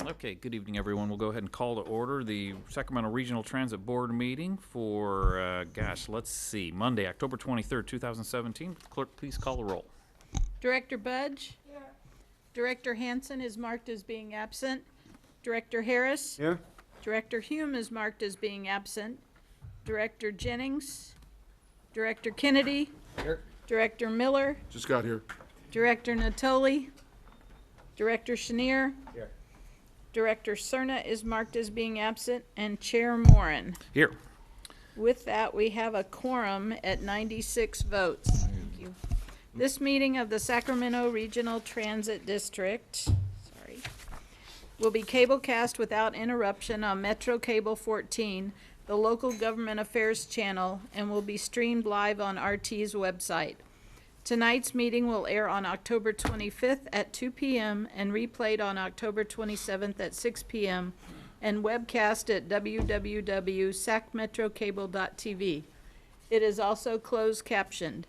Okay, good evening, everyone. We'll go ahead and call to order the Sacramento Regional Transit Board meeting for, let's see, Monday, October 23rd, 2017. Clerk, please call the roll. Director Budge? Here. Director Hanson is marked as being absent. Director Harris? Here. Director Hume is marked as being absent. Director Jennings? Director Kennedy? Here. Director Miller? Just got here. Director Natoli? Director Chenier? Here. Director Cerna is marked as being absent, and Chair Morin. Here. With that, we have a quorum at 96 votes. Thank you. This meeting of the Sacramento Regional Transit District, will be cablecast without interruption on Metro Cable 14, the local government affairs channel, and will be streamed live on RT's website. Tonight's meeting will air on October 25th at 2 p.m. and replayed on October 27th at 6 p.m. and webcast at www.sacmetrocable.tv. It is also closed captioned.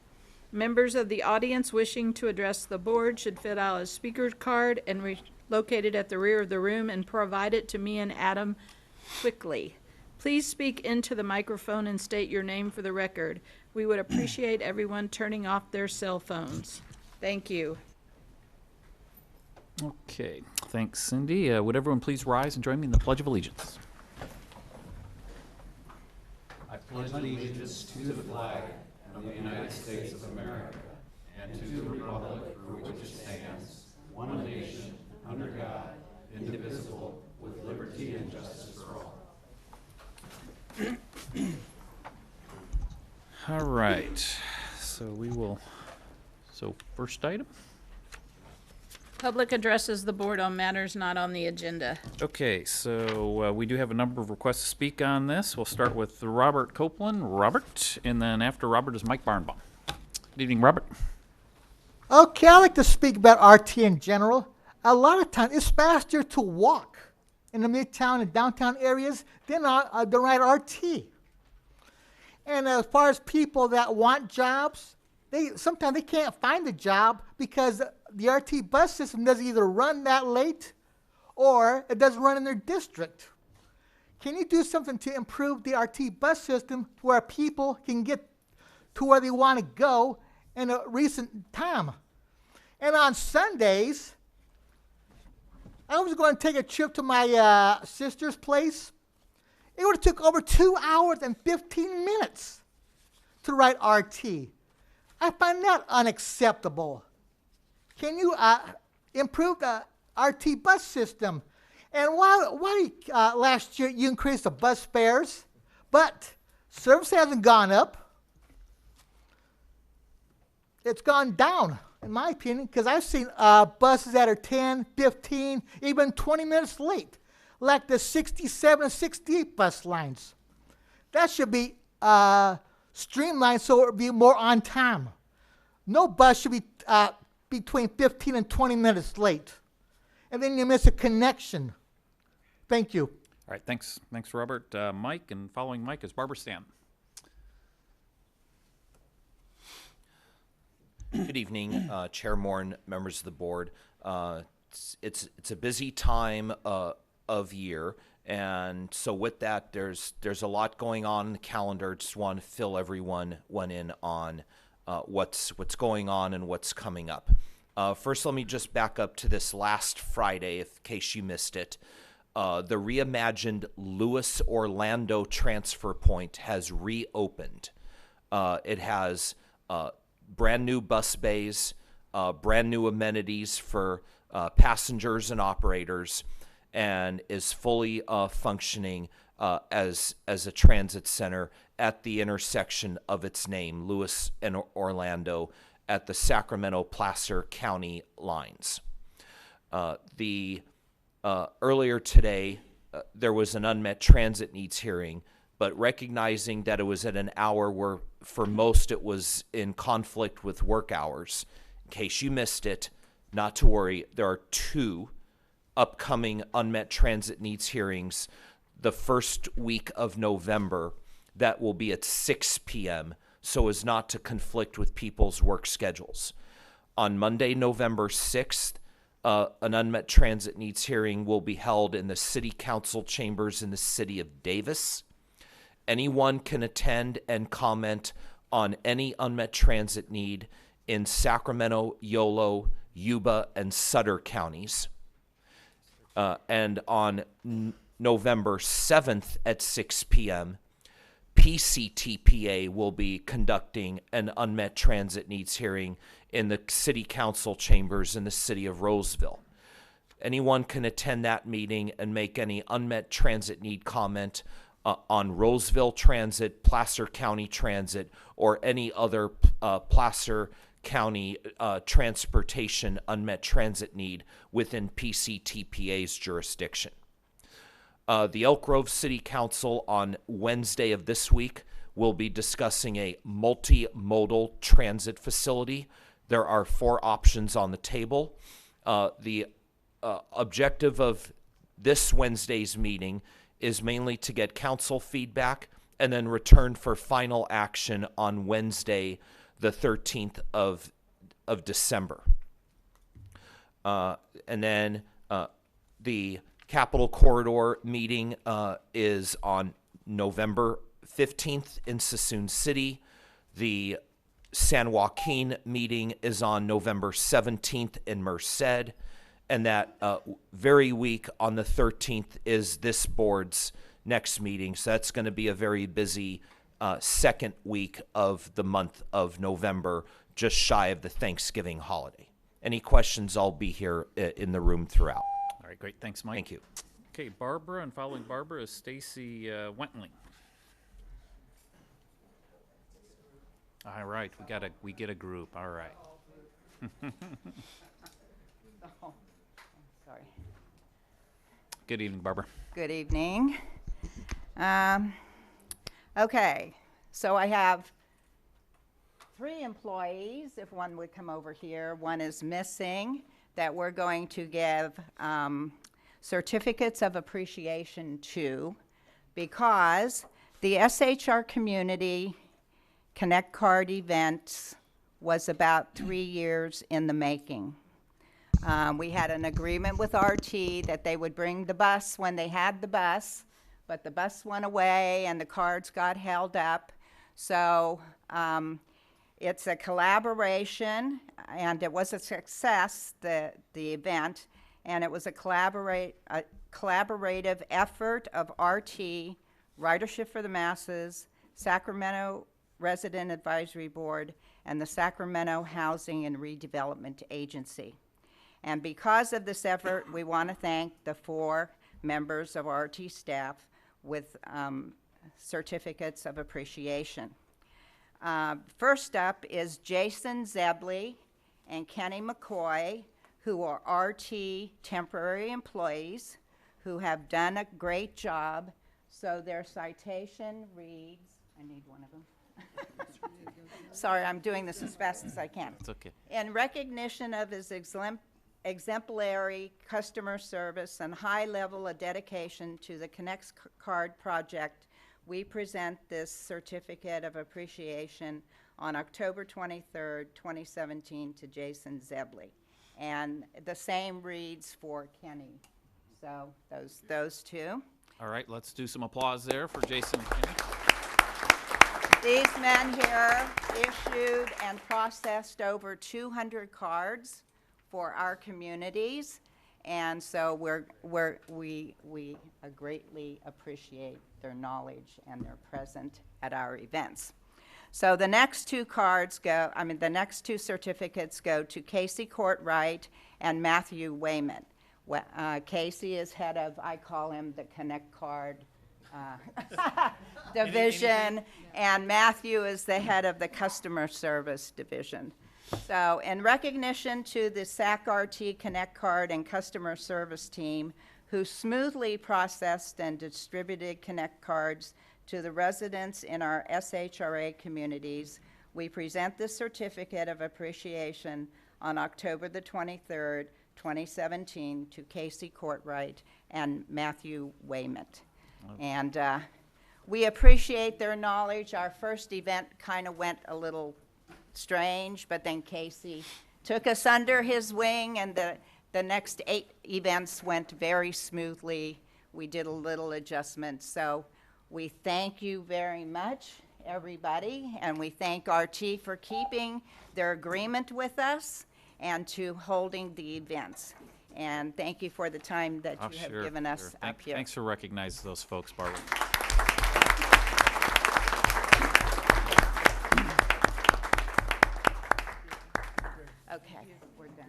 Members of the audience wishing to address the board should fill out a speaker card and located at the rear of the room and provide it to me and Adam quickly. Please speak into the microphone and state your name for the record. We would appreciate everyone turning off their cell phones. Thank you. Okay, thanks, Cindy. Would everyone please rise and join me in the Pledge of Allegiance? I pledge allegiance to the flag of the United States of America and to the republic for which it stands, one nation, under God, indivisible, with liberty and justice for all. All right, first item. Public addresses the board on matters not on the agenda. Okay, so we do have a number of requests to speak on this. We'll start with Robert Copeland. Robert, and then after Robert is Mike Barnbaum. Good evening, Robert. Okay, I like to speak about RT in general. A lot of times, it's faster to walk in the midtown and downtown areas than ride RT. And as far as people that want jobs, sometimes they can't find a job because the RT bus system doesn't either run that late or it doesn't run in their district. Can you do something to improve the RT bus system where people can get to where they want to go in a recent time? And on Sundays, I was going to take a trip to my sister's place. It would have took over 2 hours and 15 minutes to ride RT. I find that unacceptable. Can you improve the RT bus system? And why last year you increased the bus fares, but service hasn't gone up. It's gone down, in my opinion, because I've seen buses that are 10, 15, even 20 minutes late, like the 67 and 68 bus lines. That should be streamlined so it would be more on time. No bus should be between 15 and 20 minutes late. And then you miss a connection. Thank you. All right, thanks, Robert. Mike, and following Mike is Barbara Stan. Good evening, Chair Morin, members of the board. It's a busy time of year, and so with that, there's a lot going on in the calendar. Just want to fill everyone in on what's going on and what's coming up. First, let me just back up to this last Friday, in case you missed it. The reimagined Lewis Orlando transfer point has reopened. It has brand new bus bays, brand new amenities for passengers and operators, and is fully functioning as a transit center at the intersection of its name, Lewis and Orlando, at the Sacramento-Placer County lines. Earlier today, there was an unmet transit needs hearing, but recognizing that it was at an hour where for most it was in conflict with work hours. In case you missed it, not to worry, there are 2 upcoming unmet transit needs hearings the first week of November that will be at 6 p.m. so as not to conflict with people's work schedules. On Monday, November 6th, an unmet transit needs hearing will be held in the City Council chambers in the city of Davis. Anyone can attend and comment on any unmet transit need in Sacramento, Yolo, Yuba, and Sutter counties. And on November 7th at 6 p.m., PCTPA will be conducting an unmet transit needs hearing in the City Council chambers in the city of Roseville. Anyone can attend that meeting and make any unmet transit need comment on Roseville Transit, Placer County Transit, or any other Placer County transportation unmet transit need within PCTPA's jurisdiction. The Elk Grove City Council on Wednesday of this week will be discussing a multimodal transit facility. There are 4 options on the table. The objective of this Wednesday's meeting is mainly to get council feedback and then return for final action on Wednesday, the 13th of December. And then the Capitol Corridor meeting is on November 15th in Sassoon City. The San Joaquin meeting is on November 17th in Merced. And that very week on the 13th is this board's next meeting. So that's going to be a very busy second week of the month of November, just shy of the Thanksgiving holiday. Any questions, I'll be here in the room throughout. All right, great. Thanks, Mike. Thank you. Okay, Barbara, and following Barbara is Stacy Wentling. All right, we get a group. All right. Sorry. Good evening, Barbara. Good evening. Okay, so I have 3 employees, if one would come over here. One is missing that we're going to give certificates of appreciation to because the SHR Community Connect Card event was about 3 years in the making. We had an agreement with RT that they would bring the bus when they had the bus, but the bus went away and the cards got held up. So it's a collaboration, and it was a success, the event, and it was a collaborative effort of RT, Ridership for the Masses, Sacramento Resident Advisory Board, and the Sacramento Housing and Redevelopment Agency. And because of this effort, we want to thank the 4 members of RT staff with certificates of appreciation. First up is Jason Zebley and Kenny McCoy, who are RT temporary employees who have done a great job. So their citation reads, I need one of them. Sorry, I'm doing this as fast as I can. It's okay. In recognition of his exemplary customer service and high level of dedication to the Connect Card project, we present this certificate of appreciation on October 23rd, 2017 to Jason Zebley. And the same reads for Kenny. So those 2. All right, let's do some applause there for Jason and Kenny. These men here issued and processed over 200 cards for our communities, and so we greatly appreciate their knowledge and their presence at our events. So the next 2 certificates go to Casey Courtwright and Matthew Wayman. Casey is head of, I call him the Connect Card division, and Matthew is the head of the customer service division. So in recognition to the SAC-RT Connect Card and customer service team who smoothly processed and distributed Connect cards to the residents in our SHRA communities, we present this certificate of appreciation on October the 23rd, 2017 to Casey Courtwright and Matthew Wayman. And we appreciate their knowledge. Our first event kind of went a little strange, but then Casey took us under his wing, and The next 8 events went very smoothly. We did a little adjustment. So we thank you very much, everybody, and we thank RT for keeping their agreement with us and to holding the events. And thank you for the time that Oh, you have sure, given us sure. up here. Thanks for recognizing those folks, Barbara. Okay, we're done.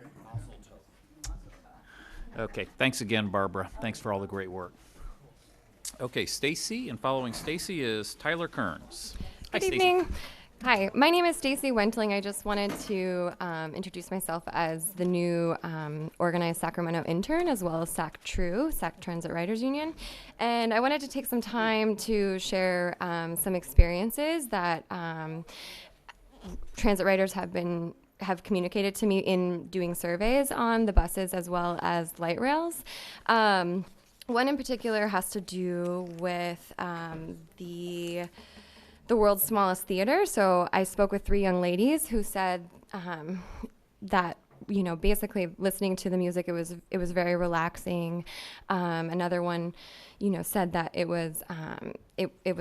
Okay, thanks again, Barbara. Thanks for all the great work. Okay, Stacy, and following Stacy is Tyler Kearns. Hi, Good Stacy. evening. Hi, my name is Stacy Wentling. I just wanted to introduce myself as the new organized Sacramento intern, as well as SAC True, SAC Transit Riders Union. And I wanted to take some time to share some experiences that transit riders have communicated to me in doing surveys on the buses as well as light rails. One in particular has to do with the world's smallest theater. So I spoke with 3 young ladies who said that, you know, basically listening to the music, it was very relaxing. Another one, you know, said that it was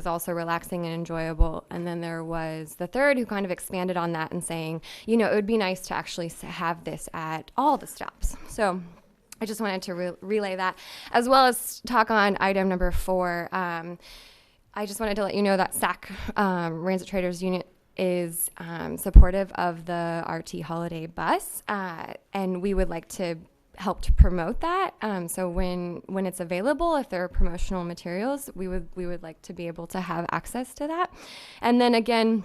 also relaxing and enjoyable. And then there was the third who kind of expanded on that and saying, you know, it would be nice to actually have this at all the stops. So I just wanted to relay that, as well as talk on item number 4. I just wanted to let you know that SAC Transit Traders Unit is supportive of the RT holiday bus, and we would like to help to promote that. So when it's available, if there are promotional materials, we would like to be able to have access to that. And then again,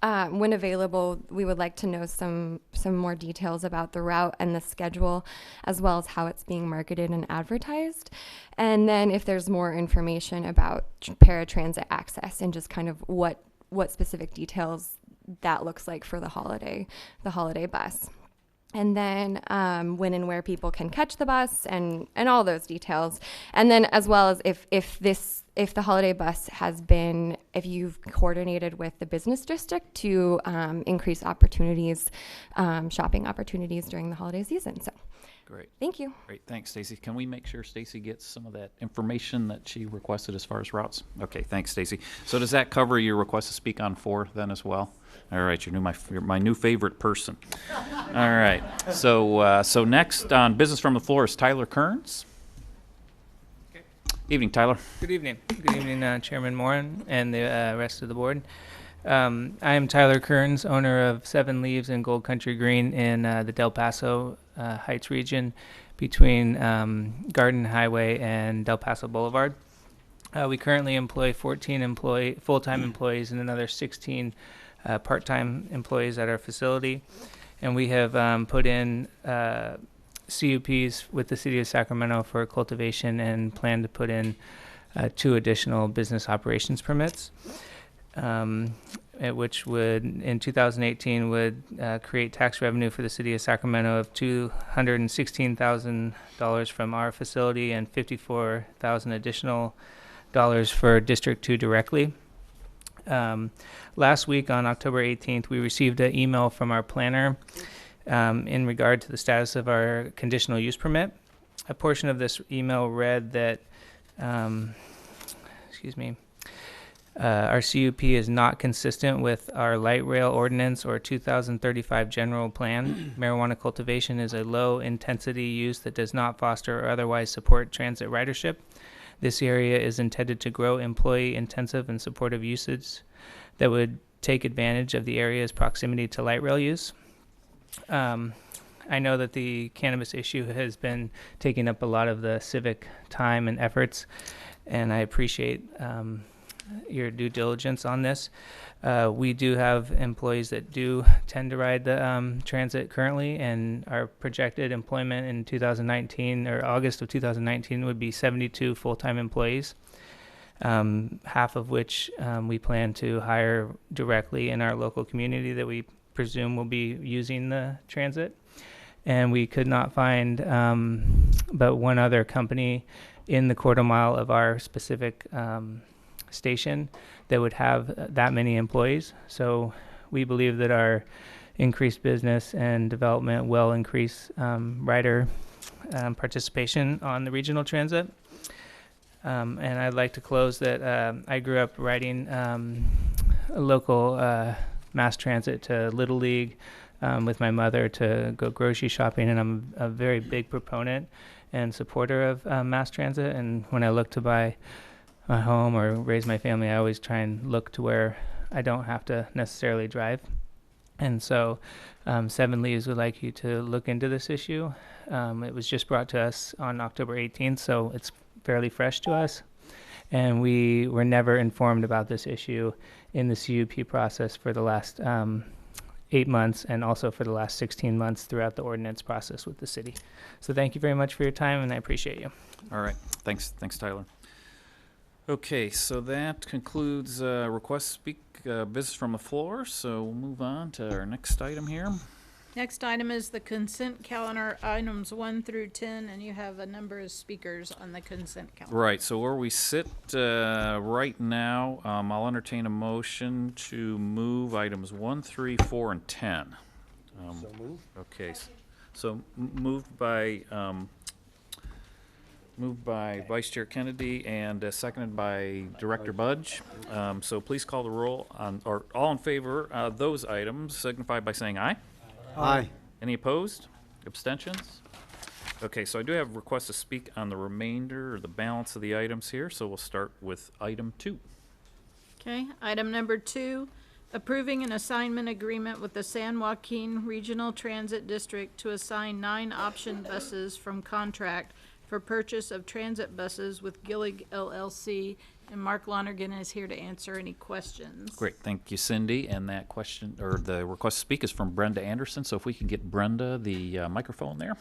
when available, we would like to know some more details about the route and the schedule, as well as how it's being marketed and advertised. And then if there's more information about paratransit access and just kind of what specific details that looks like for the holiday bus. And then when and where people can catch the bus and all those details. And then as well as if the holiday bus if you've coordinated with the business district to increase opportunities, shopping opportunities during the holiday season. So Great. thank you. Great, thanks, Stacy. Can we make sure Stacy gets some of that information that she requested as far as routes? Okay, thanks, Stacy. So does that cover your request to speak on 4 then as well? All right, you're my new favorite person. All right, so next on business from the floor is Tyler Kearns. Evening, Tyler. Good evening. Good evening, Chairman Moran and the rest of the board. I am Tyler Kearns, owner of 7 Leaves and Gold Country Green in the Del Paso Heights region between Garden Highway and Del Paso Boulevard. We currently employ 14 full-time employees and another 16 part-time employees at our facility. And we have put in CUPs with the city of Sacramento for cultivation and plan to put in 2 additional business operations permits, which would, in 2018, would create tax revenue for the city of Sacramento of $216,000 from our facility and $54,000 additional dollars for District 2 directly. Last week on October 18th, we received an email from our planner in regard to the status of our conditional use permit. A portion of this email read that, our CUP is not consistent with our light rail ordinance or 2035 general plan. Marijuana cultivation is a low intensity use that does not foster or otherwise support transit ridership. This area is intended to grow employee intensive and supportive usage that would take advantage of the area's proximity to light rail use. I know that the cannabis issue has been taking up a lot of the civic time and efforts, and I appreciate your due diligence on this. We do have employees that do tend to ride the transit currently, and our projected employment in 2019 or August of 2019 would be 72 full-time employees, half of which we plan to hire directly in our local community that we presume will be using the transit. And we could not find but one other company in the quarter mile of our specific station that would have that many employees. So we believe that our increased business and development will increase rider participation on the regional transit. And I'd like to close that I grew up riding a local mass transit to Little League with my mother to go grocery shopping, and I'm a very big proponent and supporter of mass transit. And when I look to buy a home or raise my family, I always try and look to where I don't have to necessarily drive. And so Seven Leaves would like you to look into this issue. It was just brought to us on October 18th, so it's fairly fresh to us. And we were never informed about this issue in the CUP process for the last 8 months, and also for the last 16 months throughout the ordinance process with the city. So thank you very much for your time, and I appreciate you. All right. Thanks, Tyler. Okay, so that concludes request to speak business from the floor. So we'll move on to our next item here. Next item is the consent calendar, items 1 through 10, and you have a number of speakers on the consent calendar. Right, so where we sit right now, I'll entertain a motion to move items 1, 3, 4, and 10. So move. Okay, so moved by Vice Chair Kennedy and seconded by Director Budge. So please call the roll on, or all in favor of those items signify by saying aye. Aye. Any opposed? Abstentions? Okay, so I do have requests to speak on the remainder or the balance of the items here, so we'll start with item 2. Okay, item number 2, approving an assignment agreement with the San Joaquin Regional Transit District to assign 9 option buses from contract for purchase of transit buses with Gillig LLC, and Mark Lonergan is here to answer any questions. Great, thank you, Cindy. And that question, or the request to speak, is from Brenda Anderson. So if we can get Brenda the microphone there.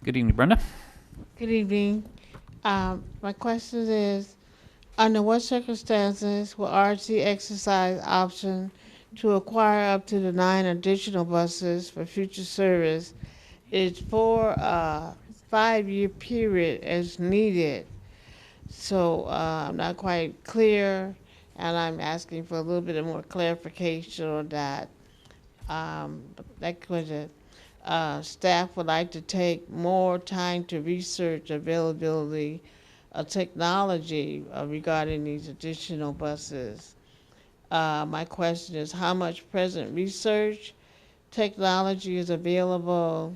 Good evening, Brenda. Good evening. My question is, under what circumstances will RT exercise option to acquire up to the 9 additional buses for future service? It's for a 5-year period as needed. So I'm not quite clear, and I'm asking for a little bit of more clarification on that. Staff would like to take more time to research availability of technology regarding these additional buses. My question is, how much present research technology is available,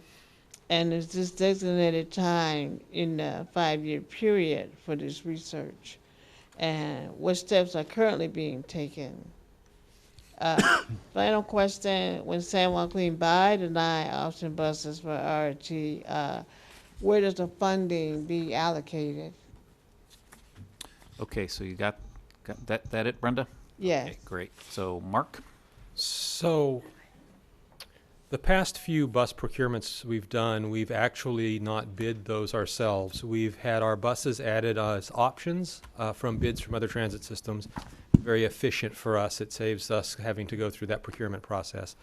and is this designated time in the 5-year period for this research? And what steps are currently being taken? Final question, when San Joaquin buy the 9 option buses for RT, where does the funding be allocated? Okay, so you got that it, Brenda? Yes. Okay, great. So Mark? So the past few bus procurements we've done, we've actually not bid those ourselves. We've had our buses added as options from bids from other transit systems. Very efficient for us. It saves us having to go through that procurement process.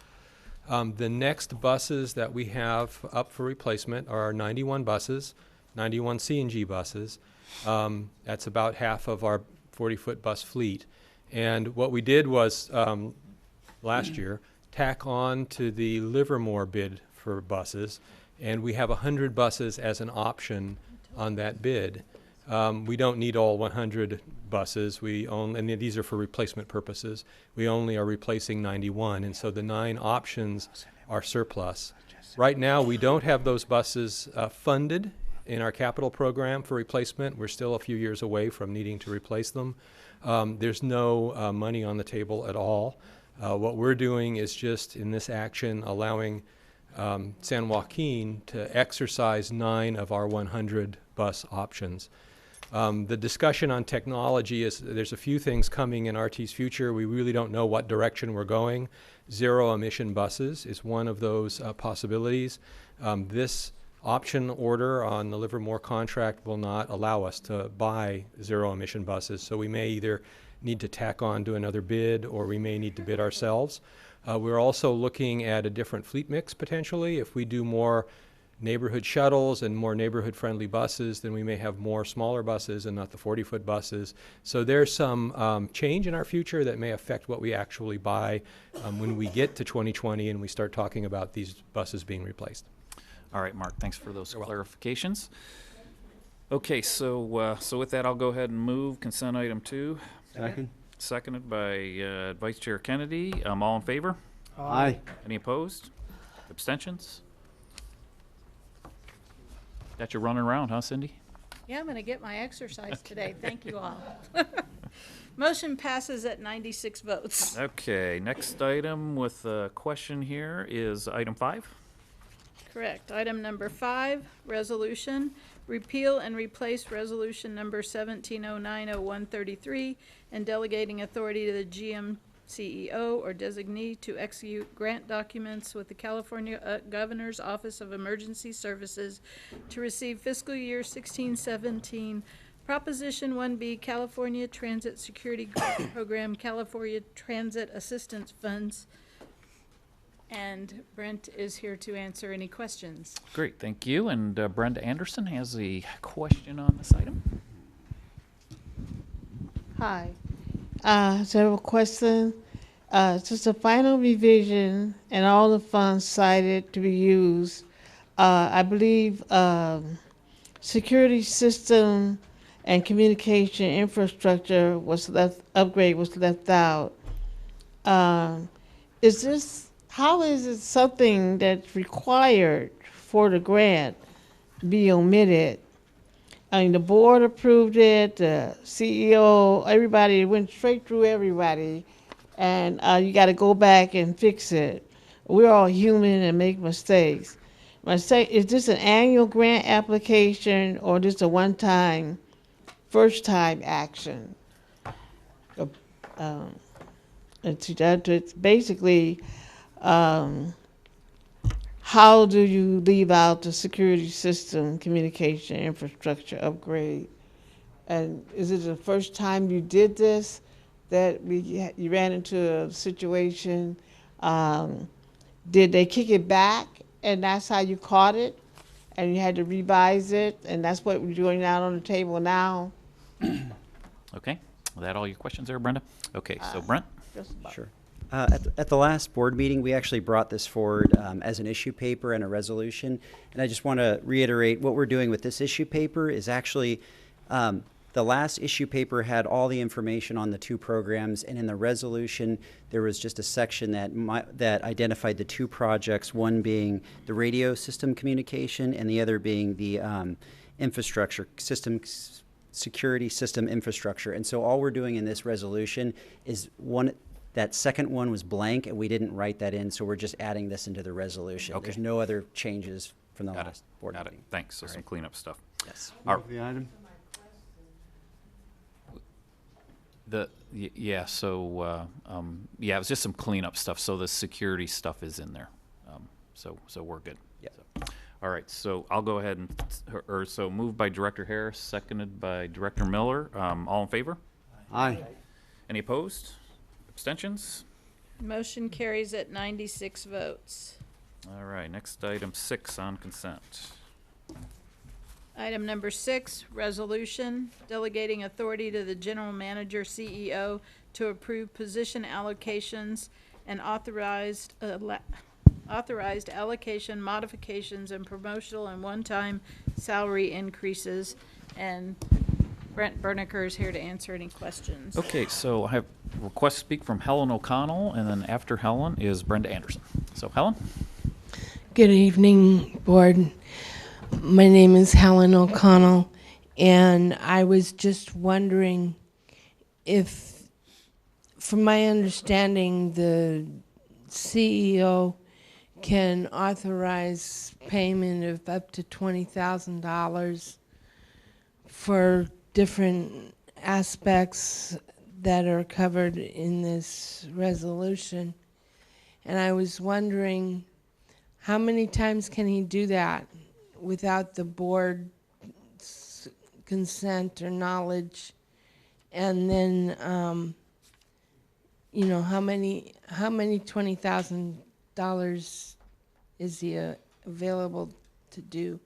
The next buses that we have up for replacement are 91 buses, 91 CNG buses. That's about half of our 40-foot bus fleet. And what we did was last year tack on to the Livermore bid for buses, and we have 100 buses as an option on that bid. We don't need all 100 buses. And these are for replacement purposes. We only are replacing 91, and so the 9 options are surplus. Right now, we don't have those buses funded in our capital program for replacement. We're still a few years away from needing to replace them. There's no money on the table at all. What we're doing is just in this action allowing San Joaquin to exercise 9 of our 100 bus options. The discussion on technology is there's a few things coming in RT's future. We really don't know what direction we're going. Zero emission buses is one of those possibilities. This option order on the Livermore contract will not allow us to buy zero emission buses, so we may either need to tack on to another bid, or we may need to bid ourselves. We're also looking at a different fleet mix potentially. If we do more neighborhood shuttles and more neighborhood-friendly buses, then we may have more smaller buses and not the 40-foot buses. So there's some change in our future that may affect what we actually buy when we get to 2020 and we start talking about these buses being replaced. All right, Mark, thanks for those clarifications. Okay, so with that, I'll go ahead and move consent item 2. Second. Seconded by Vice Chair Kennedy. All in favor? Aye. Any opposed? Abstentions? Got you running around, huh, Cindy? Yeah, I'm gonna get my exercise today. Thank you all. Motion passes at 96 votes. Okay, next item with a question here is item 5. Correct. Item number 5, resolution, repeal and replace resolution number 17090133 and delegating authority to the GM CEO or designee to execute grant documents with the California Governor's Office of Emergency Services to receive fiscal year 16-17 Proposition 1B California Transit Security Program California Transit Assistance Funds. And Brent is here to answer any questions. Great, thank you. And Brenda Anderson has a question on this item. Hi. Several questions. Just a final revision and all the funds cited to be used. I believe security system and communication infrastructure upgrade was left out. How is it something that's required for the grant be omitted? I mean, the board approved it, the CEO, everybody, it went straight through everybody, and you got to go back and fix it. We're all human and make mistakes. Is this an annual grant application or just a one-time, first-time action? It's basically, how do you leave out the security system communication infrastructure upgrade? And is it the first time you did this that you ran into a situation? Did they kick it back and that's how you caught it and you had to revise it and that's what we're doing out on the table now? Okay, is that all your questions there, Brenda? Okay, so Brent? Sure. At the last board meeting, we actually brought this forward as an issue paper and a resolution. And I just want to reiterate what we're doing with this issue paper is actually the last issue paper had all the information on the 2 programs, and in the resolution there was just a section that identified the 2 projects, one being the radio system communication and the other being the infrastructure system security system infrastructure. And so all we're doing in this resolution is that second one was blank, and we didn't write that in, so we're just adding this into the resolution. Okay. There's no other changes from the Got last it. board Got it. meeting. Thanks. So All some right. cleanup stuff. Yes. Are- The item? Yeah, so yeah, it was just some cleanup stuff. So the security stuff is in there. So we're good. Yep. So, all right, so I'll go ahead and so moved by Director Harris, seconded by Director Miller. All in favor? Aye. Any opposed? Abstentions? Motion carries at 96 votes. All right, next item 6 on consent. Item number 6, resolution delegating authority to the general manager CEO to approve position allocations and authorized allocation modifications and promotional and one-time salary increases. And Brent Berniker is here to answer any questions. Okay, so I have request to speak from Helen O'Connell, and then after Helen is Brenda Anderson. So Helen? Good evening, board. My name is Helen O'Connell, and I was just wondering if, from my understanding, the CEO can authorize payment of up to $20,000 for different aspects that are covered in this resolution. And I was wondering, how many times can he do that without the board's consent or knowledge? And then, you know, how many $20,000 is he available to do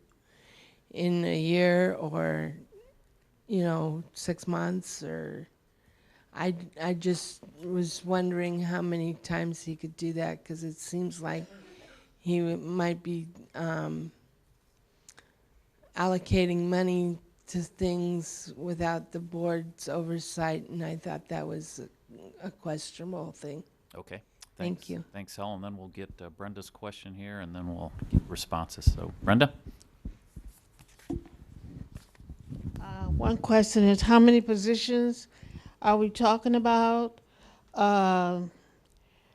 in a year or, 6 months, or I just was wondering how many times he could do that, because it seems like he might be allocating money to things without the board's oversight, and I thought that was a questionable thing. Okay. Thank Thanks. you. Thanks, Helen. Then we'll get Brenda's question here, and then we'll get responses. So, Brenda? One question is, how many positions are we talking about?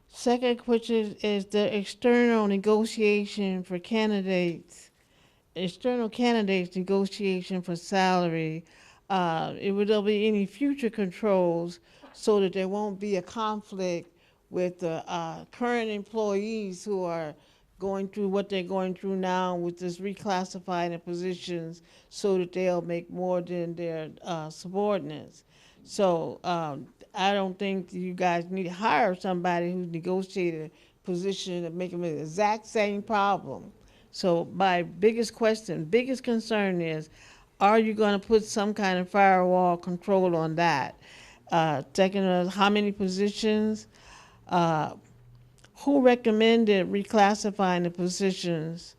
Second question is the external negotiation for candidates. External candidates negotiation for salary. Will there be any future controls so that there won't be a conflict with the current employees who are going through what they're going through now with this reclassifying the positions so that they'll make more than their subordinates? So I don't think you guys need to hire somebody who's negotiated a position and make them the exact same problem. So my biggest concern is, are you going to put some kind of firewall control on that? Second is, how many positions? Who recommended reclassifying the positions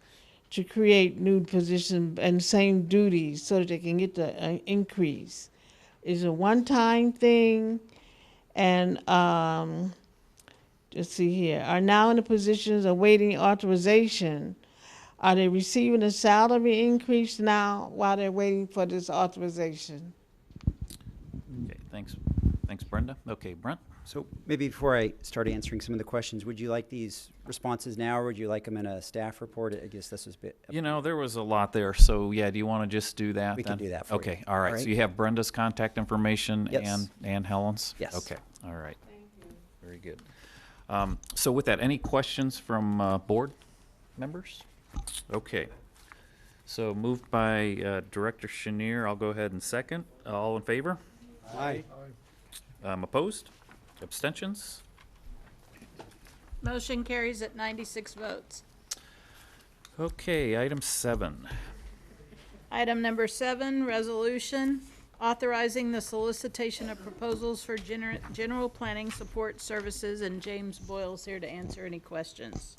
to create new positions and same duties so that they can get the increase? Is it a one-time thing? And let's see here, are now in the positions awaiting authorization. Are they receiving a salary increase now while they're waiting for this authorization? Okay, thanks. Thanks, Brenda. Okay, Brent? So maybe before I start answering some of the questions, would you like these responses now, or would you like them in a staff report? I guess this was a bit. There was a lot there, so yeah, do you want to just do that We then? can do that for you. Okay, all right. All right. So you have Brenda's contact information Yes. and Helen's? Yes. Okay, all right. Very good. So with that, any questions from board members? Okay. So moved by Director Chenier. I'll go ahead and second. All in favor? Aye. Opposed? Abstentions? Motion carries at 96 votes. Okay, item 7. Item number 7, resolution authorizing the solicitation of proposals for general planning support services, and James Boyle's here to answer any questions.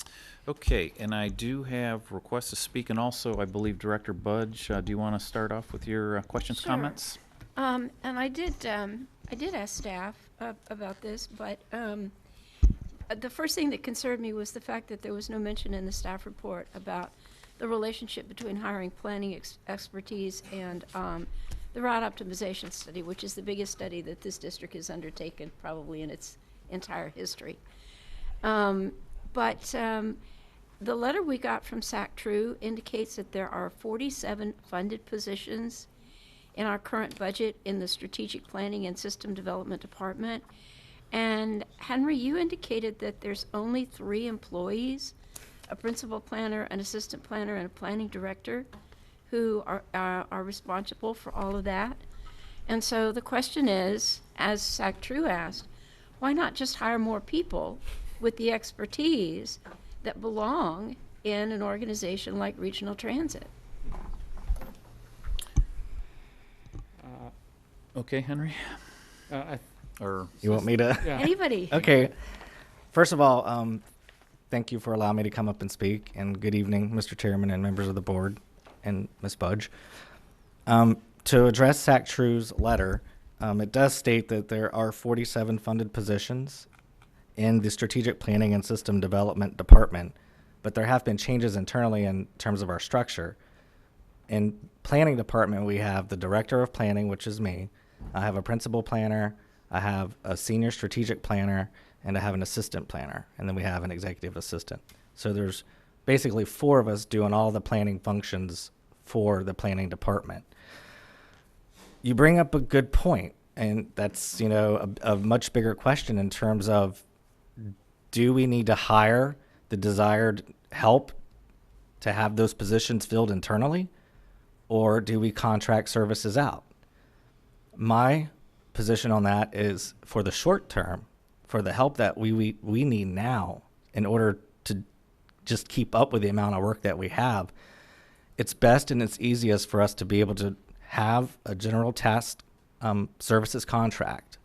Okay, and I do have requests to speak, and also I believe Director Budge, do you want to start off with your questions, Sure. comments? And I did ask staff about this, but the first thing that concerned me was the fact that there was no mention in the staff report about the relationship between hiring planning expertise and the route optimization study, which is the biggest study that this district has undertaken probably in its entire history. But the letter we got from SAC-TRU indicates that there are 47 funded positions in our current budget in the Strategic Planning and System Development Department. And Henry, you indicated that there's only 3 employees, a principal planner, an assistant planner, and a planning director, who are responsible for all of that. And so the question is, as SAC-TRU asked, why not just hire more people with the expertise that belong in an organization like Regional Transit? Okay, Henry? Or You want me to? Anybody? Okay. First of all, thank you for allowing me to come up and speak, and good evening, Mr. Chairman and members of the board, and Ms. Budge. To address SAC-TRU's letter, it does state that there are 47 funded positions in the Strategic Planning and System Development Department, but there have been changes internally in terms of our structure. In Planning Department, we have the Director of Planning, which is me. I have a Principal Planner, I have a Senior Strategic Planner, and I have an Assistant Planner, and then we have an Executive Assistant. So there's basically 4 of us doing all the planning functions for the Planning Department. You bring up a good point, and that's, a much bigger question in terms of, do we need to hire the desired help to have those positions filled internally, or do we contract services out? My position on that is, for the short term, for the help that we need now in order to just keep up with the amount of work that we have, it's best and it's easiest for us to be able to have a general task services contract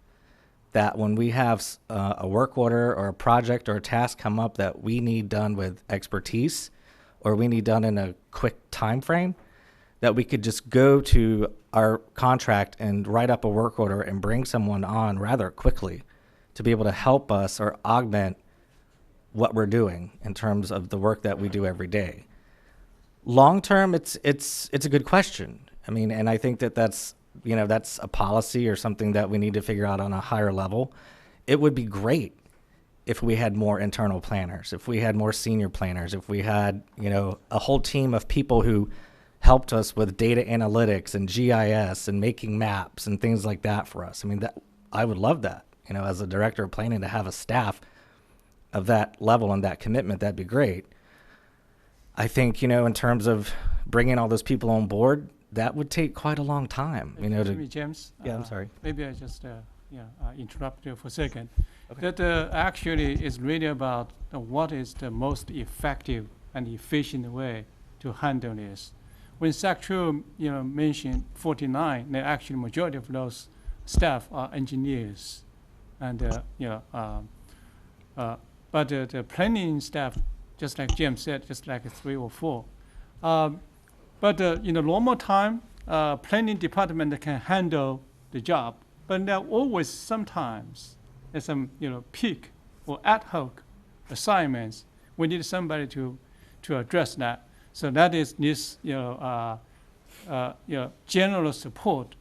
that when we have a work order or a project or a task come up that we need done with expertise or we need done in a quick time frame, that we could just go to our contract and write up a work order and bring someone on rather quickly to be able to help us or augment what we're doing in terms of the work that we do every day. Long term, it's a good question. I mean, and I think that's a policy or something that we need to figure out on a higher level. It would be great if we had more internal planners, if we had more senior planners, if we had, a whole team of people who helped us with data analytics and GIS and making maps and things like that for us. I mean, I would love that, as a director of planning, to have a staff of that level and that commitment. That'd be great. I think, in terms of bringing all those people on board, that would take quite a long time, Maybe James? Yeah, I'm sorry. Maybe I just interrupt you for a second. Okay. That actually is really about what is the most effective and efficient way to handle this. When Secretary mentioned 49, the actually majority of those staff are engineers, and but the planning staff, just like Jim said, just like 3 or 4. But in the normal time, planning department can handle the job, but there are always sometimes there's some peak or ad hoc assignments. We need somebody to address that. So that is this general support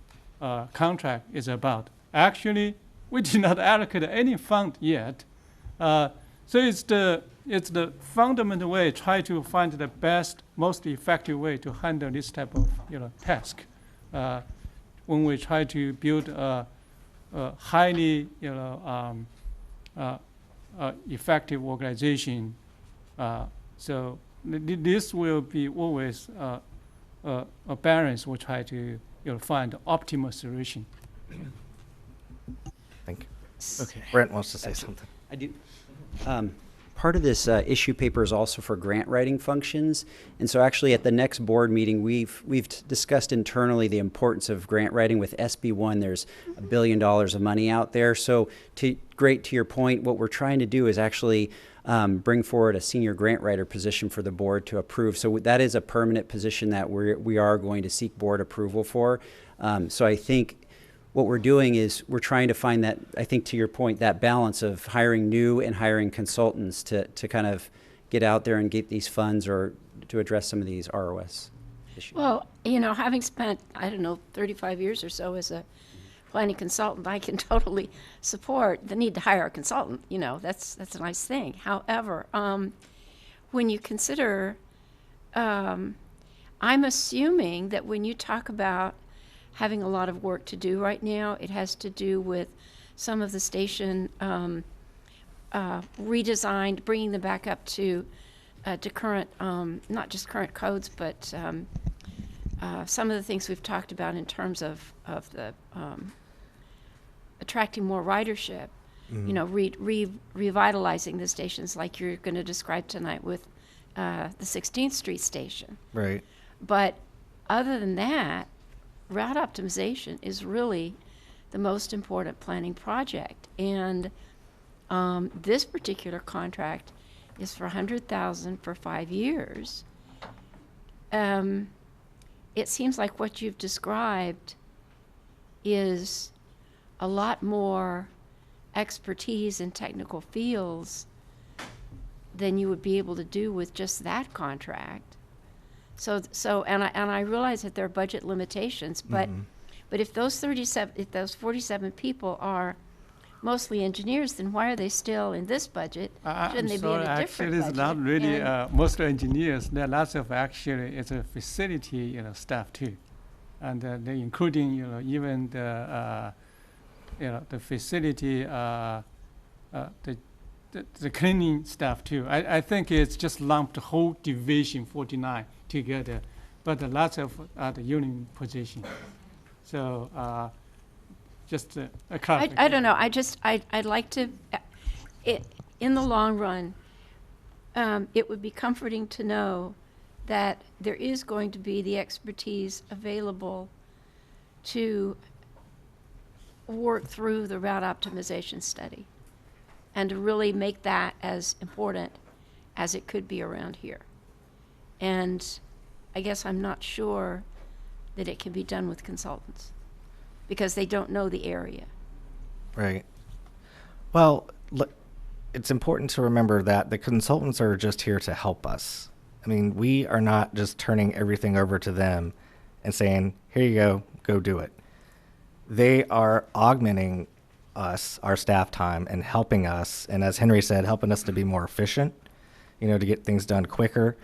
contract is about. Actually, we did not allocate any fund yet. So it's the fundamental way, try to find the best, most effective way to handle this type of task. When we try to build a highly effective organization, so this will be always a balance. We'll try to find the optimal solution. Thank you. Okay. Brent wants to say something. I do. Part of this issue paper is also for grant writing functions, and so actually at the next board meeting, we've discussed internally the importance of grant writing. With SB1, there's $1 billion of money out there. So, great to your point, what we're trying to do is actually bring forward a senior grant writer position for the board to approve. So that is a permanent position that we are going to seek board approval for. So I think what we're doing is we're trying to find that, I think to your point, that balance of hiring new and hiring consultants to kind of get out there and get these funds or to address some of these ROS issues. Well, having spent, 35 years or so as a planning consultant, I can totally support the need to hire a consultant. That's a nice thing. However, when you consider, I'm assuming that when you talk about having a lot of work to do right now, it has to do with some of the station redesigned, bringing them back up to current, not just current codes, but some of the things we've talked about in terms of the attracting more ridership, revitalizing the stations like you're going to describe tonight with the 16th Street station. Right. But other than that, route optimization is really the most important planning project. And this particular contract is for $100,000 for 5 years. It seems like what you've described is a lot more expertise in technical fields than you would be able to do with just that contract. So and I realize that there are budget limitations, but if those 47 people are mostly engineers, then why are they still in this budget? Shouldn't they be in a different budget? Actually, it's not really mostly engineers. There are lots of it's a facility staff too, and they including even the the facility the cleaning staff too. I think it's just lumped the whole division 49 together, but lots of the union position. So just a clarification. I don't know. I'd like to, in the long run, it would be comforting to know that there is going to be the expertise available to work through the route optimization study and to really make that as important as it could be around here. And I guess I'm not sure that it can be done with consultants because they don't know the area. Right. Well, look, it's important to remember that the consultants are just here to help us. I mean, we are not just turning everything over to them and saying, here you go do it. They are augmenting us, our staff time, and helping us, and as Henry said, helping us to be more efficient, to get things done quicker.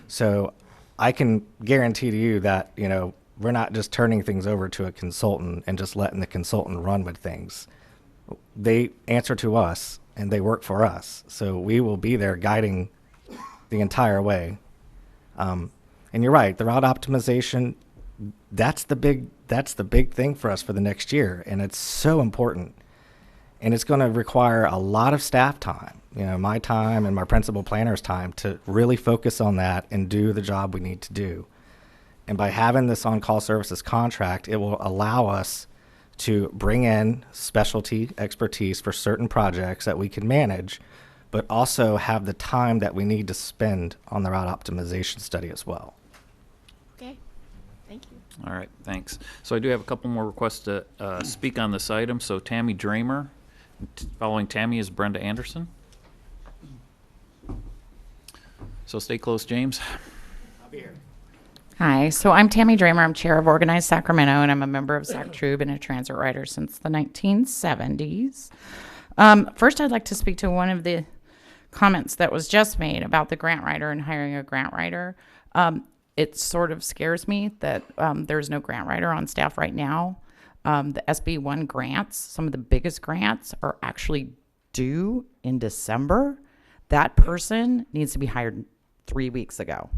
So I can guarantee to you that, we're not just turning things over to a consultant and just letting the consultant run with things. They answer to us and they work for us. So we will be there guiding the entire way. And you're right, the route optimization, that's the big thing for us for the next year. And it's so important. And it's going to require a lot of staff time, my time and my principal planner's time to really focus on that and do the job we need to do. And by having this on-call services contract, it will allow us to bring in specialty expertise for certain projects that we can manage, but also have the time that we need to spend on the route optimization study as well. Okay, thank you. All right, thanks. So I do have a couple more requests to speak on this item. So Tammy Dramer, following Tammy is Brenda Anderson. So stay close, James. I'll be here. Hi, so I'm Tammy Dramer. I'm chair of Organized Sacramento, and I'm a member of SacTrube and a transit rider since the 1970s. First, I'd like to speak to one of the comments that was just made about the grant writer and hiring a grant writer. It sort of scares me that there's no grant writer on staff right now. The SB1 grants, some of the biggest grants, are actually due in December. That person needs to be hired 3 weeks ago.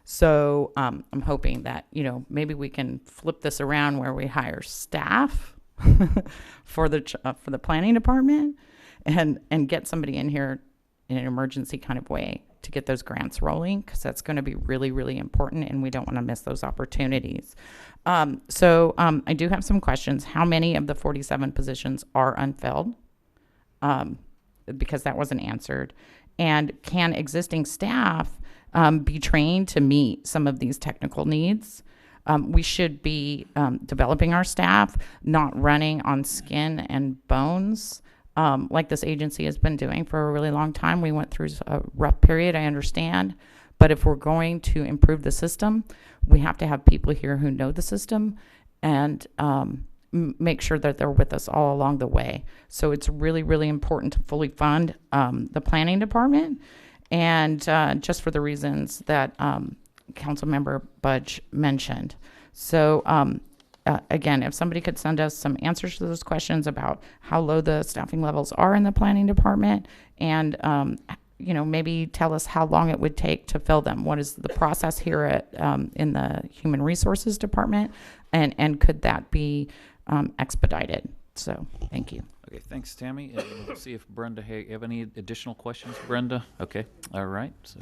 So I'm hoping that, maybe we can flip this around where we hire staff for the planning department and get somebody in here in an emergency kind of way to get those grants rolling, because that's going to be really, really important, and we don't want to miss those opportunities. So I do have some questions. How many of the 47 positions are unfilled? Because that wasn't answered. And can existing staff be trained to meet some of these technical needs? We should be developing our staff, not running on skin and bones like this agency has been doing for a really long time. We went through a rough period, I understand. But if we're going to improve the system, we have to have people here who know the system and make sure that they're with us all along the way. So it's really, really important to fully fund the planning department. And just for the reasons that Councilmember Budge mentioned. So again, if somebody could send us some answers to those questions about how low the staffing levels are in the planning department, and maybe tell us how long it would take to fill them. What is the process here at in the Human Resources Department, and could that be expedited? So thank you. Okay, thanks, Tammy. And we'll see if Brenda, hey, you have any additional questions, Brenda? Okay, all right. So,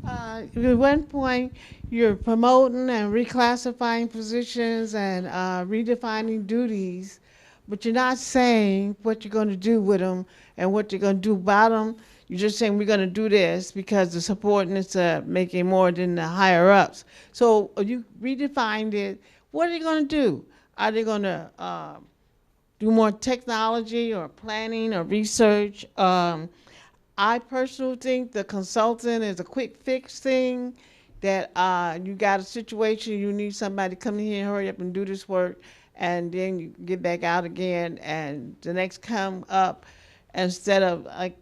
At one point, you're promoting and reclassifying positions and redefining duties, but you're not saying what you're going to do with them and what you're going to do about them. You're just saying we're going to do this because the subordinates are making more than the higher ups. So you redefined it. What are they going to do? Are they going to do more technology or planning or research? I personally think the consultant is a quick fix thing, that you got a situation, you need somebody to come in here, hurry up and do this work, and then you get back out again, and the next come up, instead of like,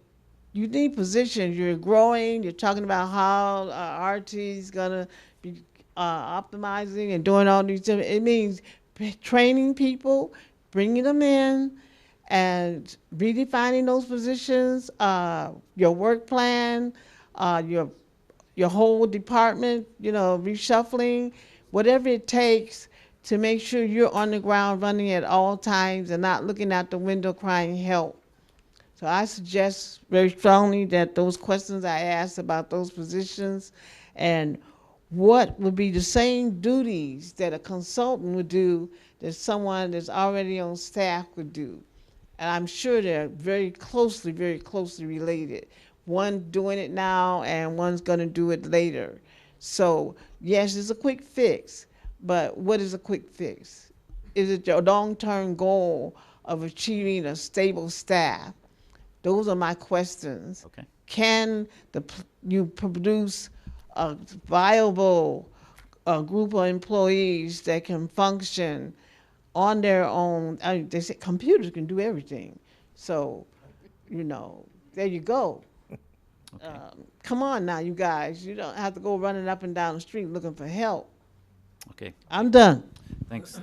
you need positions. You're growing. You're talking about how RT is gonna be optimizing and doing all these different. It means training people, bringing them in, and redefining those positions. Your work plan, your whole department. Reshuffling, whatever it takes to make sure you're on the ground running at all times and not looking out the window crying help. So I suggest very strongly that those questions I asked about those positions and what would be the same duties that a consultant would do that someone that's already on staff would do. And I'm sure they're very closely related. One doing it now and one's going to do it later. So yes, it's a quick fix, but what is a quick fix? Is it your long-term goal of achieving a stable staff? Those are my questions. Okay. Can you produce a viable group of employees that can function on their own? They say computers can do everything. So, there you go. Okay. Come on now, you guys. You don't have to go running up and down the street looking for help. Okay. I'm done. Thanks.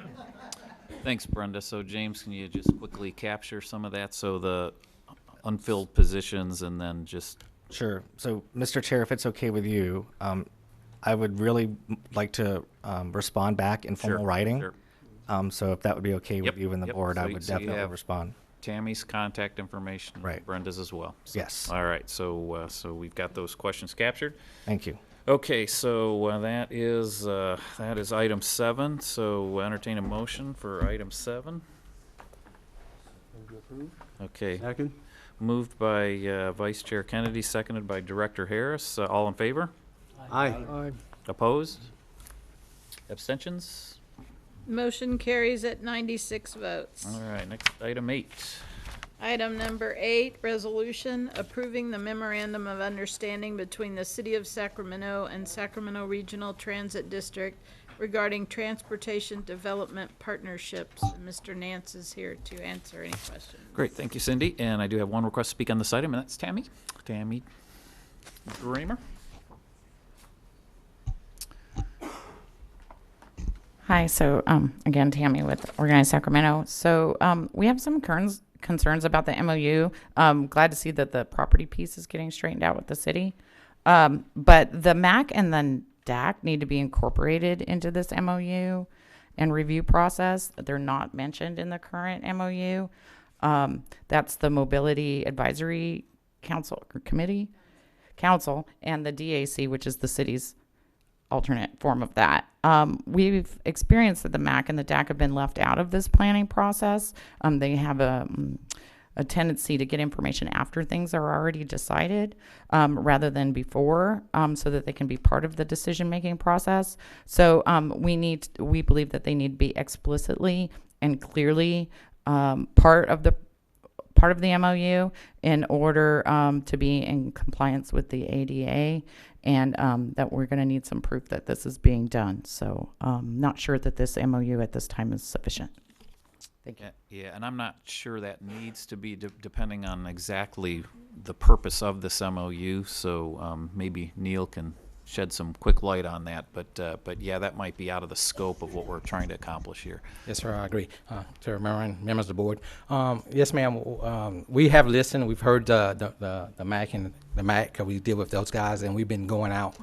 Thanks, Brenda. So James, can you just quickly capture some of that? So the unfilled positions and then just. Sure. So, Mr. Chair, if it's okay with you, I would really like to respond back in formal writing. Sure. So if that would be okay with you and the board, I So would so you definitely have respond. Tammy's contact information. Right. Brenda's as well. So- Yes. All right. So we've got those questions captured. Thank you. Okay. So that is item 7. So entertain a motion for item 7. Okay. Second? Moved by Vice Chair Kennedy, seconded by Director Harris. All in favor? Aye. Opposed? Abstentions? Motion carries at 96 votes. All right, next, item 8. Item number 8, resolution approving the memorandum of understanding between the City of Sacramento and Sacramento Regional Transit District regarding transportation development partnerships. And Mr. Nance is here to answer any questions. Great, thank you, Cindy. And I do have one request to speak on this item, and that's Tammy. Tammy Dreamer. Hi, so again, Tammy with Organized Sacramento. So we have some concerns about the MOU. Glad to see that the property piece is getting straightened out with the city. But the MAC and the DAC need to be incorporated into this MOU and review process. They're not mentioned in the current MOU. That's the Mobility Advisory Council and the DAC, which is the city's alternate form of that. We've experienced that the MAC and the DAC have been left out of this planning process. They have a tendency to get information after things are already decided rather than before, so that they can be part of the decision-making process. So we believe that they need to be explicitly and clearly part of the MOU in order to be in compliance with the ADA, and that we're going to need some proof that this is being done. So not sure that this MOU at this time is sufficient. Thank you. Yeah, and I'm not sure that needs to be depending on exactly the purpose of this MOU. So maybe Neil can shed some quick light on that. But yeah, that might be out of the scope of what we're trying to accomplish here. Yes, sir, I agree. Chair Marin, members of the board. Yes, ma'am. We have listened. We've heard the MAC and the MAC, because we deal with those guys, and we've been going out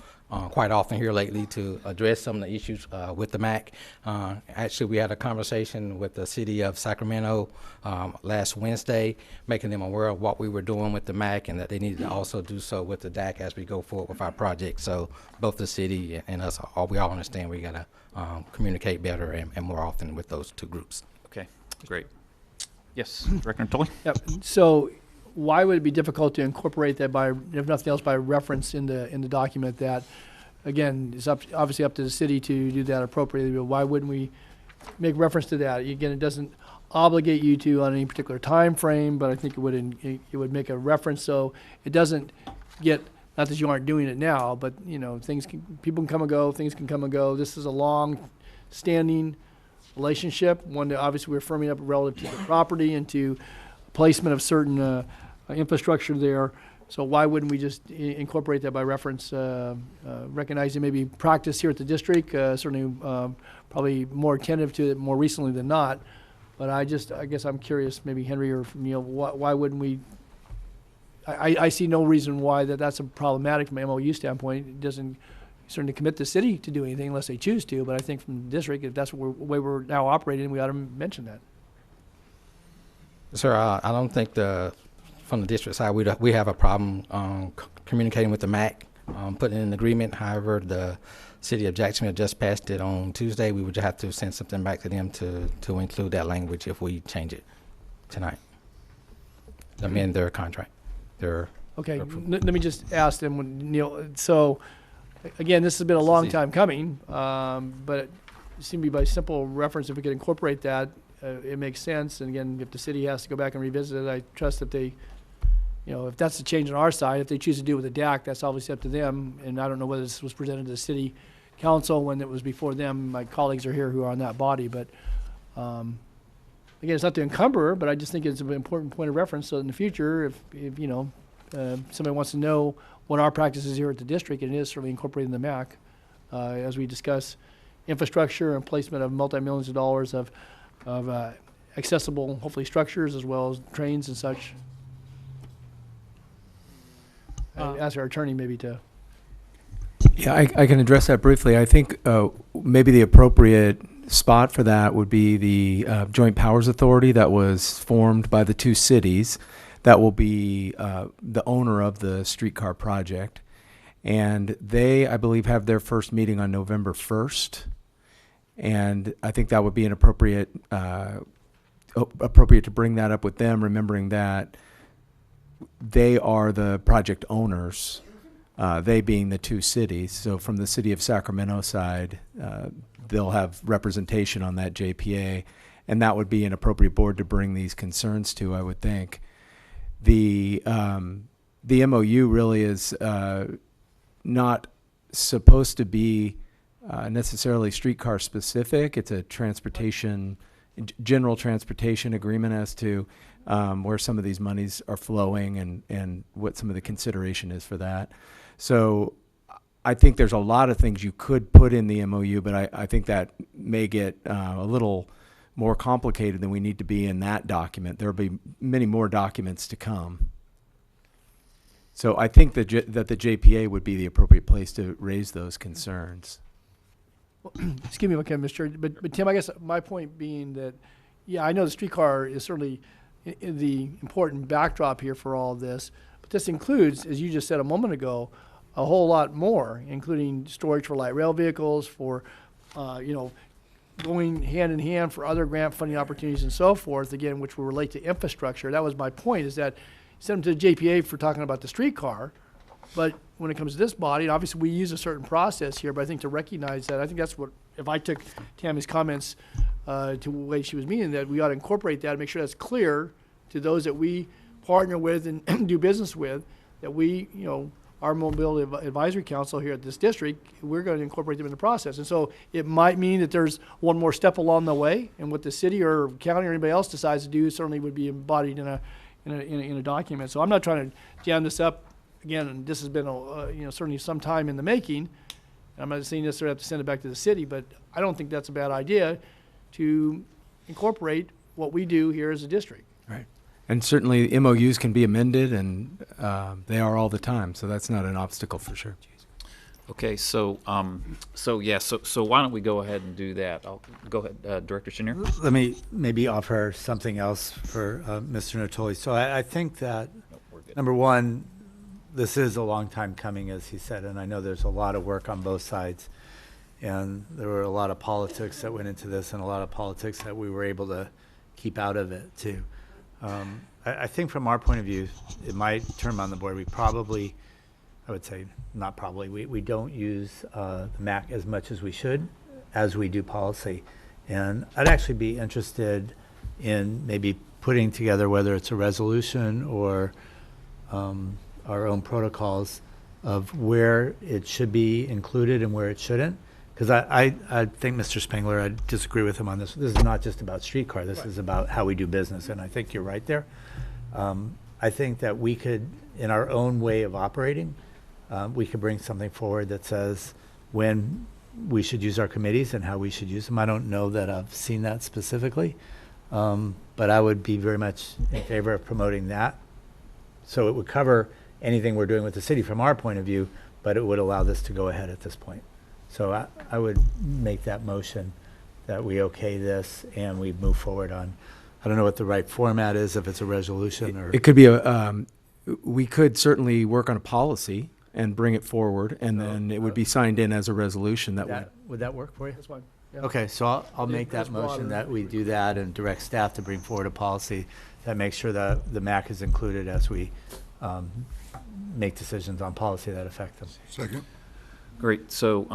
quite often here lately to address some of the issues with the MAC. Actually, we had a conversation with the city of Sacramento last Wednesday, making them aware of what we were doing with the MAC and that they needed to also do so with the DAC as we go forward with our project. So both the city and us, we all understand we got to communicate better and more often with those two groups. Okay, great. Yes, Director Tully? Yep. So why would it be difficult to incorporate that by, if nothing else, by reference in the document that, again, it's obviously up to the city to do that appropriately, but why wouldn't we make reference to that? Again, it doesn't obligate you to on any particular time frame, but I think it would make a reference so it doesn't get, not that you aren't doing it now, but people can come and go, things can come and go. This is a long-standing relationship, one that obviously we're firming up relative to the property and to placement of certain infrastructure there. So why wouldn't we just incorporate that by reference, recognizing maybe practice here at the district, certainly probably more attentive to it more recently than not. But I guess I'm curious, maybe Henry or Neil, why wouldn't we? I see no reason why that's a problematic from an MOU standpoint. It doesn't certainly commit the city to do anything unless they choose to. But I think from the district, if that's the way we're now operating, we ought to mention that. Sir, I don't think from the district side, we have a problem communicating with the MAC, putting in an agreement. However, the city of Jacksonville just passed it on Tuesday. We would have to send something back to them to include that language if we change it tonight. Amend their contract. Okay, let me just ask them, Neil, so, again, this has been a long time coming, but it seemed to be by simple reference, if we could incorporate that, it makes sense, and again, if the city has to go back and revisit it, I trust that they, if that's the change on our side, if they choose to do it with a DAC, that's obviously up to them, and I don't know whether this was presented to the city council when it was before them. My colleagues are here who are on that body, but, again, it's not to encumber, but I just think it's an important point of reference, so in the future, if somebody wants to know what our practice is here at the district, and it is certainly incorporated in the MAC, as we discuss infrastructure and placement of multi-millions of dollars of accessible, hopefully, structures as well as trains and such. I'd ask our attorney maybe to. Yeah, I can address that briefly. I think maybe the appropriate spot for that would be the Joint Powers Authority that was formed by the two cities that will be the owner of the streetcar project. And they, I believe, have their first meeting on November 1st. And I think that would be an appropriate to bring that up with them, remembering that they are the project owners, they being the two cities. So from the city of Sacramento side, they'll have representation on that JPA, and that would be an appropriate board to bring these concerns to, I would think. The MOU really is not supposed to be necessarily streetcar specific. It's a general transportation agreement as to where some of these monies are flowing and what some of the consideration is for that. So I think there's a lot of things you could put in the MOU, but I think that may get a little more complicated than we need to be in that document. There will be many more documents to come. So I think that the JPA would be the appropriate place to raise those concerns. Excuse me, okay, Mr. Chair, but Tim, I guess my point being that, yeah, I know the streetcar is certainly the important backdrop here for all of this, but this includes, as you just said a moment ago, a whole lot more, including storage for light rail vehicles, for, going hand in hand for other grant funding opportunities and so forth, again, which will relate to infrastructure. That was my point, is that send them to the JPA for talking about the streetcar, but when it comes to this body, and obviously we use a certain process here, but I think to recognize that, I think that's what, if I took Tammy's comments to the way she was meaning, that we ought to incorporate that and make sure that's clear to those that we partner with and do business with, that we, our Mobility Advisory Council here at this district, we're going to incorporate them in the process. And so it might mean that there's one more step along the way, and what the city or county or anybody else decides to do certainly would be embodied in a document. So I'm not trying to jam this up. Again, and this has been certainly some time in the making. I'm not saying necessarily have to send it back to the city, but I don't think that's a bad idea to incorporate what we do here as a district. Right. And certainly MOUs can be amended, and they are all the time, so that's not an obstacle for sure. Okay, so why don't we go ahead and do that? I'll go ahead, Director Chenier. Let me maybe offer something else for Mr. Natoli. So I think that, number one, this is a long time coming, as he said, and I know there's a lot of work on both sides. And there were a lot of politics that went into this, and a lot of politics that we were able to keep out of it, too. I think from our point of view, in my term on the board, we probably, I would say, not probably, we don't use the MAC as much as we should, as we do policy. And I'd actually be interested in maybe putting together, whether it's a resolution or our own protocols of where it should be included and where it shouldn't. Because I think Mr. Spengler, I disagree with him on this. This is not just about streetcar. This is about how we do business, and I think you're right there. I think that we could, in our own way of operating, we could bring something forward that says when we should use our committees and how we should use them. I don't know that I've seen that specifically, but I would be very much in favor of promoting that. So it would cover anything we're doing with the city from our point of view, but it would allow this to go ahead at this point. So I would make that motion that we okay this and we move forward on I don't know what the right format is, if it's a resolution or. It could be we could certainly work on a policy and bring it forward, and then it would be signed in as a resolution Would that work for you? That's fine. Yeah. Okay, so I'll make That's that motion broader. that we do that and direct staff to bring forward a policy that makes sure that the MAC is included as we make decisions on policy that affect them. Second. Great. So,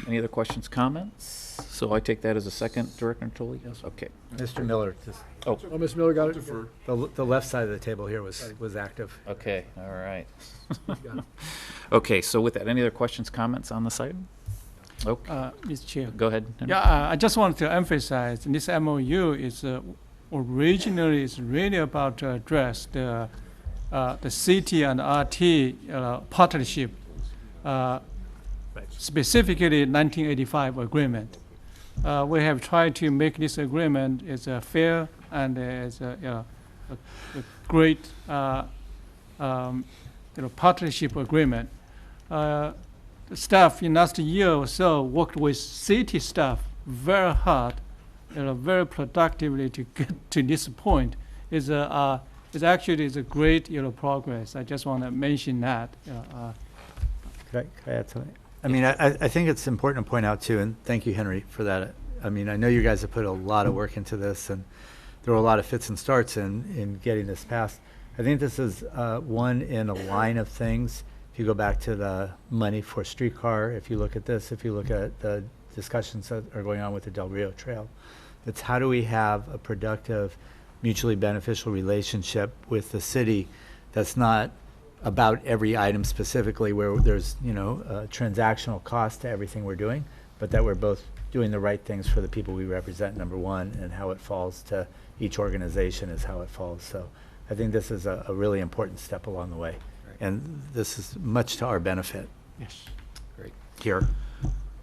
any other questions, comments? So I take that as a second, Director Natoli? Yes. Okay. Mr. Miller, just. Oh. Oh, Ms. Miller got it? The left side of the table here was active. Okay, all right. Okay, so with that, any other questions, comments on this item? Okay, Mr. Chair. go ahead. Henry. Yeah, I just want to emphasize this MOU is originally is really about to address the city and RT partnership, specifically 1985 agreement. We have tried to make this agreement as a fair and as a great partnership agreement. The staff in last year or so worked with city staff very hard, very productively to get to this point. It's actually a great progress. I just want to mention that. Could I add something? I mean, I think it's important to point out too, and thank you, Henry, for that. I mean, I know you guys have put a lot of work into this, and there were a lot of fits and starts in getting this passed. I think this is one in a line of things. If you go back to the money for streetcar, if you look at this, if you look at the discussions that are going on with the Del Rio Trail, it's how do we have a productive, mutually beneficial relationship with the city that's not about every item specifically where there's, a transactional cost to everything we're doing, but that we're both doing the right things for the people we represent, number one, and how it falls to each organization is how it falls. So I think this is a really important step along the way. And this is much to our benefit. Yes. Great. Here.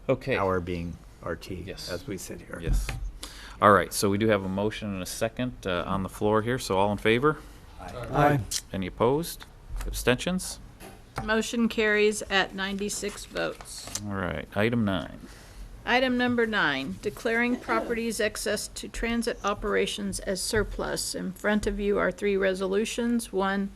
Okay. Our being RT, Yes. as we sit here. Yes. All right, so we do have a motion and a second on the floor here, so all in favor? Aye. Any opposed? Abstentions? Motion carries at 96 votes. All right, item 9. Item number 9, declaring properties excess to transit operations as surplus. In front of you are 3 resolutions. 1,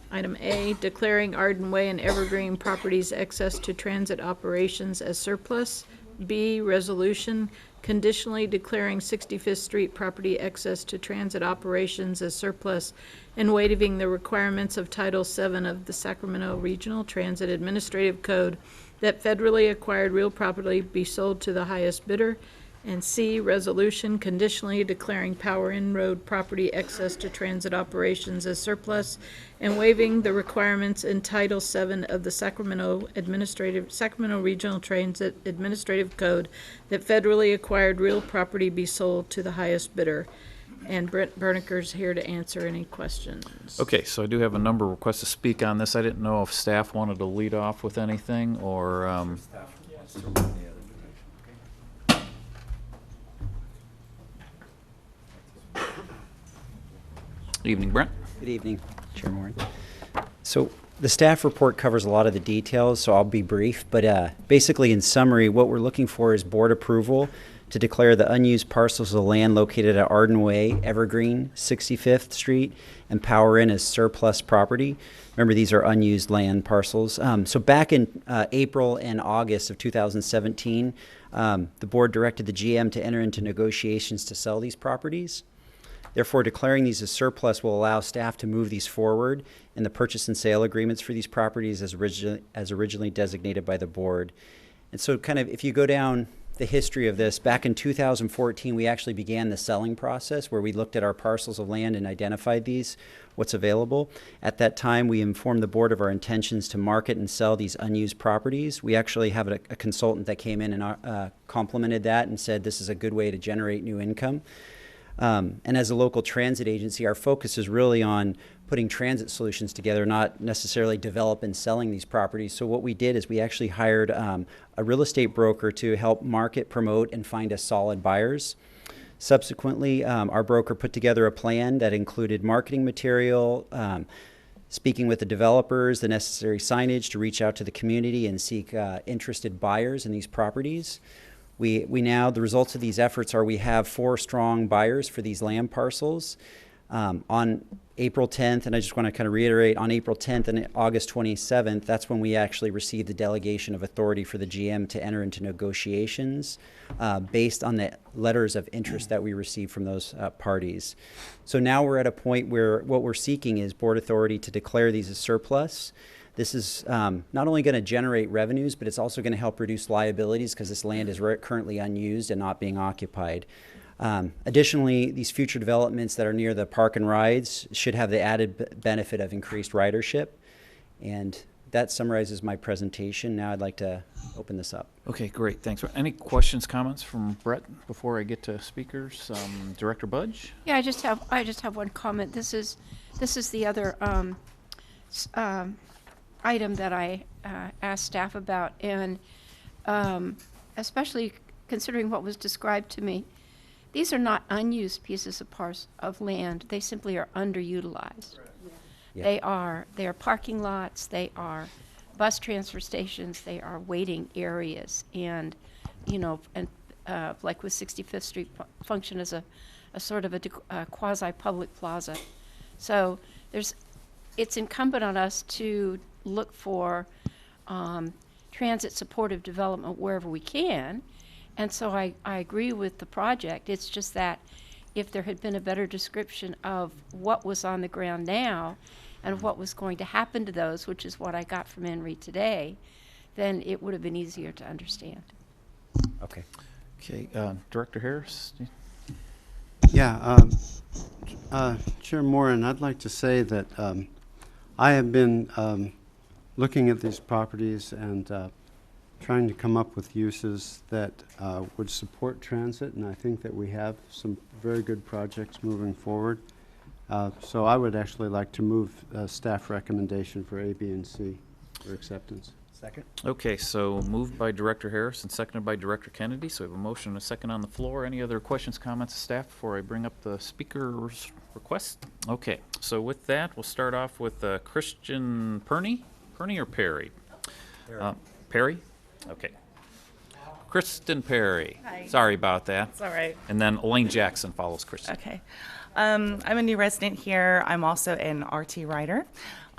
item A, declaring Arden Way and Evergreen properties excess to transit operations as surplus. B, resolution conditionally declaring 65th Street property excess to transit operations as surplus and waiving the requirements of Title VII of the Sacramento Regional Transit Administrative Code that federally acquired real property be sold to the highest bidder. And C, resolution conditionally declaring Power Inn Road property excess to transit operations as surplus and waiving the requirements in Title VII of the Sacramento Regional Transit Administrative Code that federally acquired real property be sold to the highest bidder. And Brent Bernicker's here to answer any questions. Okay, so I do have a number of requests to speak on this. I didn't know if staff wanted to lead off with anything or. Evening, Brent. Good evening, Chair Moore. So the staff report covers a lot of the details, so I'll be brief. But basically, in summary, what we're looking for is board approval to declare the unused parcels of land located at Arden Way, Evergreen, 65th Street, and Power Inn as surplus property. Remember, these are unused land parcels. So back in April and August of 2017, the board directed the GM to enter into negotiations to sell these properties. Therefore, declaring these as surplus will allow staff to move these forward in the purchase and sale agreements for these properties as originally designated by the board. And so kind of if you go down the history of this, back in 2014, we actually began the selling process where we looked at our parcels of land and identified what's available. At that time, we informed the board of our intentions to market and sell these unused properties. We actually have a consultant that came in and complimented that and said this is a good way to generate new income. And as a local transit agency, our focus is really on putting transit solutions together, not necessarily develop and selling these properties. So what we did is we actually hired a real estate broker to help market, promote, and find us solid buyers. Subsequently, our broker put together a plan that included marketing material, speaking with the developers, the necessary signage to reach out to the community and seek interested buyers in these properties. We now, the results of these efforts are we have 4 strong buyers for these land parcels. On April 10th, and I just want to kind of reiterate, on April 10th and August 27th, that's when we actually received the delegation of authority for the GM to enter into negotiations based on the letters of interest that we received from those parties. So now we're at a point where what we're seeking is board authority to declare these as surplus. This is not only going to generate revenues, but it's also going to help reduce liabilities because this land is currently unused and not being occupied. Additionally, these future developments that are near the park and rides should have the added benefit of increased ridership. And that summarizes my presentation. Now I'd like to open this up. Okay, great, thanks. Any questions, comments from Brett before I get to speakers? Director Budge? Yeah, I just have one comment. This is the other item that I asked staff about, and especially considering what was described to me. These are not unused pieces of land. They simply are underutilized. Yeah. They are parking lots. They are bus transfer stations. They are waiting areas, and like with 65th Street function as a sort of a quasi-public plaza. So it's incumbent on us to look for transit supportive development wherever we can. And so I agree with the project. It's just that if there had been a better description of what was on the ground now and what was going to happen to those, which is what I got from Henry today, then it would have been easier to understand. Okay. Okay, Director Harris? Yeah, Chair Moran, I'd like to say that I have been looking at these properties and trying to come up with uses that would support transit, and I think that we have some very good projects moving forward. So I would actually like to move staff recommendation for A, B, and C for acceptance. Second. Okay, so moved by Director Harris and seconded by Director Kennedy. So we have a motion and a second on the floor. Any other questions, comments, staff, before I bring up the speaker's request? Okay, so with that, we'll start off with Christian Perney. Perney or Perry? Perry? Okay. Kristen Perry. Hi. Sorry about that. It's all right. And then Elaine Jackson follows Kristen. Okay. I'm a new resident here. I'm also an RT rider.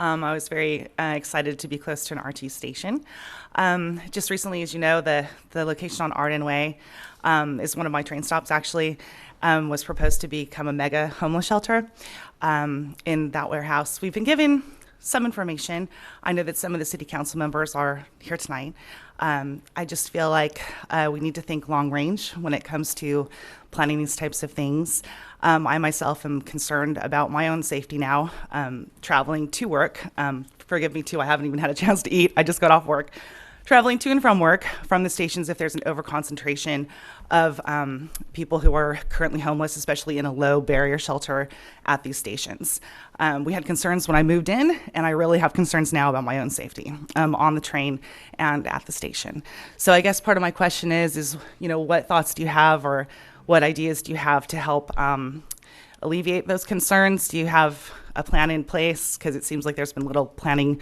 I was very excited to be close to an RT station. Just recently, as you know, the location on Arden Way is one of my train stops, actually, was proposed to become a mega homeless shelter in that warehouse. We've been given some information. I know that some of the city council members are here tonight. I just feel like we need to think long range when it comes to planning these types of things. I myself am concerned about my own safety now, traveling to work. Forgive me too, I haven't even had a chance to eat. I just got off work. Traveling to and from work from the stations if there's an overconcentration of people who are currently homeless, especially in a low barrier shelter at these stations. We had concerns when I moved in, and I really have concerns now about my own safety on the train and at the station. So I guess part of my question is what thoughts do you have, or what ideas do you have to help alleviate those concerns? Do you have a plan in place? Because it seems like there's been little planning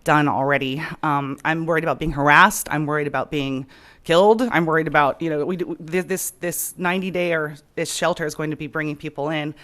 done already. I'm worried about being harassed. I'm worried about being killed. I'm worried about, this 90-day or this shelter is going to be bringing people in,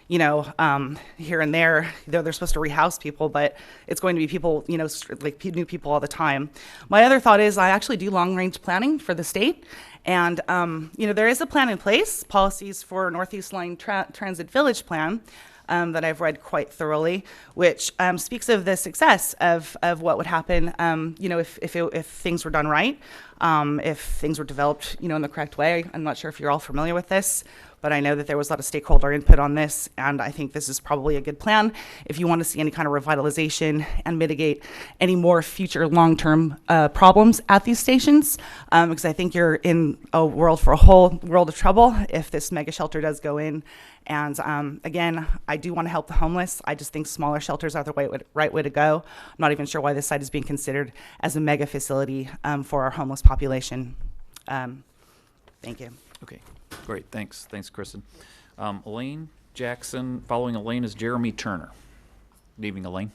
here and there. They're supposed to rehouse people, but it's going to be people, like new people all the time. My other thought is I actually do long-range planning for the state. And, there is a plan in place, policies for Northeast Line Transit Village Plan, that I've read quite thoroughly, which speaks of the success of what would happen, if things were done right, if things were developed, in the correct way. I'm not sure if you're all familiar with this, but I know that there was a lot of stakeholder input on this, and I think this is probably a good plan if you want to see any kind of revitalization and mitigate any more future long-term problems at these stations, because I think you're in a whole world of trouble if this mega shelter does go in. And again, I do want to help the homeless. I just think smaller shelters are the right way to go. I'm not even sure why this site is being considered as a mega facility for our homeless population. Thank you. Okay, great, thanks, Kristen. Elaine Jackson, following Elaine is Jeremy Turner. Good evening, Elaine.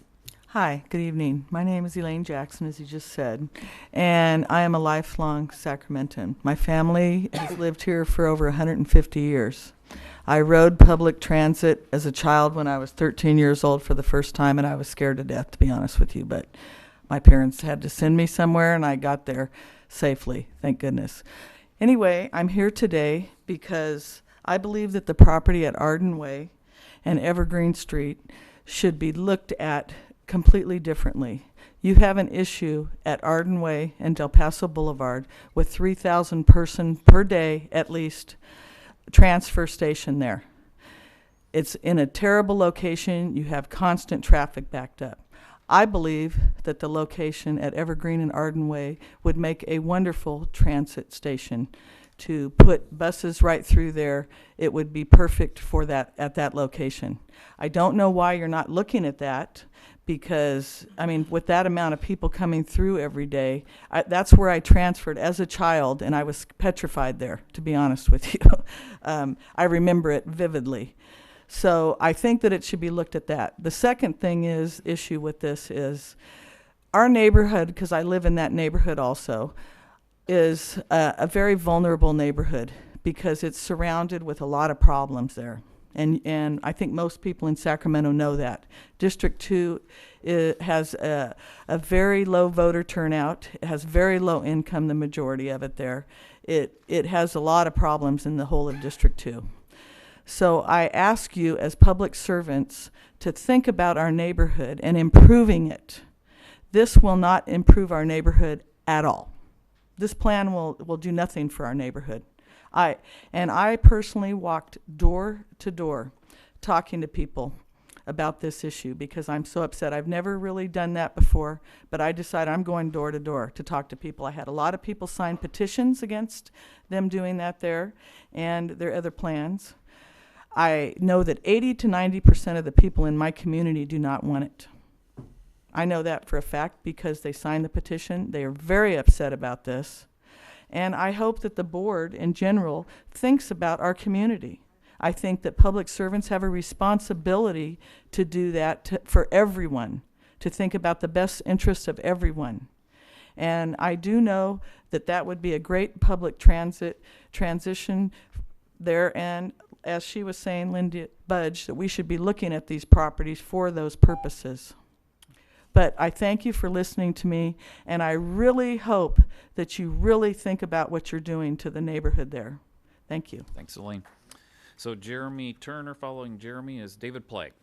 Hi, good evening. My name is Elaine Jackson, as you just said, and I am a lifelong Sacramentan. My family has lived here for over 150 years. I rode public transit as a child when I was 13 years old for the first time, and I was scared to death, to be honest with you, but my parents had to send me somewhere, and I got there safely, thank goodness. Anyway, I'm here today because I believe that the property at Arden Way and Evergreen Street should be looked at completely differently. You have an issue at Arden Way and Del Paso Boulevard with 3,000 person per day at least transfer station there. It's in a terrible location. You have constant traffic backed up. I believe that the location at Evergreen and Arden Way would make a wonderful transit station. To put buses right through there, it would be perfect for that at that location. I don't know why you're not looking at that, because, I mean, with that amount of people coming through every day, that's where I transferred as a child, and I was petrified there, to be honest with you. I remember it vividly. So I think that it should be looked at that. The second issue with this is our neighborhood, because I live in that neighborhood also, is a very vulnerable neighborhood because it's surrounded with a lot of problems there. And I think most people in Sacramento know that. District 2 has a very low voter turnout. It has very low income, the majority of it there. It has a lot of problems in the whole of District 2. So I ask you as public servants to think about our neighborhood and improving it. This will not improve our neighborhood at all. This plan will do nothing for our neighborhood. I personally walked door to door talking to people about this issue because I'm so upset. I've never really done that before, but I decided I'm going door to door to talk to people. I had a lot of people sign petitions against them doing that there and their other plans. I know that 80 to 90% of the people in my community do not want it. I know that for a fact because they signed the petition. They are very upset about this. And I hope that the board in general thinks about our community. I think that public servants have a responsibility to do that for everyone, to think about the best interests of everyone. And I do know that that would be a great public transition there. And as she was saying, Linda Budge, that we should be looking at these properties for those purposes. But I thank you for listening to me, and I really hope that you really think about what you're doing to the neighborhood there. Thank you. Thanks, Elaine. So Jeremy Turner, following Jeremy is David Plague.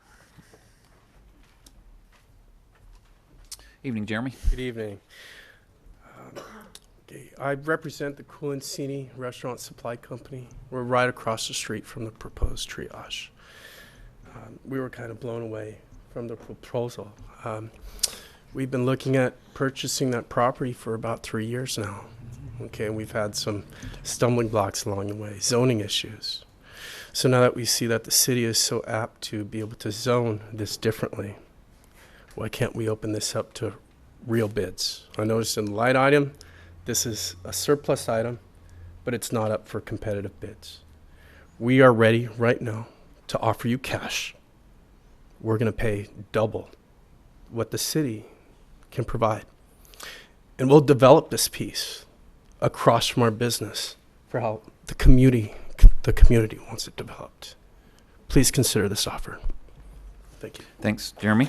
Evening, Jeremy. Good evening. I represent the Culancini Restaurant Supply Company. We're right across the street from the proposed triage. We were kind of blown away from the proposal. We've been looking at purchasing that property for about 3 years now. Okay, and we've had some stumbling blocks along the way, zoning issues. So now that we see that the city is so apt to be able to zone this differently, why can't we open this up to real bids? I noticed in the light item, this is a surplus item, but it's not up for competitive bids. We are ready right now to offer you cash. We're going to pay double what the city can provide. And we'll develop this piece across from our business for how the community wants it developed. Please consider this offer. Thank you. Thanks, Jeremy.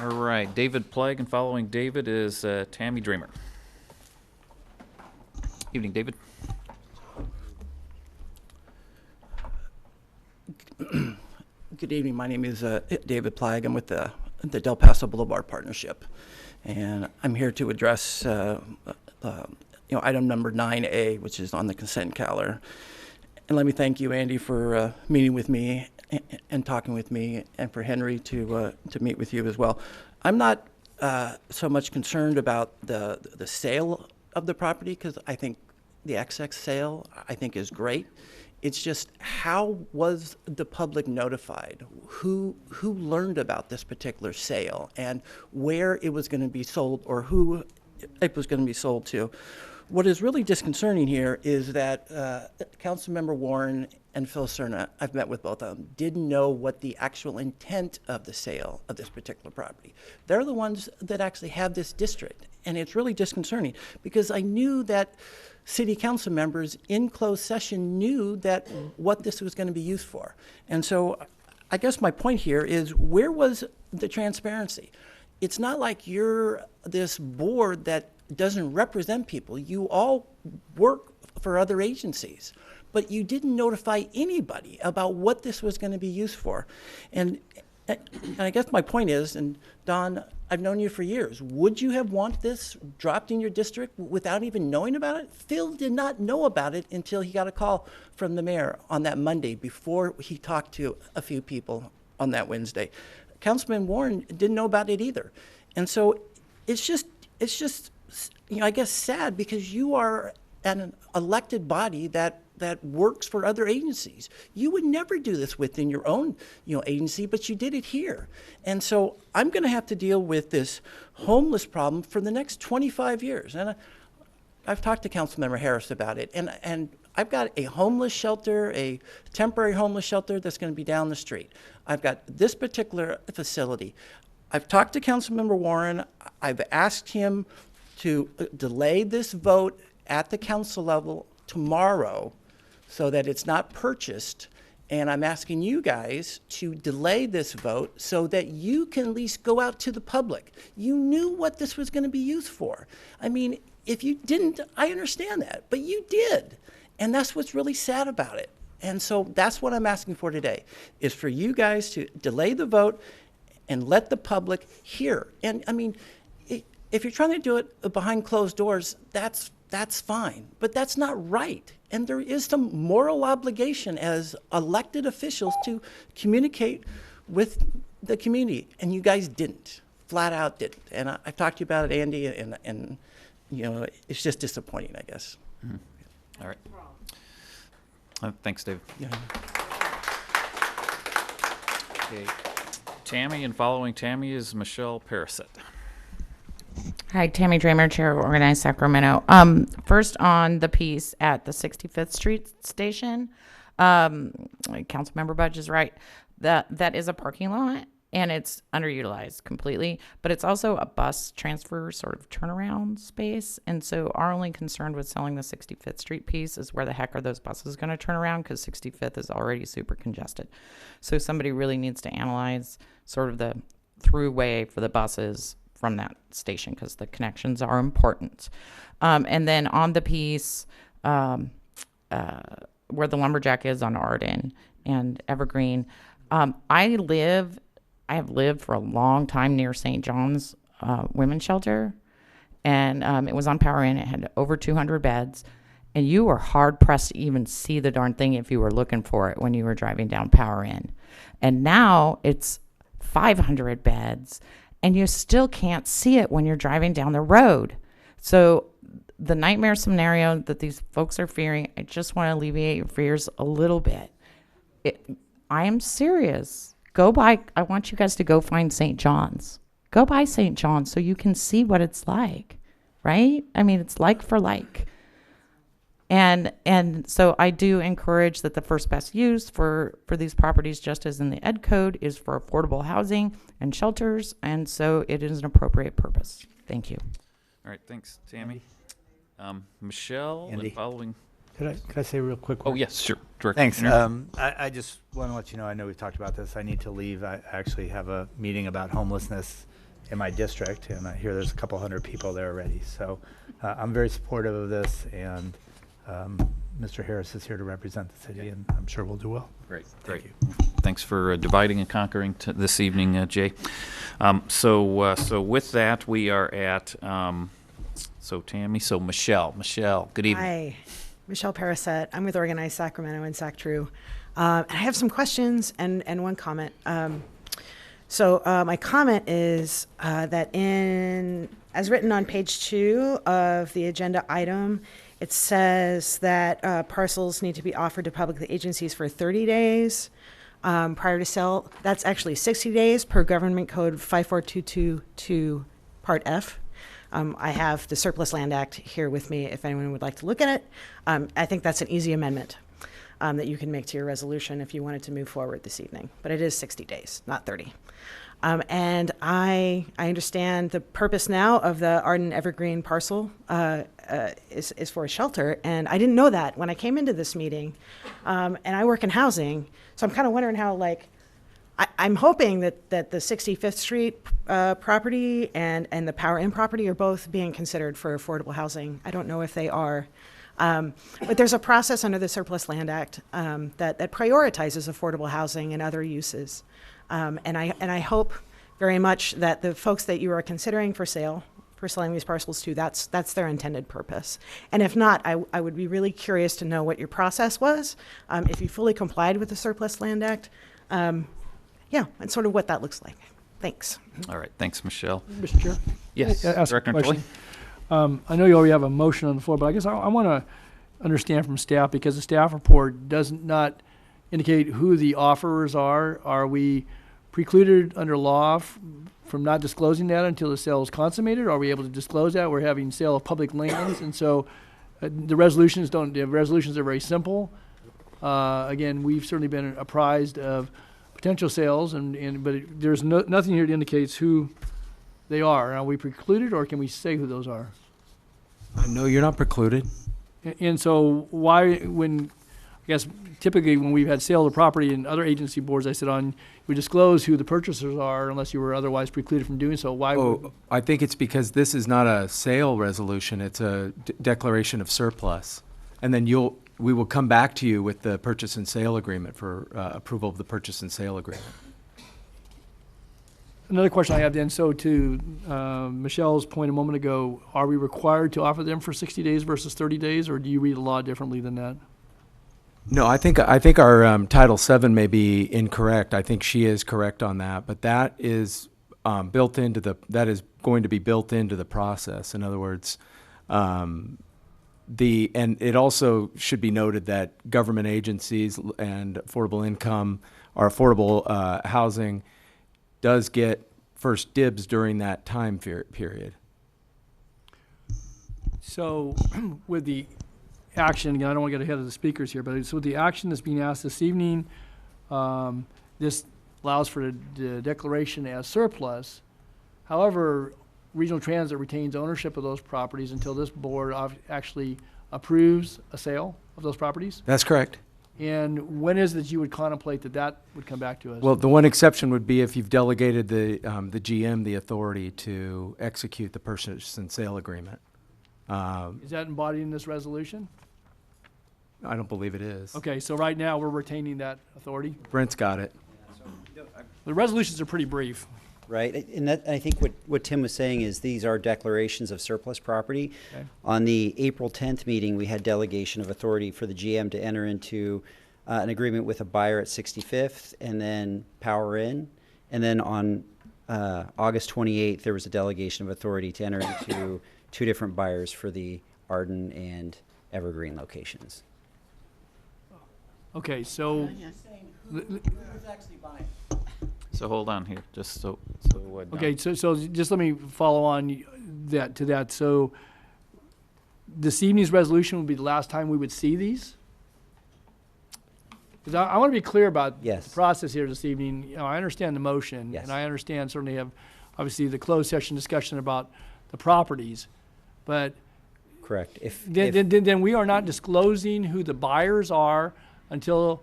All right, David Plague, and following David is Tammy Dreamer. Evening, David. Good evening. My name is David Plague. I'm with the Del Paso Boulevard Partnership, and I'm here to address item number 9A, which is on the consent calendar. And let me thank you, Andy, for meeting with me and talking with me, and for Henry to meet with you as well. I'm not so much concerned about the sale of the property, because I think the XX sale I think is great. It's just, how was the public notified? Who learned about this particular sale and where it was going to be sold, or who it was going to be sold to? What is really disconcerting here is that Councilmember Warren and Phil Cerna, I've met with both of them, didn't know what the actual intent of the sale of this particular property. They're the ones that actually have this district, and it's really disconcerting because I knew that city council members in closed session knew that what this was going to be used for. And so I guess my point here is, where was the transparency? It's not like you're this board that doesn't represent people. You all work for other agencies, but you didn't notify anybody about what this was going to be used for. And I guess my point is, and Don, I've known you for years, would you have want this dropped in your district without even knowing about it? Phil did not know about it until he got a call from the mayor on that Monday before he talked to a few people on that Wednesday. Councilman Warren didn't know about it either. And so it's just, I guess, sad because you are an elected body that works for other agencies. You would never do this within your own, agency, but you did it here. And so I'm going to have to deal with this homeless problem for the next 25 years. And I've talked to Councilmember Harris about it. And I've got a homeless shelter, a temporary homeless shelter that's going to be down the street. I've got this particular facility. I've talked to Councilmember Warren. I've asked him to delay this vote at the council level tomorrow so that it's not purchased. And I'm asking you guys to delay this vote so that you can at least go out to the public. You knew what this was going to be used for. I mean, if you didn't, I understand that, but you did. And that's what's really sad about it. And so that's what I'm asking for today, is for you guys to delay the vote and let the public hear. And I mean, if you're trying to do it behind closed doors, that's fine, but that's not right. And there is some moral obligation as elected officials to communicate with the community, and you guys didn't, flat out didn't. And I've talked to you about it, Andy, and it's just disappointing, I guess. Mm-hmm. All right. Thanks, Dave. Yeah. Okay. Tammy, and following Tammy is Michelle Parasett. Hi, Tammy Dramer, Chair of Organized Sacramento. First on the piece at the 65th Street station, Councilmember Budge is right. That is a parking lot, and it's underutilized completely, but it's also a bus transfer sort of turnaround space. And so our only concern with selling the 65th Street piece is where the heck are those buses going to turn around, because 65th is already super congested. So somebody really needs to analyze sort of the throughway for the buses from that station, because the connections are important. And then on the piece where the lumberjack is on Arden and Evergreen, I have lived for a long time near St. John's Women's Shelter, and it was on Power Inn. It had over 200 beds, and you were hard pressed to even see the darn thing if you were looking for it when you were driving down Power Inn. And now it's 500 beds, and you still can't see it when you're driving down the road. So the nightmare scenario that these folks are fearing, I just want to alleviate your fears a little bit. I am serious. Go by. I want you guys to go find St. John's. Go by St. John's so you can see what it's like, right? I mean, it's like for like. And so I do encourage that the first best use for these properties, just as in the Ed Code, is for affordable housing and shelters, and so it is an appropriate purpose. Thank you. All right, thanks, Tammy. Michelle, Andy. and following. Could I say real quick? Oh, yes, sure. Direct Thanks. Engineer. I just want to let you know, I know we've talked about this. I need to leave. I actually have a meeting about homelessness in my district, and I hear there's a couple hundred people there already. So I'm very supportive of this, and Mr. Harris is here to represent the city, and I'm sure we'll do well. Great. Thanks for dividing and conquering this evening, Jay. So with that, we are at Tammy. So Michelle, good evening. Hi, Michelle Parasett. I'm with Organized Sacramento and SacTrue. I have some questions and one comment. My comment is that as written on page 2 of the agenda item, it says that parcels need to be offered to public agencies for 30 days prior to sale. That's actually 60 days per Government Code 54222 Part F. I have the Surplus Land Act here with me if anyone would like to look at it. I think that's an easy amendment. that you can make to your resolution if you wanted to move forward this evening. But it is 60 days, not 30. And I understand the purpose now of the Arden Evergreen parcel is for a shelter, and I didn't know that when I came into this meeting. And I work in housing, so I'm kind of wondering how, like, I'm hoping that the 65th Street property and the Power Inn property are both being considered for affordable housing. I don't know if they are. But there's a process under the Surplus Land Act that prioritizes affordable housing and other uses. And I hope very much that the folks that you are considering for selling these parcels to, that's their intended purpose. And if not, I would be really curious to know what your process was, if you fully complied with the Surplus Land Act, yeah, and sort of what that looks like. Thanks. All right, thanks, Michelle. Mr. Chair? Yes, Can I ask a Director Natoli. question? I know you already have a motion on the floor, but I guess I want to understand from staff, because the staff report does not indicate who the offerers are. Are we precluded under law from not disclosing that until the sale is consummated? Are we able to disclose that? We're having sale of public lands, and so the resolutions are very simple. Again, we've certainly been apprised of potential sales, but there's nothing here that indicates who they are. Are we precluded, or can we say who those are? No, you're not precluded. And so why, I guess typically when we've had sale of property and other agency boards I sit on, we disclose who the purchasers are unless you were otherwise precluded from doing so. Why? I think it's because this is not a sale resolution, it's a declaration of surplus. And then we will come back to you with the purchase and sale agreement for approval of the purchase and sale agreement. Another question I have then, so to Michelle's point a moment ago, are we required to offer them for 60 days versus 30 days, or do you read the law differently than that? No, I think our Title VII may be incorrect. I think she is correct on that, but that is that is going to be built into the process. In other words, and it also should be noted that government agencies and affordable income or affordable housing does get first dibs during that time period. So with the action, again, I don't want to get ahead of the speakers here, but so the action that's being asked this evening, this allows for the declaration as surplus. However, Regional Transit retains ownership of those properties until this board actually approves a sale of those properties. That's correct. And when is it that you would contemplate that would come back to us? Well, the one exception would be if you've delegated the GM the authority to execute the purchase and sale agreement. Is that embodied in this resolution? I don't believe it is. Okay, so right now we're retaining that authority. Brent's got it. The resolutions are pretty brief. Right, and I think what Tim was saying is these are declarations of surplus property. Okay. On the April 10th meeting, we had delegation of authority for the GM to enter into an agreement with a buyer at 65th and then Power Inn. And then on August 28th, there was a delegation of authority to enter into two different buyers for the Arden and Evergreen locations. Okay, so Who's actually buying? So hold on here, just so. okay, so just let me follow on to that. So this evening's resolution would be the last time we would see these? Because I want to be clear about the process here this evening. You know, I understand the motion, and I understand certainly have obviously the closed session discussion about the properties, but correct. Then we are not disclosing who the buyers are until,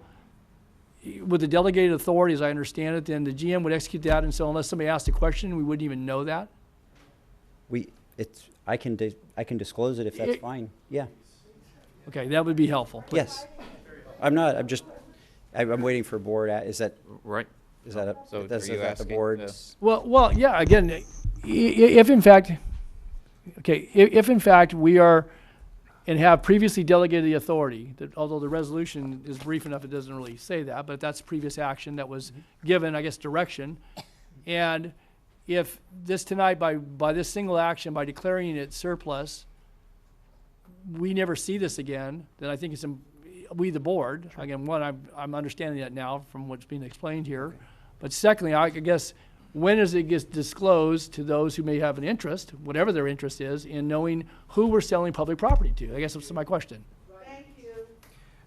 with the delegated authority, as I understand it, then the GM would execute that, and so unless somebody asked a question, we wouldn't even know that? I can disclose it if that's fine, yeah. Okay, that would be helpful. Please. Yes. I'm waiting for board, is that? Right. Is that So that's are you that the asking board's? Well, yeah, again, if in fact, if in fact we are and have previously delegated the authority, that although the resolution is brief enough, it doesn't really say that, but that's previous action that was given, I guess, direction. And if this tonight, by this single action, by declaring it surplus, we never see this again, then I think it's, we the board, again, one, I'm understanding that now from what's being explained here. But secondly, I guess, when does it get disclosed to those who may have an interest, whatever their interest is, in knowing who we're selling public property to? I guess that's my question.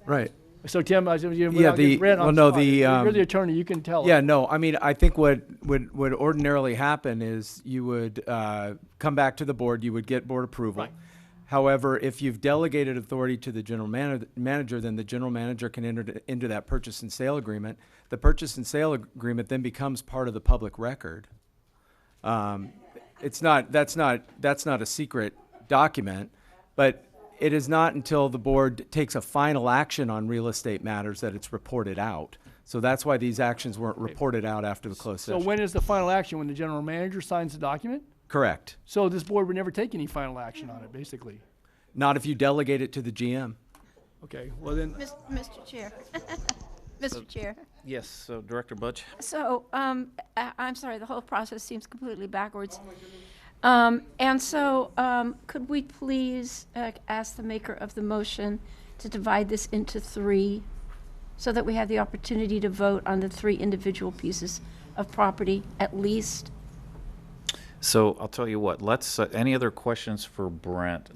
Right. So Tim, Yeah, without getting Brent on well, the no, spot, the, you're the attorney, you can tell us. Yeah, no, I mean, I think what would ordinarily happen is you would come back to the board, you would get board approval. Right. However, if you've delegated authority to the general manager, then the general manager can enter into that purchase and sale agreement. The purchase and sale agreement then becomes part of the public record. That's not a secret document, but it is not until the board takes a final action on real estate matters that it's reported out. So that's why these actions weren't reported out after the closed So session. when is the final action? When the general manager signs the document? Correct. So this board would never take any final action on it, basically. Not if you delegate it to the GM. Okay, well then. Mr. Chair. Mr. Chair. Yes, so Director Budge? So, I'm sorry, the whole process seems completely backwards. And so, could we please ask the maker of the motion to divide this into 3 so that we have the opportunity to vote on the 3 individual pieces of property at least? So I'll tell you what, let's, any other questions for Brent?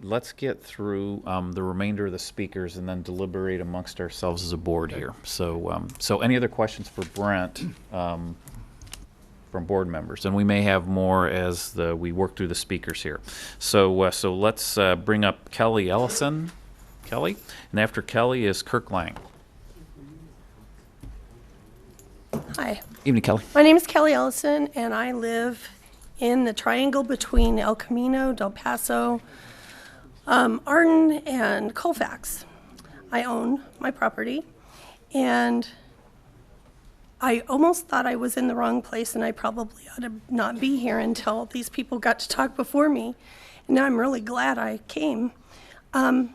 Let's get through the remainder of the speakers and then deliberate amongst ourselves as a board here. So, so any other questions for Brent from board members? And we may have more as we work through the speakers here. So, so let's bring up Kelly Ellison. Kelly? And after Kelly is Kirk Lang. Hi. Evening, Kelly. My name is Kelly Ellison, and I live in the triangle between El Camino, Del Paso, Arden, and Colfax. I own my property, and I almost thought I was in the wrong place, and I probably ought to not be here until these people got to talk before me. And now I'm really glad I came. My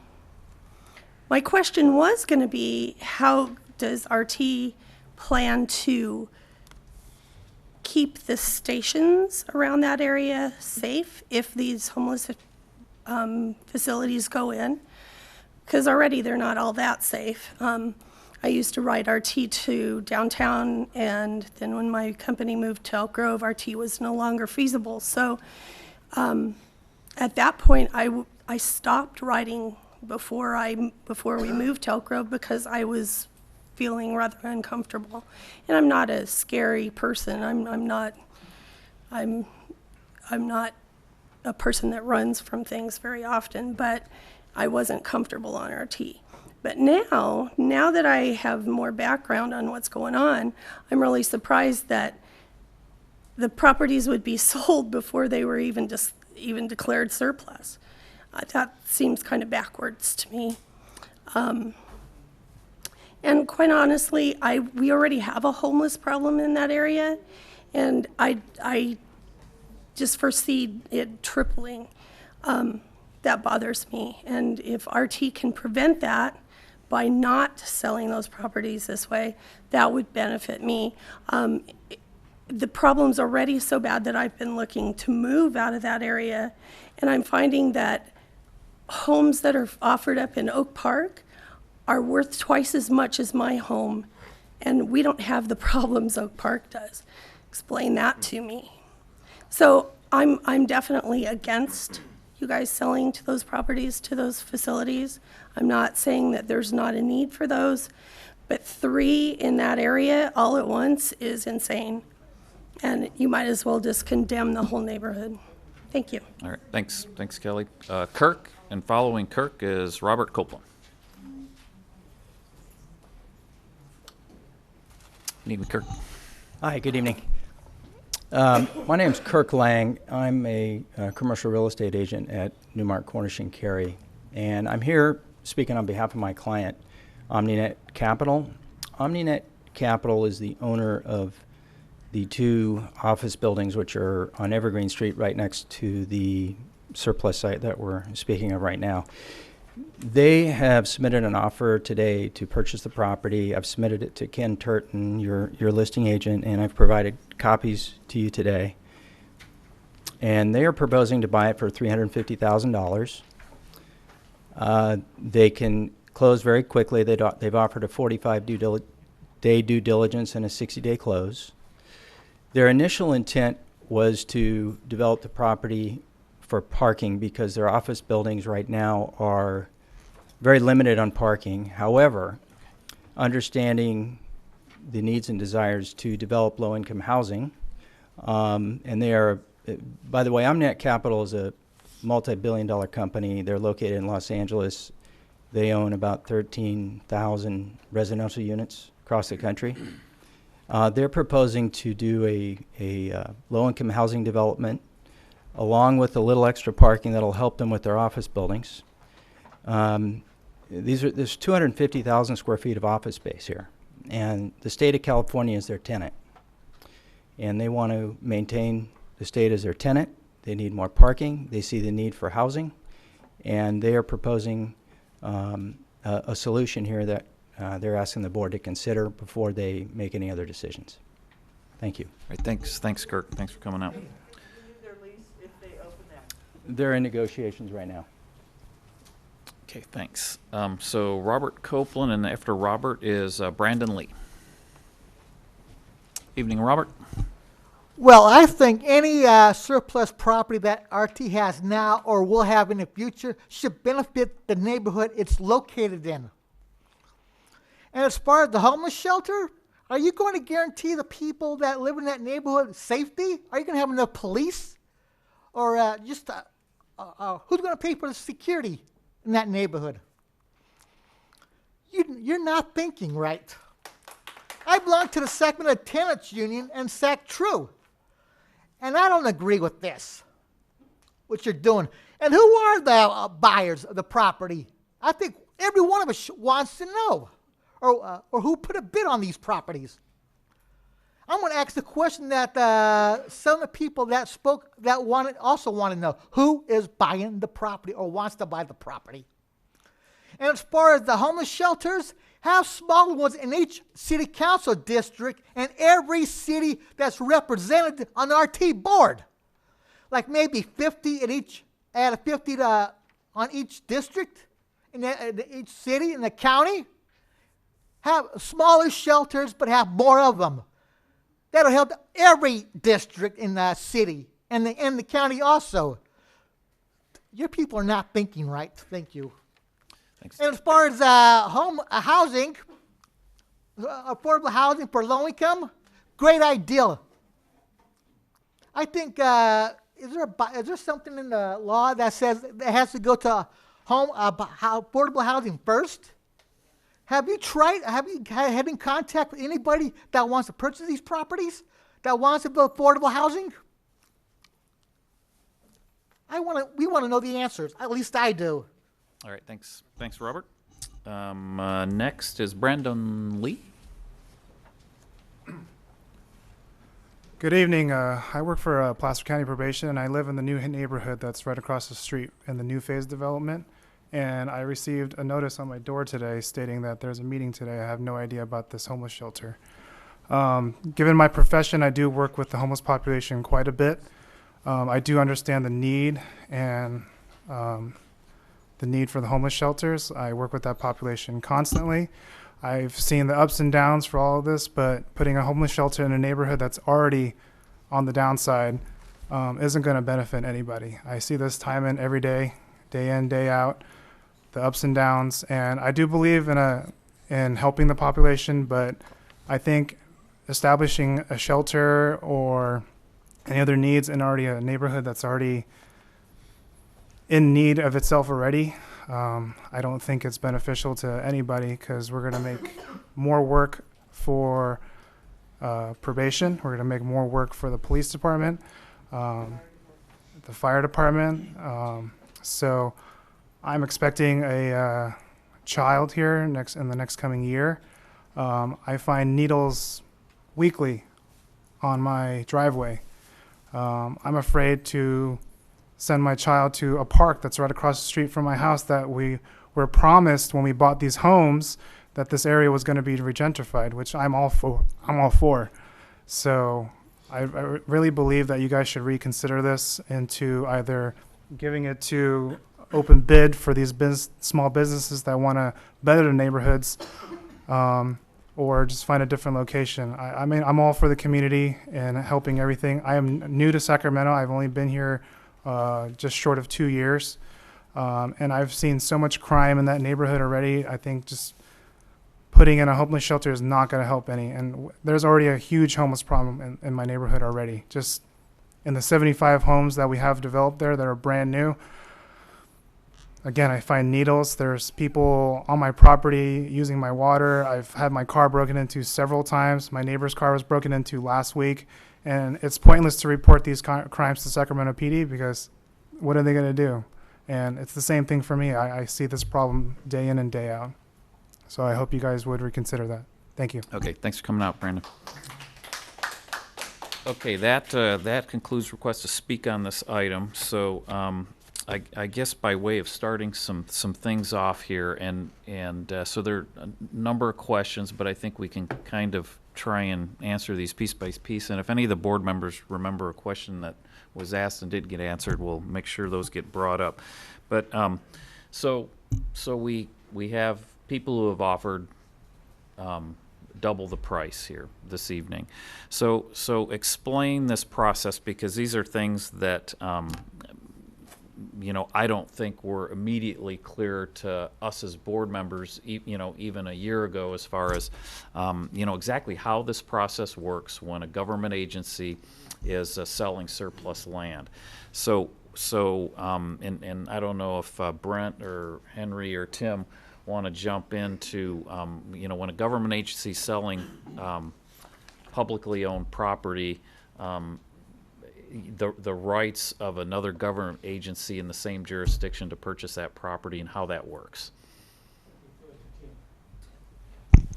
question was going to be, how does RT plan to keep the stations around that area safe if these homeless facilities go in? Because already they're not all that safe. I used to ride RT to downtown, and then when my company moved to Elk Grove, RT was no longer feasible. So at that point, I stopped riding before we moved to Elk Grove because I was feeling rather uncomfortable. And I'm not a scary person. I'm not a person that runs from things very often, but I wasn't comfortable on RT. But now that I have more background on what's going on, I'm really surprised that the properties would be sold before they were even declared surplus. That seems kind of backwards to me. And quite honestly, we already have a homeless problem in that area, and I just foresee it tripling. That bothers me. And if RT can prevent that by not selling those properties this way, that would benefit me. The problem's already so bad that I've been looking to move out of that area, and I'm finding that homes that are offered up in Oak Park are worth twice as much as my home, and we don't have the problems Oak Park does. Explain that to me. So I'm definitely against you guys selling to those properties, to those facilities. I'm not saying that there's not a need for those, but 3 in that area all at once is insane. And you might as well just condemn the whole neighborhood. Thank you. All right, thanks, Kelly. Kirk, and following Kirk is Robert Copeland. Good evening, Kirk. Hi, good evening. My name's Kirk Lang. I'm a commercial real estate agent at Newmark Cornish and Cary, and I'm here speaking on behalf of my client, OmniNet Capital. OmniNet Capital is the owner of the 2 office buildings which are on Evergreen Street right next to the surplus site that we're speaking of right now. They have submitted an offer today to purchase the property. I've submitted it to Ken Turton, your listing agent, and I've provided copies to you today. And they are proposing to buy it for $350,000. They can close very quickly. They've offered a 45-day due diligence and a 60-day close. Their initial intent was to develop the property for parking because their office buildings right now are very limited on parking. However, understanding the needs and desires to develop low-income housing. And they are, by the way, OmNet Capital is a multi-billion-dollar company. They're located in Los Angeles. They own about 13,000 residential units across the country. They're proposing to do a low-income housing development along with a little extra parking that'll help them with their office buildings. There's 250,000 square feet of office space here, and the state of California is their tenant. And they want to maintain the state as their tenant. They need more parking. They see the need for housing, and they are proposing a solution here that they're asking the board to consider before they make any other decisions. Thank you. All right, thanks, Kirk. Thanks for coming out. They're in negotiations right now. Okay, thanks. So Robert Copeland, and after Robert is Brandon Lee. Evening, Robert. Well, I think any surplus property that RT has now or will have in the future should benefit the neighborhood it's located in. And as far as the homeless shelter, are you going to guarantee the people that live in that neighborhood safety? Are you going to have enough police? Or who's going to pay for the security in that neighborhood? You're not thinking right. I belong to the Sacramento Tenants Union and SAC-TRU. And I don't agree with this, what you're doing. And who are the buyers of the property? I think every one of us wants to know. Or who put a bid on these properties. I'm going to ask the question that some of the people that spoke that also want to know. Who is buying the property or wants to buy the property? And as far as the homeless shelters, have smaller ones in each city council district and every city that's represented on the RT board. Like maybe 50 in each, add 50 on each district in each city in the county. Have smaller shelters, but have more of them. That'll help every district in the city and the county also. Your people are not thinking right. Thank you. Thanks. And as far as housing, affordable housing for low income, great idea. I think is there something in the law that says it has to go to affordable housing first? Have you had in contact with anybody that wants to purchase these properties, that wants to build affordable housing? We want to know the answers. At least I do. All right, thanks, Robert. Next is Brandon Lee. Good evening. I work for Placer County Probation, and I live in the new neighborhood that's right across the street in the new phase development. And I received a notice on my door today stating that there's a meeting today. I have no idea about this homeless shelter. Given my profession, I do work with the homeless population quite a bit. I do understand the need and the need for the homeless shelters. I work with that population constantly. I've seen the ups and downs for all of this, but putting a homeless shelter in a neighborhood that's already on the downside isn't going to benefit anybody. I see this time and every day in, day out, the ups and downs, and I do believe in helping the population, but I think establishing a shelter or any other needs in already a neighborhood that's already in need of itself already, I don't think it's beneficial to anybody, because we're going to make more work for probation. We're going to make more work for the police department, the fire department. So I'm expecting a child here in the next coming year. I find needles weekly on my driveway. I'm afraid to send my child to a park that's right across the street from my house that we were promised when we bought these homes that this area was going to be regentrified, which I'm all for. So I really believe that you guys should reconsider this into either giving it to open bid for these small businesses that want to better the neighborhoods, or just find a different location. I mean, I'm all for the community and helping everything. I am new to Sacramento. I've only been here just short of 2 years. And I've seen so much crime in that neighborhood already. I think just putting in a homeless shelter is not going to help any. And there's already a huge homeless problem in my neighborhood already. Just in the 75 homes that we have developed there that are brand new. Again, I find needles. There's people on my property using my water. I've had my car broken into several times. My neighbor's car was broken into last week. And it's pointless to report these crimes to Sacramento PD because what are they going to do? And it's the same thing for me. I see this problem day in and day out. So I hope you guys would reconsider that. Thank you. Okay, thanks for coming out, Brandon. Okay, that concludes requests to speak on this item. So I guess by way of starting some things off here, and so there are a number of questions, but I think we can kind of try and answer these piece by piece. And if any of the board members remember a question that was asked and didn't get answered, we'll make sure those get brought up. But so we have people who have offered double the price here this evening. So explain this process, because these are things that I don't think were immediately clear to us as board members, even a year ago, as far as, exactly how this process works when a government agency is selling surplus land. So I don't know if Brent or Henry or Tim want to jump into, when a government agency is selling publicly owned property, the rights of another government agency in the same jurisdiction to purchase that property and how that works.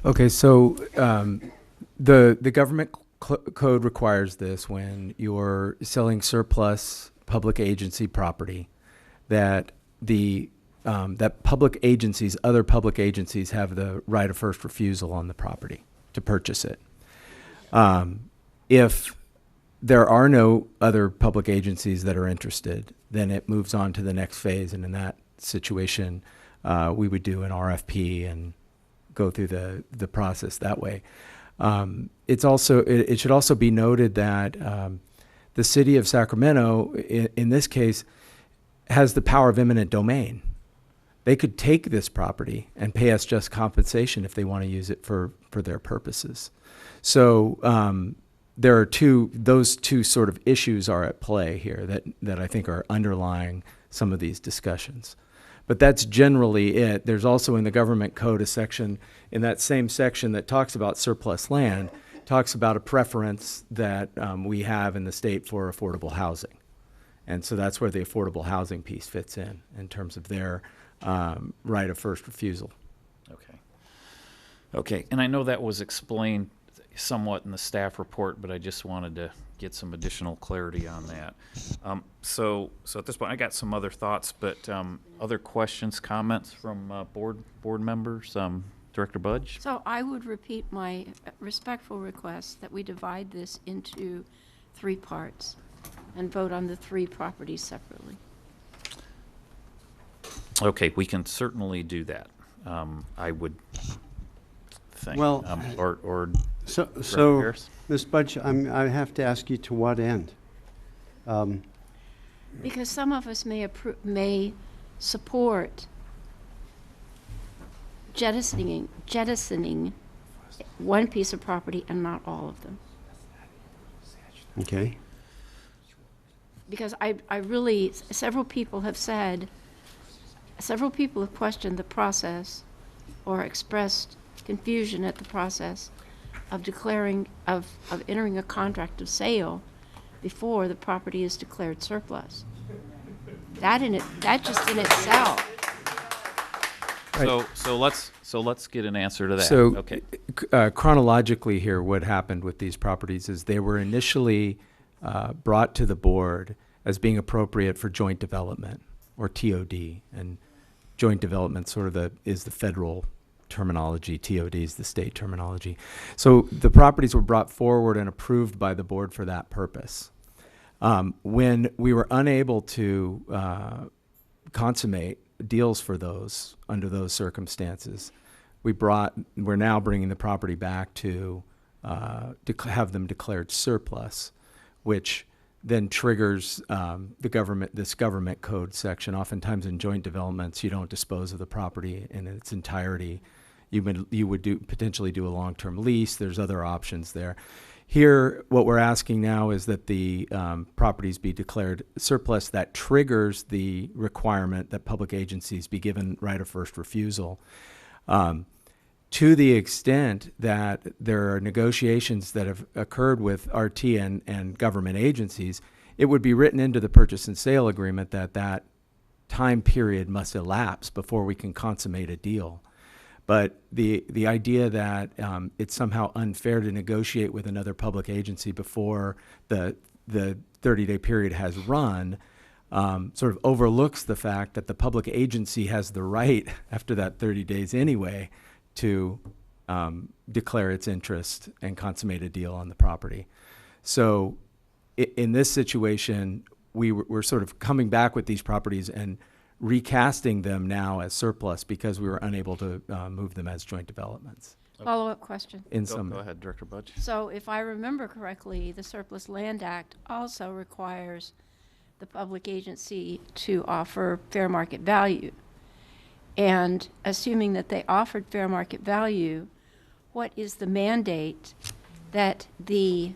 Okay, so the government code requires this when you're selling surplus public agency property, that that public agencies, other public agencies, have the right of first refusal on the property to purchase it. If there are no other public agencies that are interested, then it moves on to the next phase, and in that situation, we would do an RFP and go through the process that way. It should also be noted that the city of Sacramento, in this case, has the power of eminent domain. They could take this property and pay us just compensation if they want to use it for their purposes. So there are those two sort of issues are at play here that I think are underlying some of these discussions. But that's generally it. There's also in the government code a section, in that same section that talks about surplus land, talks about a preference that we have in the state for affordable housing. And so that's where the affordable housing piece fits in terms of their right of first refusal. Okay, and I know that was explained somewhat in the staff report, but I just wanted to get some additional clarity on that. So at this point, I got some other thoughts, but other questions, comments from board members? Director Budge? So I would repeat my respectful request that we divide this into 3 parts and vote on the 3 properties separately. Okay, we can certainly do that. I would think. Well, or so Ms. Budge, I have to ask you to what end? Because some of us may support jettisoning one piece of property and not all of them. Okay. Because I really, several people have questioned the process or expressed confusion at the process of entering a contract of sale before the property is declared surplus. That just in itself. So let's get an answer to that. So, okay. Chronologically here, what happened with these properties is they were initially brought to the board as being appropriate for joint development, or TOD, and joint development is the federal terminology. TOD is the state terminology. So the properties were brought forward and approved by the board for that purpose. When we were unable to consummate deals for those under those circumstances, we're now bringing the property back to have them declared surplus, which then triggers this government code section. Oftentimes in joint developments, you don't dispose of the property in its entirety. you would potentially do a long-term lease. There's other options there. Here, what we're asking now is that the properties be declared surplus. That triggers the requirement that public agencies be given right of first refusal. To the extent that there are negotiations that have occurred with RT and government agencies, it would be written into the purchase and sale agreement that that time period must elapse before we can consummate a deal. But the idea that it's somehow unfair to negotiate with another public agency before the 30-day period has run sort of overlooks the fact that the public agency has the right after that 30 days anyway to declare its interest and consummate a deal on the property. So in this situation, we're sort of coming back with these properties and recasting them now as surplus because we were unable to move them as joint developments. Follow-up question. Go ahead, Director Budge. So if I remember correctly, the Surplus Land Act also requires the public agency to offer fair market value. And assuming that they offered fair market value, what is the mandate that the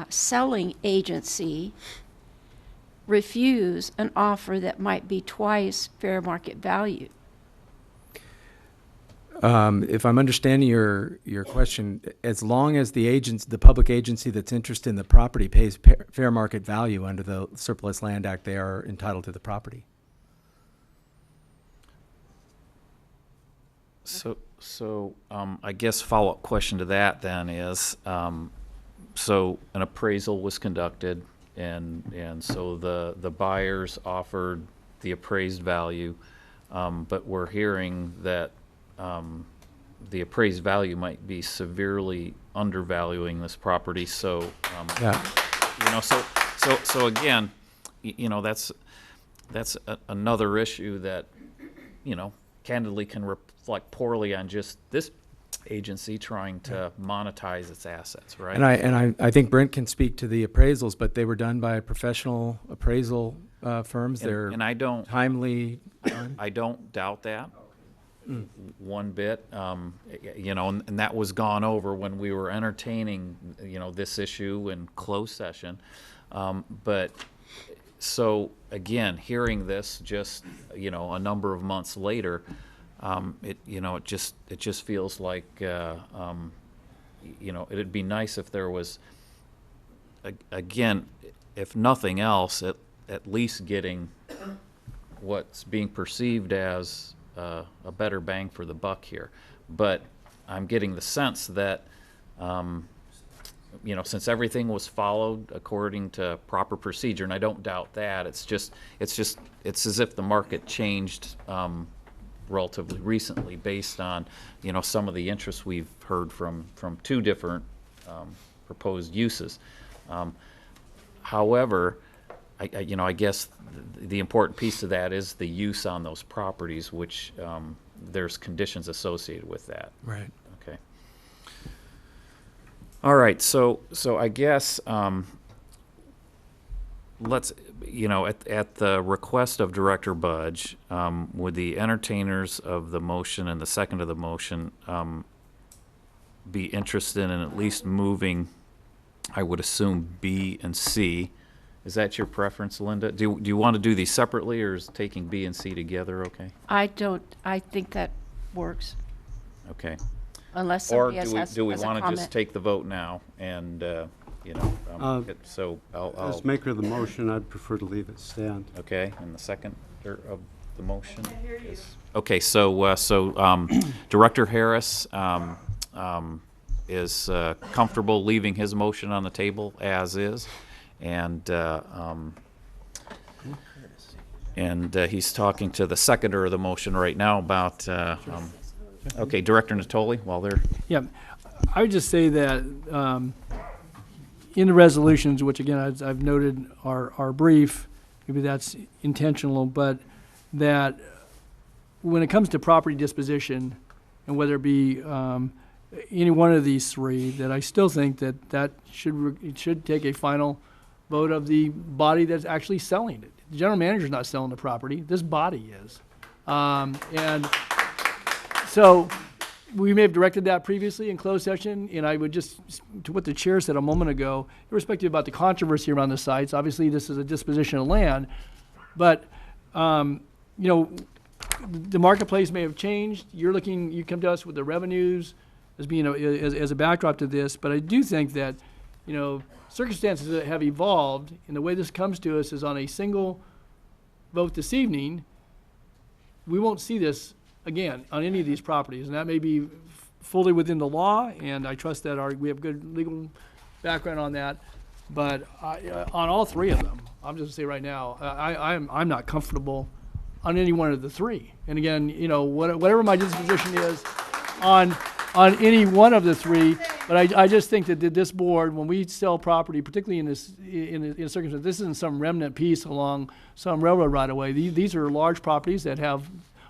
selling agency refuse an offer that might be twice fair market value? If I'm understanding your question, as long as the public agency that's interested in the property pays fair market value under the Surplus Land Act, they are entitled to the property. So I guess follow-up question to that then is, so an appraisal was conducted, and so the buyers offered the appraised value, but we're hearing that the appraised value might be severely undervaluing this property. So so again, that's another issue that candidly can reflect poorly on just this agency trying to monetize its assets, right? And I think Brent can speak to the appraisals, but they were done by professional appraisal firms. They're and I don't timely. I don't doubt that one bit. And that was gone over when we were entertaining this issue in closed session. But so again, hearing this just a number of months later, it just feels like it'd be nice if there was again, if nothing else, at least getting what's being perceived as a better bang for the buck here. But I'm getting the sense that since everything was followed according to proper procedure, and I don't doubt that, it's as if the market changed relatively recently based on some of the interest we've heard from two different proposed uses. However, I guess the important piece of that is the use on those properties, which there's conditions associated with that. Right. Okay. All right. So I guess let's at the request of Director Budge, would the entertainers of the motion and the second of the motion be interested in at least moving, I would assume, B and C? Is that your preference, Linda? Do you want to do these separately, or is taking B and C together okay? I think that works. Okay. Unless somebody else has do we a want to comment. just take the vote now and so I'll As maker of the motion, I'd prefer to leave it stand. Okay, and the second of the motion is okay. So Director Harris is comfortable leaving his motion on the table as is, and he's talking to the seconder of the motion right now about. Okay, Director Natoli, while they're. Yeah, I would just say that in the resolutions, which again I've noted are brief, maybe that's intentional, but that when it comes to property disposition, and whether it be any one of these three, that I still think that it should take a final vote of the body that's actually selling it. The general manager's not selling the property; this body is, and so we may have directed that previously in closed session, and I would just, to what the chair said a moment ago, irrespective about the controversy around the sites, obviously this is a disposition of land, but, you know, the marketplace may have changed. You come to us with the revenues as being as a backdrop to this, but I do think that, you know, circumstances that have evolved, and the way this comes to us is on a single vote this evening. We won't see this again on any of these properties, and that may be fully within the law, and I trust that we have good legal background on that. But on all three of them, I'm just gonna say right now, I'm not comfortable on any one of the three. And again, you know, whatever my disposition is on any one of the three, but I just think that this board, when we sell property, particularly in a circumstance, this isn't some remnant piece along some railroad right of way. These are large properties that have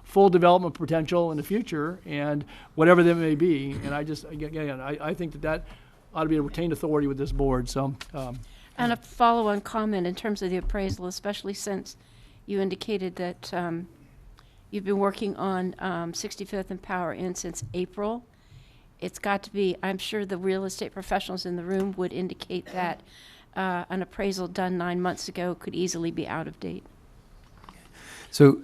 full development potential in the future, and whatever that may be. And I just, again, I think that ought to be a retained authority with this board. So, and a follow-on comment in terms of the appraisal, especially since you indicated that you've been working on 65th and Power Inn since April. It's got to be, I'm sure the real estate professionals in the room would indicate that an appraisal done 9 months ago could easily be out of date. So,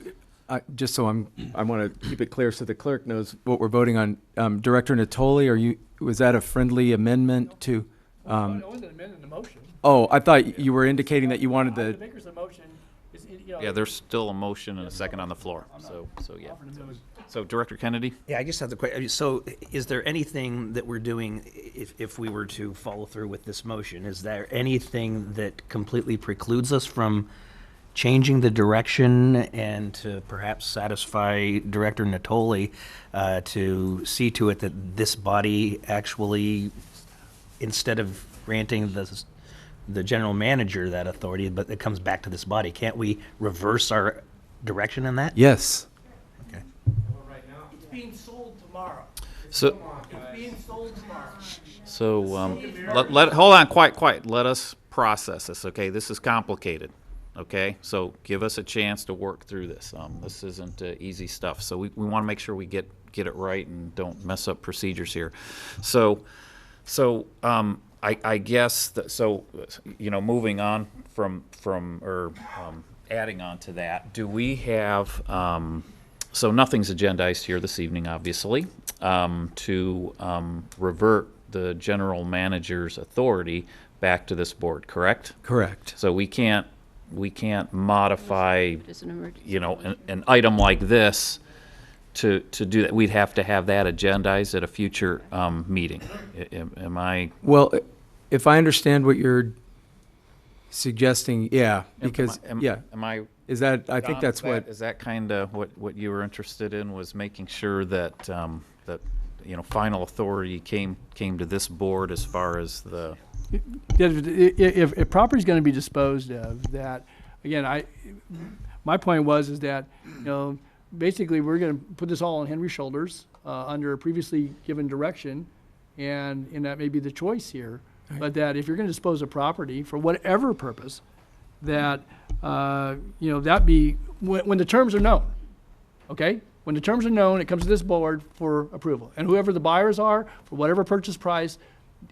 just so I want to keep it clear so the clerk knows what we're voting on. Director Natoli, was that a friendly amendment to? it wasn't amending the motion. Oh, I thought you were indicating that you wanted The the. makers of the motion is, you know, Yeah, there's still a motion and a second on the floor. So yeah. So Director Kennedy? Yeah, I just have the question. So is there anything that we're doing, if we were to follow through with this motion, is there anything that completely precludes us from changing the direction and to perhaps satisfy Director Natoli to see to it that this body actually, instead of granting the general manager that authority, but it comes back to this body, can't we reverse our direction in that? Yes. Okay. it's being sold tomorrow. So, It's being sold tomorrow. so hold on, quiet. Let us process this, okay? This is complicated, okay? So give us a chance to work through this. This isn't easy stuff. So we want to make sure we get it right and don't mess up procedures here. So I guess you know, moving on from adding on to that, do we have so nothing's agendized here this evening, obviously, to revert the general manager's authority back to this board, correct? Correct. So we can't modify, It's an emergency. you know, an item like this to do that. We'd have to have that agendized at a future meeting. Am I? Well, if I understand what you're suggesting, yeah, because am I? Is that? I think Don, that's what. Is that kind of what you were interested in? Was making sure that that you know, final authority came to this board as far as the. If property is going to be disposed of, that again, my point is that, you know, basically we're going to put this all on Henry's shoulders under a previously given direction, and that may be the choice here. Right. But that if you're going to dispose of property for whatever purpose, that you know, that be when the terms are known. Okay, when the terms are known, it comes to this board for approval, and whoever the buyers are for whatever purchase price,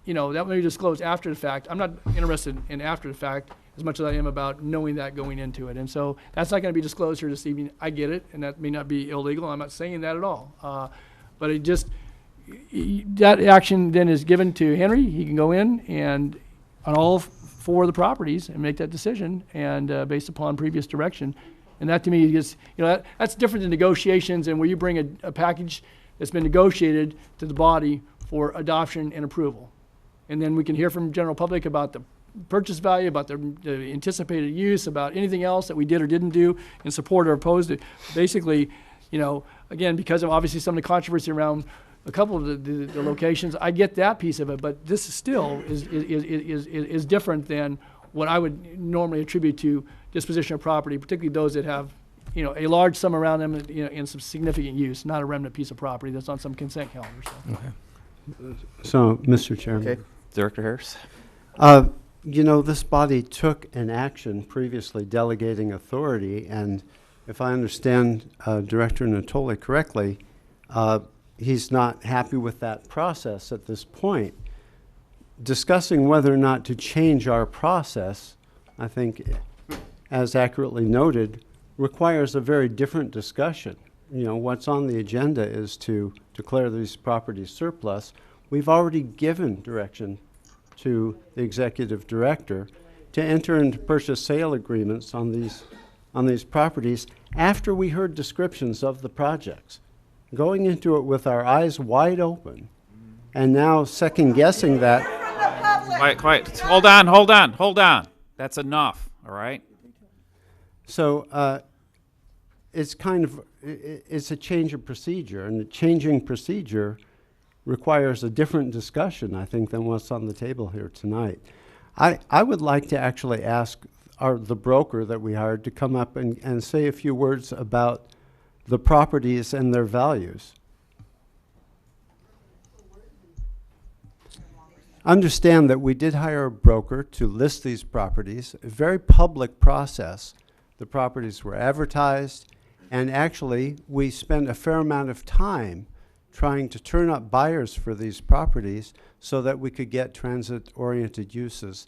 you know, that may be disclosed after the fact. I'm not interested in after the fact as much as I am about knowing that going into it. And so that's not going to be disclosed here this evening. I get it, and that may not be illegal. I'm not saying that at all. But it just, that action then is given to Henry. He can go in and on all four of the properties and make that decision, and based upon previous direction. And that to me is, you know, that's different than negotiations and where you bring a package that's been negotiated to the body for adoption and approval. And then we can hear from the general public about the purchase value, about the anticipated use, about anything else that we did or didn't do in support or opposed to. Basically, you know, again, because of obviously some of the controversy around a couple of the locations, I get that piece of it, but this still is different than what I would normally attribute to disposition of property, particularly those that have, you know, a large sum around them, you know, and some significant use, not a remnant piece of property that's on some consent calendar. So. Okay. So, Mr. Chairman. Okay, Director Harris. You know, this body took an action previously delegating authority, and if I understand Director Natoli correctly, he's not happy with that process at this point. Discussing whether or not to change our process, I think, as accurately noted, requires a very different discussion. You know, what's on the agenda is to declare these properties surplus. We've already given direction to the executive director to enter into purchase sale agreements on these properties after we heard descriptions of the projects. Going into it with our eyes wide open and now second guessing that. Quiet. Hold on. That's enough, all right? So it's kind of, it's a change of procedure, and the changing procedure requires a different discussion, I think, than what's on the table here tonight. I would like to actually ask the broker that we hired to come up and say a few words about the properties and their values. Understand that we did hire a broker to list these properties, a very public process. The properties were advertised, and actually we spent a fair amount of time trying to turn up buyers for these properties so that we could get transit-oriented uses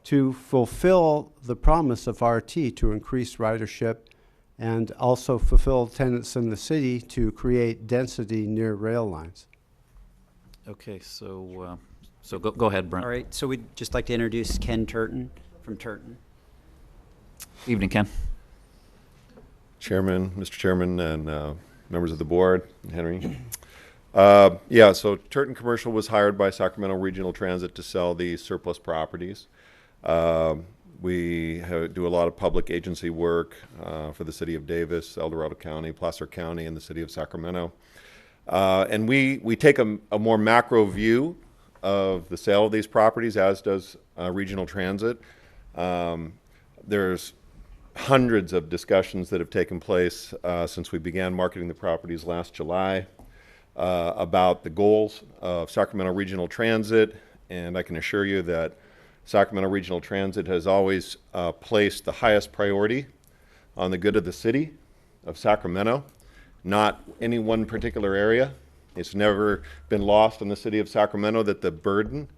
to fulfill the promise of RT to increase ridership and also fulfill tenants in the city to create density near rail lines. Okay, so go ahead, Brent. All right, so we'd just like to introduce Ken Turton from Turton. Evening, Ken. Mr. Chairman, and members of the board, Henry. Yeah, so Turton Commercial was hired by Sacramento Regional Transit to sell the surplus properties. We do a lot of public agency work for the city of Davis, El Dorado County, Placer County, and the city of Sacramento. And we take a more macro view of the sale of these properties, as does Regional Transit. There's hundreds of discussions that have taken place since we began marketing the properties last July about the goals of Sacramento Regional Transit, and I can assure you that Sacramento Regional Transit has always placed the highest priority on the good of the city of Sacramento, not any one particular area. It's never been lost on the city of Sacramento that the burden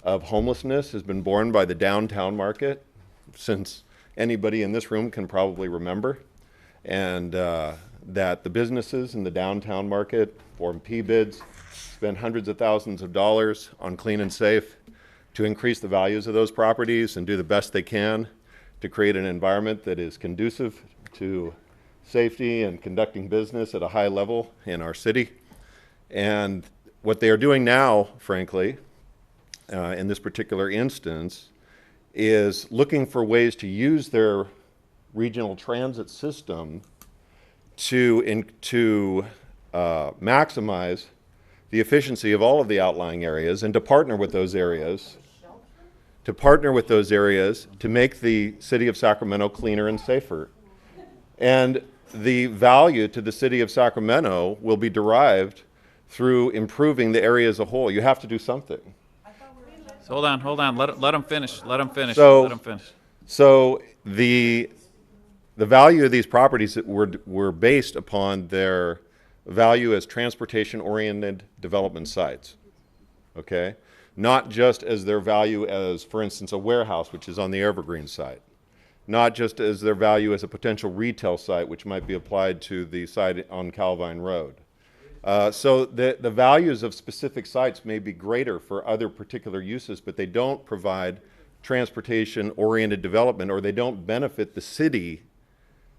of homelessness has been borne by the downtown market since anybody in this room can probably remember, and that the businesses in the downtown market form P-bids, spend hundreds of thousands of dollars on clean and safe to increase the values of those properties and do the best they can to create an environment that is conducive to safety and conducting business at a high level in our city. And what they are doing now, frankly, in this particular instance, is looking for ways to use their regional transit system to maximize the efficiency of all of the outlying areas and to partner with those areas to make the city of Sacramento cleaner and safer. And the value to the city of Sacramento will be derived through improving the area as a whole. You have to do something. So hold on. Let him finish. So the value of these properties were based upon their value as transportation-oriented development sites. Okay, not just as their value as, for instance, a warehouse, which is on the Evergreen site, not just as their value as a potential retail site, which might be applied to the site on Calvine Road. So the values of specific sites may be greater for other particular uses, but they don't provide transportation-oriented development, or they don't benefit the city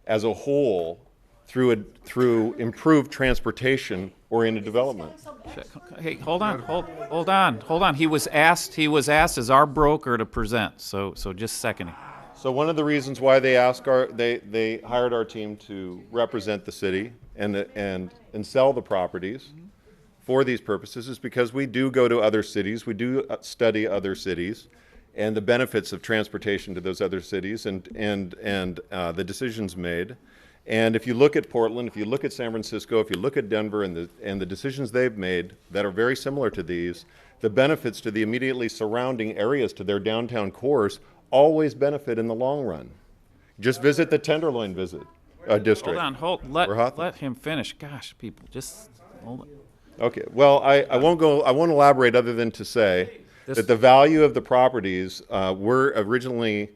as a whole through improved transportation-oriented development. Hey, hold on. He was asked as our broker to present. So just a second. So one of the reasons why they hired our team to represent the city and sell the properties for these purposes is because we do go to other cities, we do study other cities, and the benefits of transportation to those other cities and the decisions made. And if you look at Portland, if you look at San Francisco, if you look at Denver and the decisions they've made that are very similar to these, the benefits to the immediately surrounding areas, to their downtown cores, always benefit in the long run. Just visit the Tenderloin district. Hold on, let him finish. Gosh, people, just hold it. Okay, well, I won't elaborate other than to say that the value of the properties were originally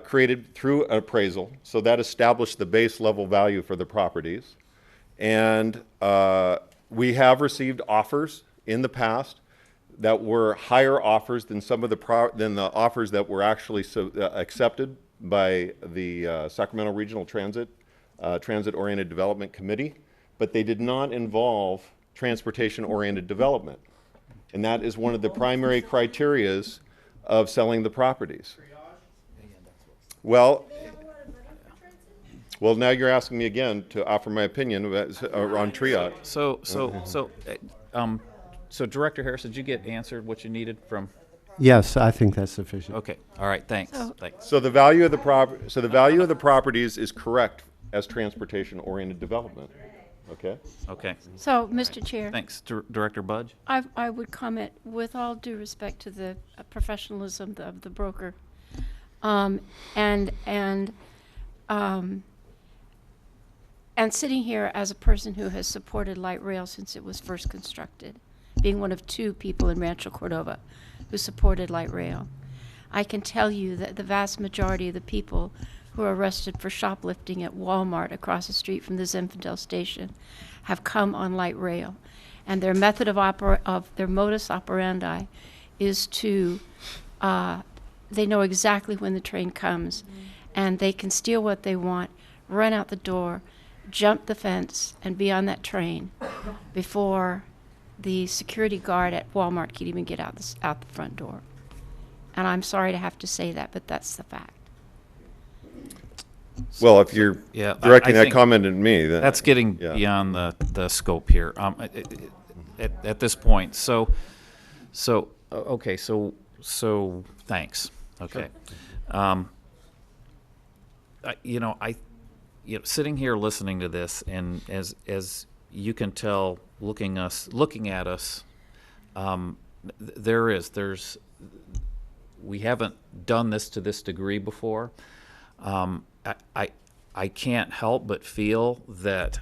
created through appraisal, so that established the base level value for the properties. And we have received offers in the past that were higher offers than some of the offers that were actually accepted by the Sacramento Regional Transit-Oriented Development Committee, but they did not involve transportation-oriented development. And that is one of the primary criterias of selling the properties. Well, now you're asking me again to offer my opinion on triage. So Director Harris, did you get answered what you needed from? Yes, I think that's sufficient. Okay. All right. Thanks. Thanks. So the value of the properties is correct as transportation-oriented development. Okay. Okay. So, Mr. Chair. Thanks, Director Budge. I would comment, with all due respect to the professionalism of the broker, and sitting here as a person who has supported light rail since it was first constructed, being one of 2 people in Rancho Cordova who supported light rail, I can tell you that the vast majority of the people who are arrested for shoplifting at Walmart across the street from the Zinfandel station have come on light rail, and their method of their modus operandi is to they know exactly when the train comes, and they can steal what they want, run out the door, jump the fence, and be on that train before the security guard at Walmart can even get out the front door. And I'm sorry to have to say that, but that's the fact. Well, if you're directing that comment at me, then that's getting beyond the scope here. At this point, so thanks. Okay. Sure. Sitting here listening to this, and as you can tell, looking at us, we haven't done this to this degree before. I can't help but feel that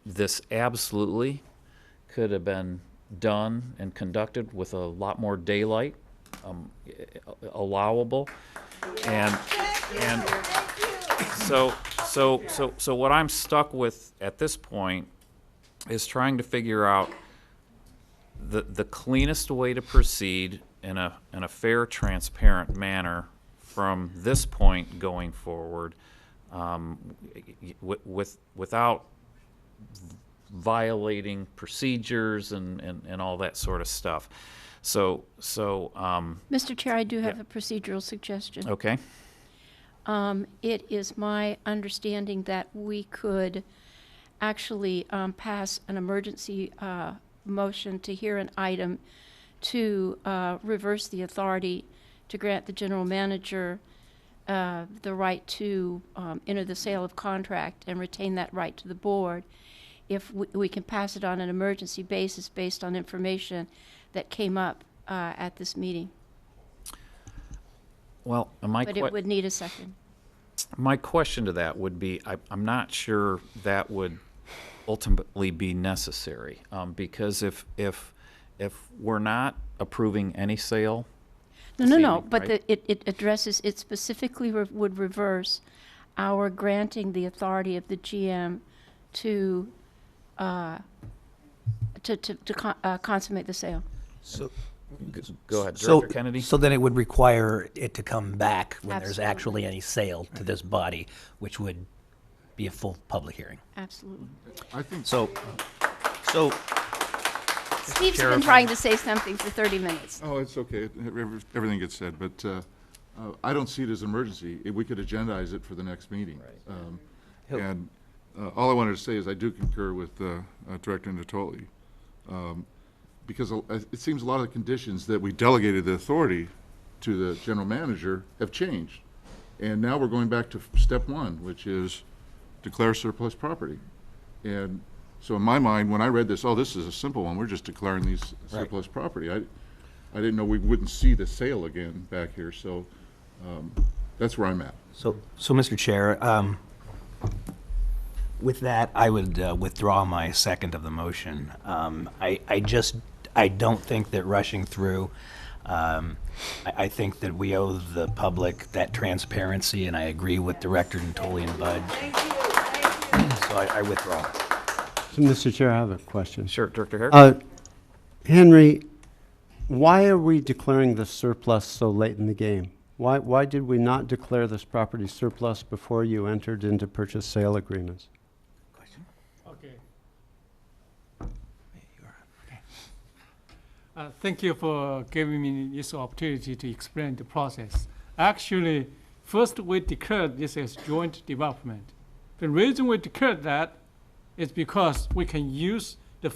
this absolutely could have been done and conducted with a lot more daylight, allowable, and so what I'm stuck with at this point is trying to figure out the cleanest way to proceed in a fair, transparent manner from this point going forward, without violating procedures and all that sort of stuff. Mr. Chair, I do have a procedural suggestion. Okay. It is my understanding that we could actually pass an emergency motion to hear an item to reverse the authority to grant the general manager the right to enter the sale of contract and retain that right to the board, if we can pass it on an emergency basis based on information that came up at this meeting. Well, but it would need a second. My question to that would be, I'm not sure that would ultimately be necessary, because if we're not approving any sale. No, but right? it addresses, it specifically would reverse our granting the authority of the GM to consummate the sale. So, go ahead, Director Kennedy. So then it would require it to come back when there's Absolutely. actually any sale to this body, which would be a full public hearing. Absolutely. I think so. Steve's been trying to say something for 30 minutes. Oh, it's okay. Everything gets said, but I don't see it as an emergency. We could agendize it for the next meeting. And all I wanted to say is I do concur with Director Natoli, because it seems a lot of the conditions that we delegated the authority to the general manager have changed. And now we're going back to step 1, which is declare surplus property. And so in my mind, when I read this, this is a simple one. We're just declaring these surplus property. I didn't know we wouldn't see the sale again back here. So that's where I'm at. So Mr. Chair, With that, I would withdraw my second of the motion. I don't think that rushing through, I think that we owe the public that transparency, and I agree with Director Natoli and Bud. So I withdraw. So, Mr. Chair, I have a question. Sure, Director Hare. Henry, why are we declaring the surplus so late in the game? Why did we not declare this property surplus before you entered into purchase sale agreements? Okay. Thank you for giving me this opportunity to explain the process. Actually, first we declared this as joint development. The reason we declared that is because we can use the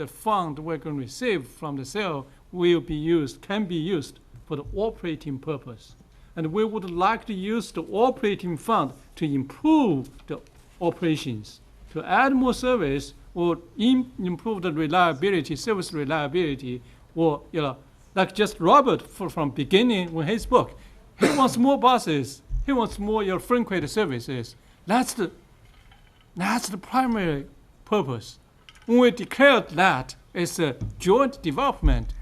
fund we're going to receive from the sale can be used for the operating purpose. And we would like to use the operating fund to improve the operations, to add more service or improve the reliability, service reliability, or, like just Robert from beginning when he spoke. He wants more buses. He wants more frequent services. That's the primary purpose. When we declared that as a joint development,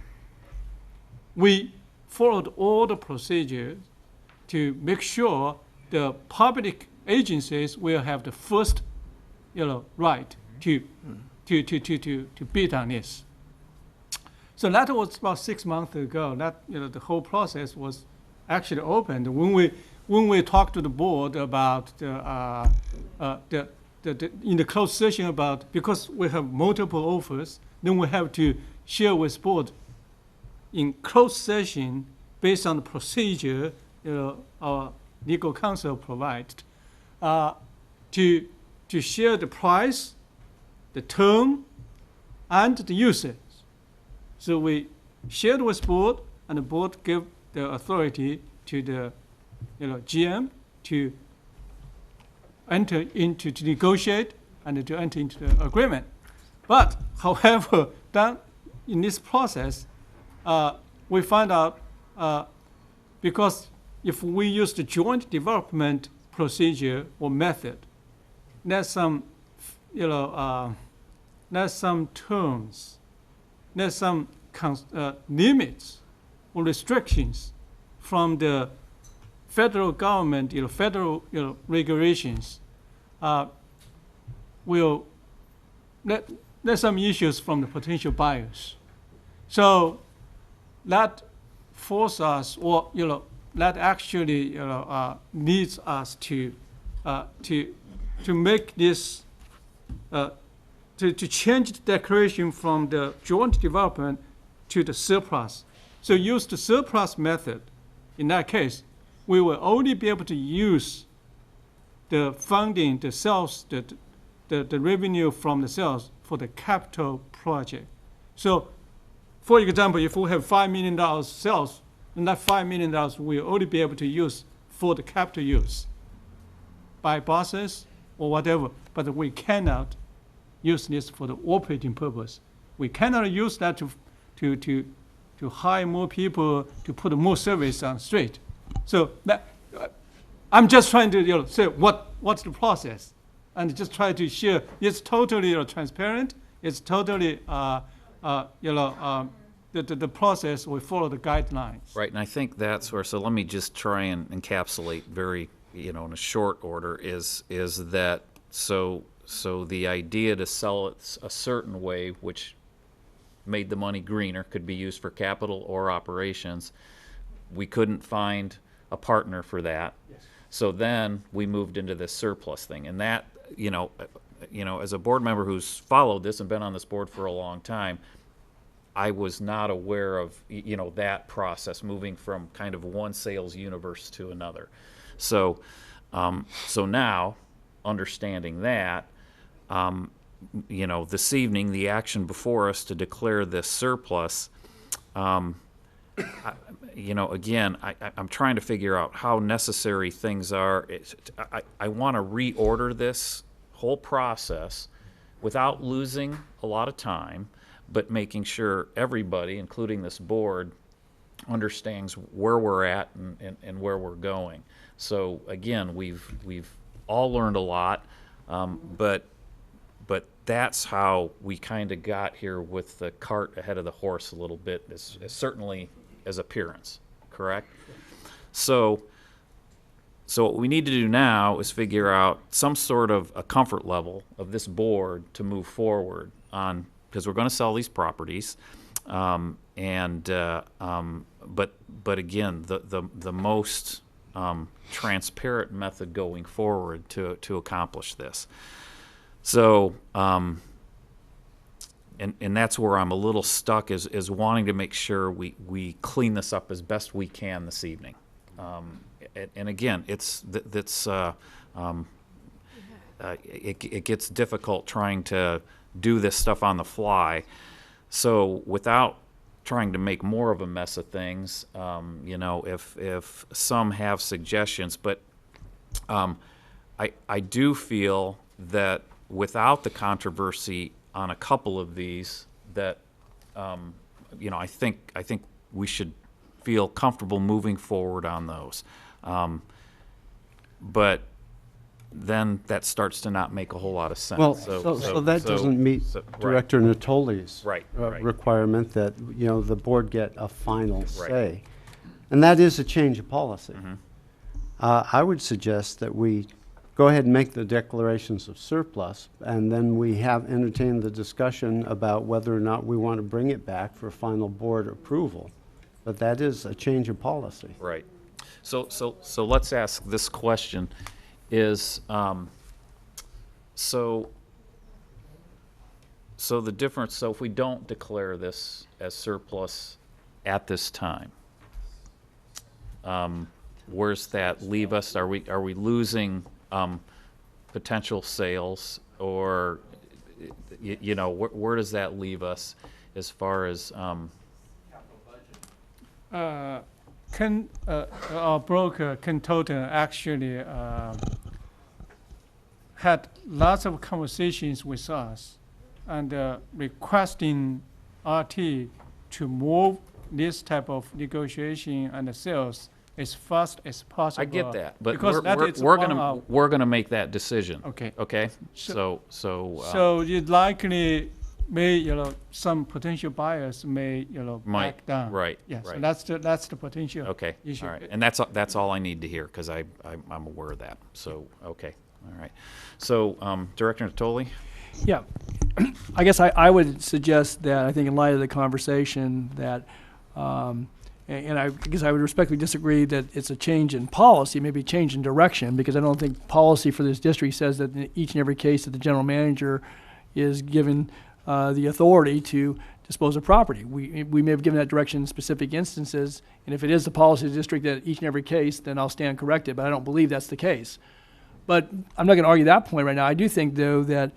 we followed all the procedures to make sure the public agencies will have the first, right to bid on this. So that was about 6 months ago. That the whole process was actually opened when we talked to the board about in the closed session about, because we have multiple offers, then we have to share with board in closed session based on the procedure our legal counsel provided to share the price, the term, and the usage. So we shared with board, and the board gave the authority to the GM to enter into, to negotiate and to enter into the agreement. But however, in this process, we find out because if we use the joint development procedure or method, there's some terms, there's some limits or restrictions from the federal government, federal regulations. There's some issues from the potential buyers. So that forces us, or that actually needs us to make this to change the declaration from the joint development to the surplus. So use the surplus method. In that case, we will only be able to use the funding, the sales, the revenue from the sales for the capital project. So, for example, if we have $5 million sales, then that $5 million we'll only be able to use for the capital use, buy buses or whatever, but we cannot use this for the operating purpose. We cannot use that to hire more people, to put more service on the street. So that, I'm just trying to say what's the process, and just try to share. It's totally transparent. It's totally the process. We follow the guidelines. Right, and I think that's where. So let me just try and encapsulate very in a short order is that so the idea to sell it a certain way, which made the money greener, could be used for capital or operations. We couldn't find a partner for that. Yes. So then we moved into this surplus thing, and that, as a board member who's followed this and been on this board for a long time, I was not aware of, that process, moving from kind of one sales universe to another. So now, understanding that, this evening, the action before us to declare this surplus, again, I'm trying to figure out how necessary things are. I want to reorder this whole process without losing a lot of time, but making sure everybody, including this board, understands where we're at and where we're going. So again, we've all learned a lot. But that's how we kind of got here with the cart ahead of the horse a little bit, as certainly as appearance, correct? So what we need to do now is figure out some sort of a comfort level of this board to move forward on, because we're going to sell these properties, but again, the most transparent method going forward to accomplish this. So, and that's where I'm a little stuck, is wanting to make sure we clean this up as best we can this evening. And again, it gets difficult trying to do this stuff on the fly. So without trying to make more of a mess of things, if some have suggestions, but I do feel that without the controversy on a couple of these, that I think we should feel comfortable moving forward on those. But then that starts to not make a whole lot of sense. Well, so that doesn't meet Director Natoli's requirement that, the board get a final say. And that is a change of policy. I would suggest that we go ahead and make the declarations of surplus, and then we have entertained the discussion about whether or not we want to bring it back for final board approval. But that is a change of policy. Right. So let's ask this question: is so the difference? So if we don't declare this as surplus at this time, where's that leave us? Are we losing potential sales, or where does that leave us as far as? Our broker, Kentoten, actually had lots of conversations with us and requesting RT to move this type of negotiation and sales as fast as possible. I get that, but because we're gonna make that decision. Okay. Okay. So it likely may, some potential buyers may, back down. Right. Yes. Right. So that's the potential. Okay. Issue. All right. And that's all I need to hear, because I'm aware of that. So okay. All right. So Director Natoli. Yeah. I guess I would suggest that, I think in light of the conversation, that and I guess I would respectfully disagree that it's a change in policy, maybe a change in direction, because I don't think policy for this district says that in each and every case that the general manager is given the authority to dispose of property. We may have given that direction in specific instances, and if it is the policy of the district that each and every case, then I'll stand corrected, but I don't believe that's the case. But I'm not going to argue that point right now. I do think, though, that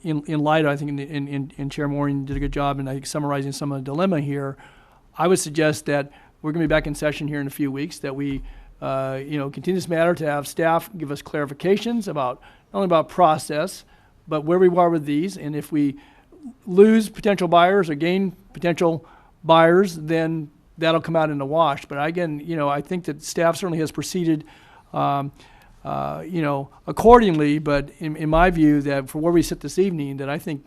in light of, I think in Chair Maureen did a good job in summarizing some of the dilemma here, I would suggest that we're going to be back in session here in a few weeks, that we continue this matter, to have staff give us clarifications about not only about process, but where we are with these, and if we lose potential buyers or gain potential buyers, then that'll come out in the wash. But again, I think that staff certainly has proceeded, accordingly. But in my view, that for where we sit this evening, that I think,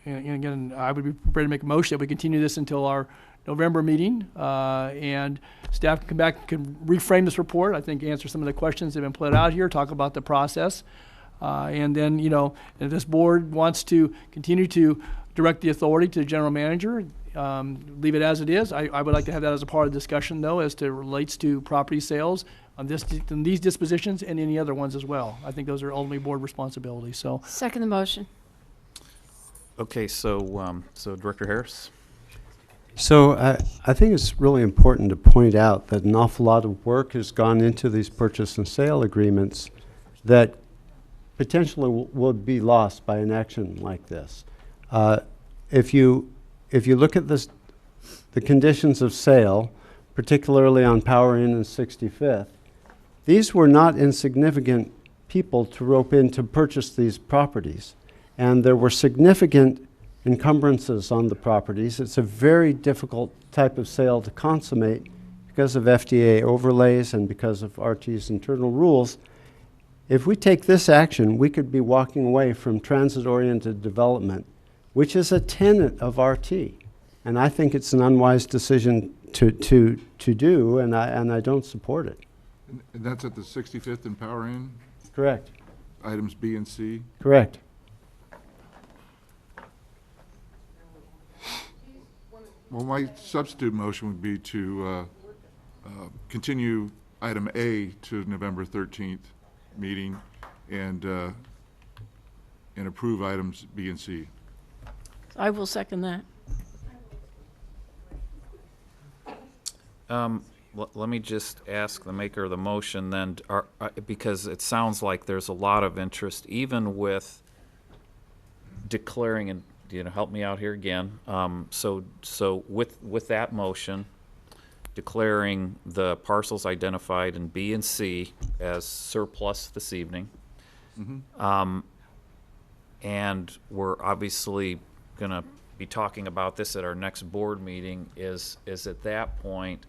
and again, I would be prepared to make a motion that we continue this until our November meeting, and staff can come back, can reframe this report, I think answer some of the questions that have been put out here, talk about the process. And then, if this board wants to continue to direct the authority to the general manager, leave it as it is. I would like to have that as a part of the discussion, though, as to relates to property sales on these dispositions and any other ones as well. I think those are ultimately board responsibilities. So. Second the motion. Okay, so Director Harris. So I think it's really important to point out that an awful lot of work has gone into these purchase and sale agreements that potentially would be lost by an action like this. If you look at the conditions of sale, particularly on Power Inn and 65th, these were not insignificant people to rope in to purchase these properties. And there were significant encumbrances on the properties. It's a very difficult type of sale to consummate because of FDA overlays and because of RT's internal rules. If we take this action, we could be walking away from transit-oriented development, which is a tenet of RT. And I think it's an unwise decision to do, and I don't support it. And that's at the 65th and Power Inn, Correct. items B and C. Correct. Well, my substitute motion would be to continue item A to November 13th meeting and approve items B and C. I will second that. Let me just ask the maker of the motion then, because it sounds like there's a lot of interest, even with declaring, and help me out here again. So with that motion, declaring the parcels identified in B and C as surplus this evening, and we're obviously going to be talking about this at our next board meeting. Is at that point,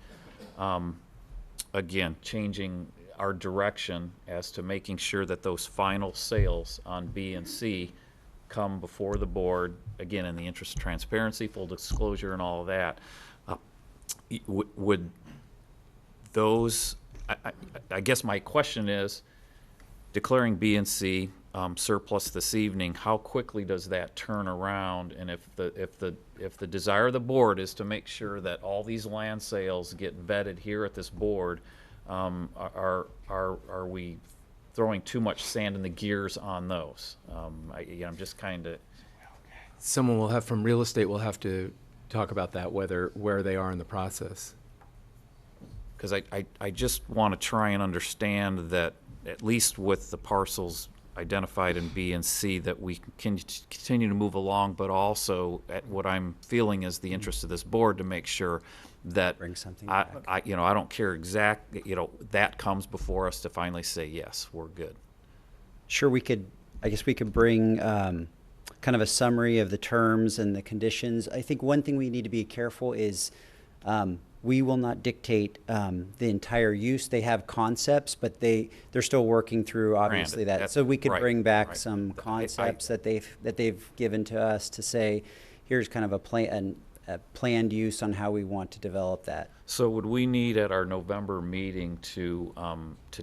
again, changing our direction as to making sure that those final sales on B and C come before the board, again, in the interest of transparency, full disclosure, and all of that. Would those, I guess my question is, declaring B and C surplus this evening, how quickly does that turn around? And if the desire of the board is to make sure that all these land sales get vetted here at this board, are we throwing too much sand in the gears on those? I'm just kind of. Someone will have from real estate will have to talk about that, where they are in the process. Because I just want to try and understand that, at least with the parcels identified in B and C, that we can continue to move along, but also at what I'm feeling is the interest of this board to make sure that Bring something I don't care that comes before us to finally say, yes, we're good. Sure, I guess we could bring kind of a summary of the terms and the conditions. I think one thing we need to be careful is we will not dictate the entire use. They have concepts, but they're still working through obviously that. So we could bring back some concepts that they've given to us to say, here's kind of a planned use on how we want to develop that. So would we need at our November meeting to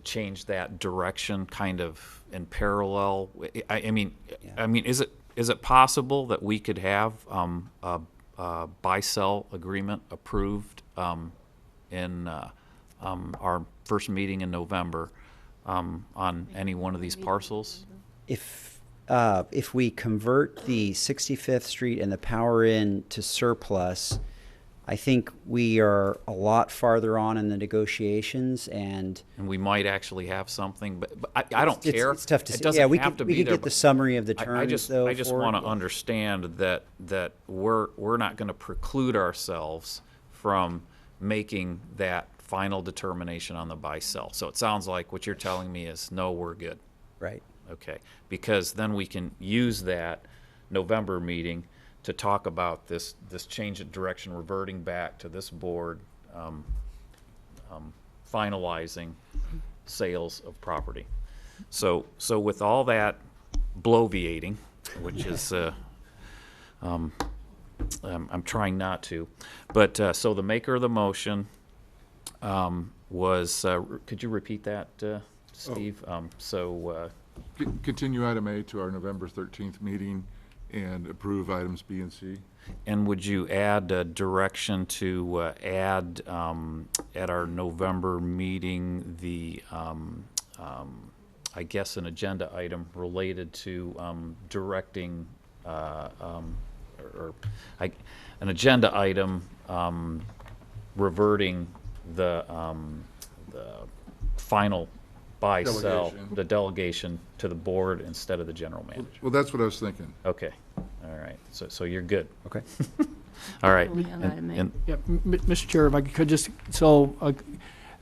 change that direction kind of in parallel? I mean, is it possible that we could have a buy-sell agreement approved in our first meeting in November on any one of these parcels? If we convert the 65th Street and the Power Inn to surplus, I think we are a lot farther on in the negotiations, and we might actually have something, but I don't care. It's tough to it say. doesn't Yeah, we have could to be we could there, get the summary of the terms. I just want to understand that we're not going to preclude ourselves from making that final determination on the buy-sell. So it sounds like what you're telling me is, no, we're good. Right. Okay, because then we can use that November meeting to talk about this change of direction, reverting back to this board, finalizing sales of property. So with all that bloviating, which is I'm trying not to, but so the maker of the motion was, could you repeat that, Steve? Continue item A to our November 13th meeting and approve items B and C. And would you add a direction to add at our November meeting the, I guess, an agenda item related to directing, an agenda item reverting the final buy-sell, the delegation to the board instead of the general manager? Well, that's what I was thinking. Okay, all right, so you're good. Okay. All right. Mr. Chair, if I could just,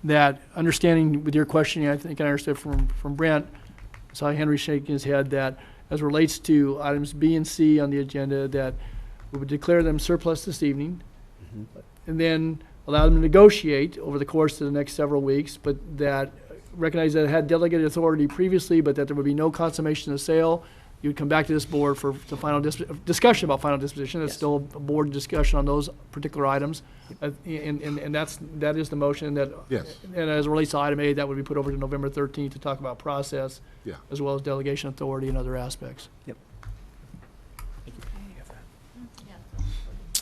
that understanding with your question, I think I understood from Brent, I saw Henry shaking his head, that as relates to items B and C on the agenda, that we would declare them surplus this evening, and then allow them to negotiate over the course of the next several weeks, but that recognize that it had delegated authority previously, but that there would be no consummation of sale. You would come back to this board for the final discussion about final disposition. It's still a board discussion on those particular items. And that is the motion that. Yes. And as it relates to item A, that would be put over to November 13th to talk about process. Yeah. As well as delegation authority and other aspects. Yep.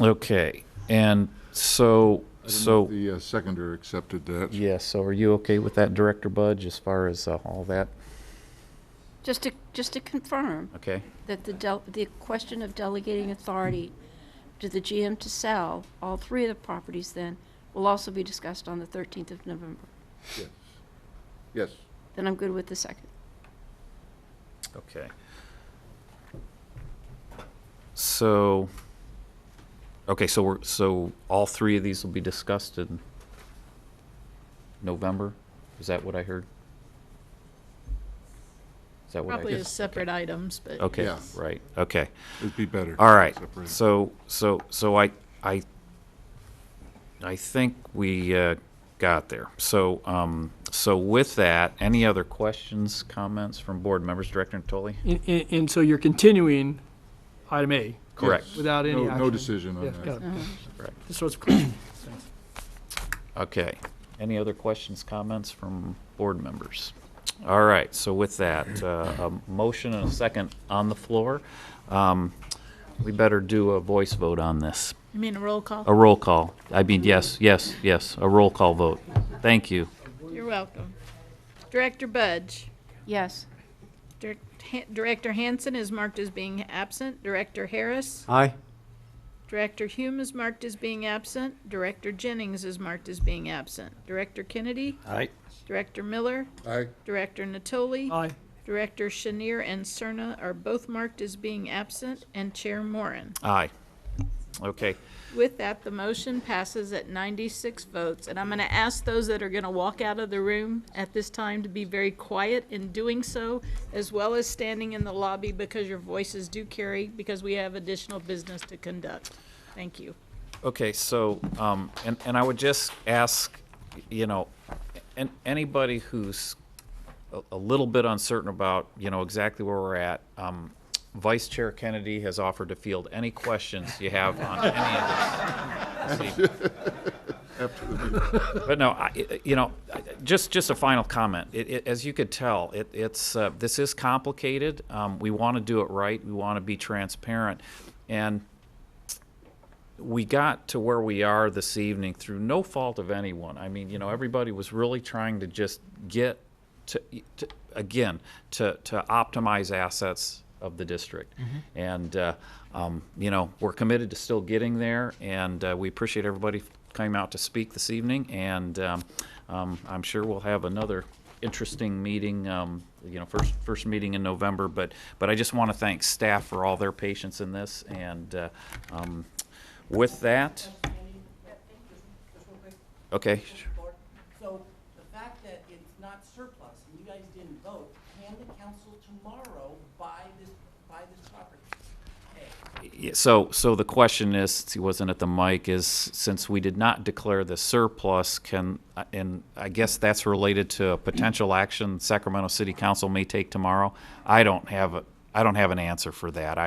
Okay, and so, I don't know if the seconder accepted that. yeah, so are you okay with that, Director Budge, as far as all that? Just to confirm Okay, that the question of delegating authority to the GM to sell all three of the properties then will also be discussed on the 13th of November. Yes. Yes. Then I'm good with the second. okay. So, okay, so all three of these will be discussed in November? Is that what I heard? Is that what I Probably heard? as separate items, but. Okay, Yeah. right, okay. It'd be better. All right, separated. so I think we got there. So, so with that, any other questions, comments from board members? Director Natoli? And so you're continuing item A. Correct. Without any action. No decision on Yeah, that. got it. Correct. Just so it's clear. Okay. Any other questions, comments from board members? All right, so with that, a motion and a second on the floor. We better do a voice vote on this. You mean a roll call? A roll call. I mean, yes, a roll call vote. Thank you. You're welcome. Director Budge. Yes. Director Hansen is marked as being absent. Director Harris. Aye. Director Hume is marked as being absent. Director Jennings is marked as being absent. Director Kennedy. Aye. Director Miller. Aye. Director Natoli. Aye. Director Chenier and Cerna are both marked as being absent, and Chair Moran. Aye. Okay. With that, the motion passes at 96 votes, and I'm going to ask those that are going to walk out of the room at this time to be very quiet in doing so, as well as standing in the lobby, because your voices do carry, because we have additional business to conduct. Thank you. Okay, so, and I would just ask, anybody who's a little bit uncertain about, exactly where we're at, Vice Chair Kennedy has offered to field any questions you have on any of this. After the meeting. But no, just a final comment. As you could tell, this is complicated. We want to do it right. We want to be transparent. And we got to where we are this evening through no fault of anyone. I mean, everybody was really trying to just get to optimize assets of the district. And, we're committed to still getting there, and we appreciate everybody coming out to speak this evening, and I'm sure we'll have another interesting meeting, first meeting in November, but I just want to thank staff for all their patience in this, and with that, okay. So the fact that it's not surplus and you guys didn't vote, can the council tomorrow buy this property? Yeah, so the question is, he wasn't at the mic, is since we did not declare the surplus, and I guess that's related to a potential action Sacramento City Council may take tomorrow. I don't have an answer for that.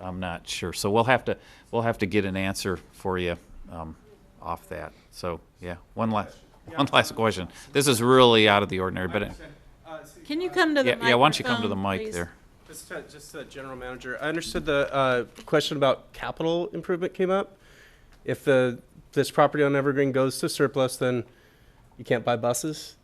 I'm not sure. So we'll have to get an answer for you off that. So yeah, one last question. This is really out of the ordinary, but Can you come to the microphone, yeah, why don't you come to the mic please? there? Just the general manager. I understood the question about capital improvement came up. If this property on Evergreen goes to surplus, then you can't buy buses?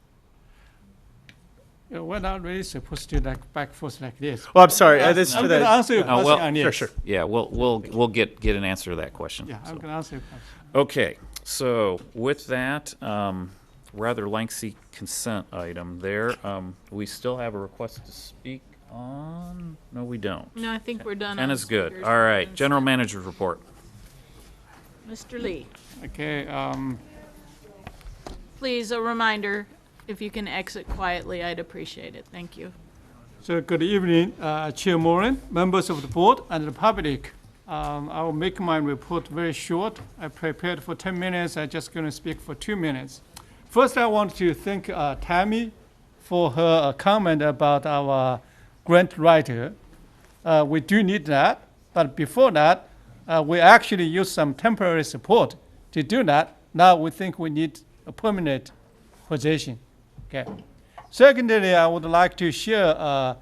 We're not really supposed to back forth like this. Well, I'm sorry. I'm going to answer your question. on yes. Sure. Yeah, we'll get an answer to that question. Yeah, I'm so. going to answer your question. Okay, so with that, rather lengthy consent item there, we still have a request to speak on? No, we don't. No, I think we're done. And on it's good. speakers. All right, General Manager's report. Mr. Lee, Okay, please, a reminder, if you can exit quietly, I'd appreciate it. Thank you. so good evening, Chair Moran, members of the board, and the public. I will make my report very short. I prepared for 10 minutes. I'm just going to speak for 2 minutes. First, I want to thank Tammy for her comment about our grant writer. We do need that, but before that, we actually used some temporary support to do that. Now we think we need a permanent position. Okay. Secondly, I would like to share,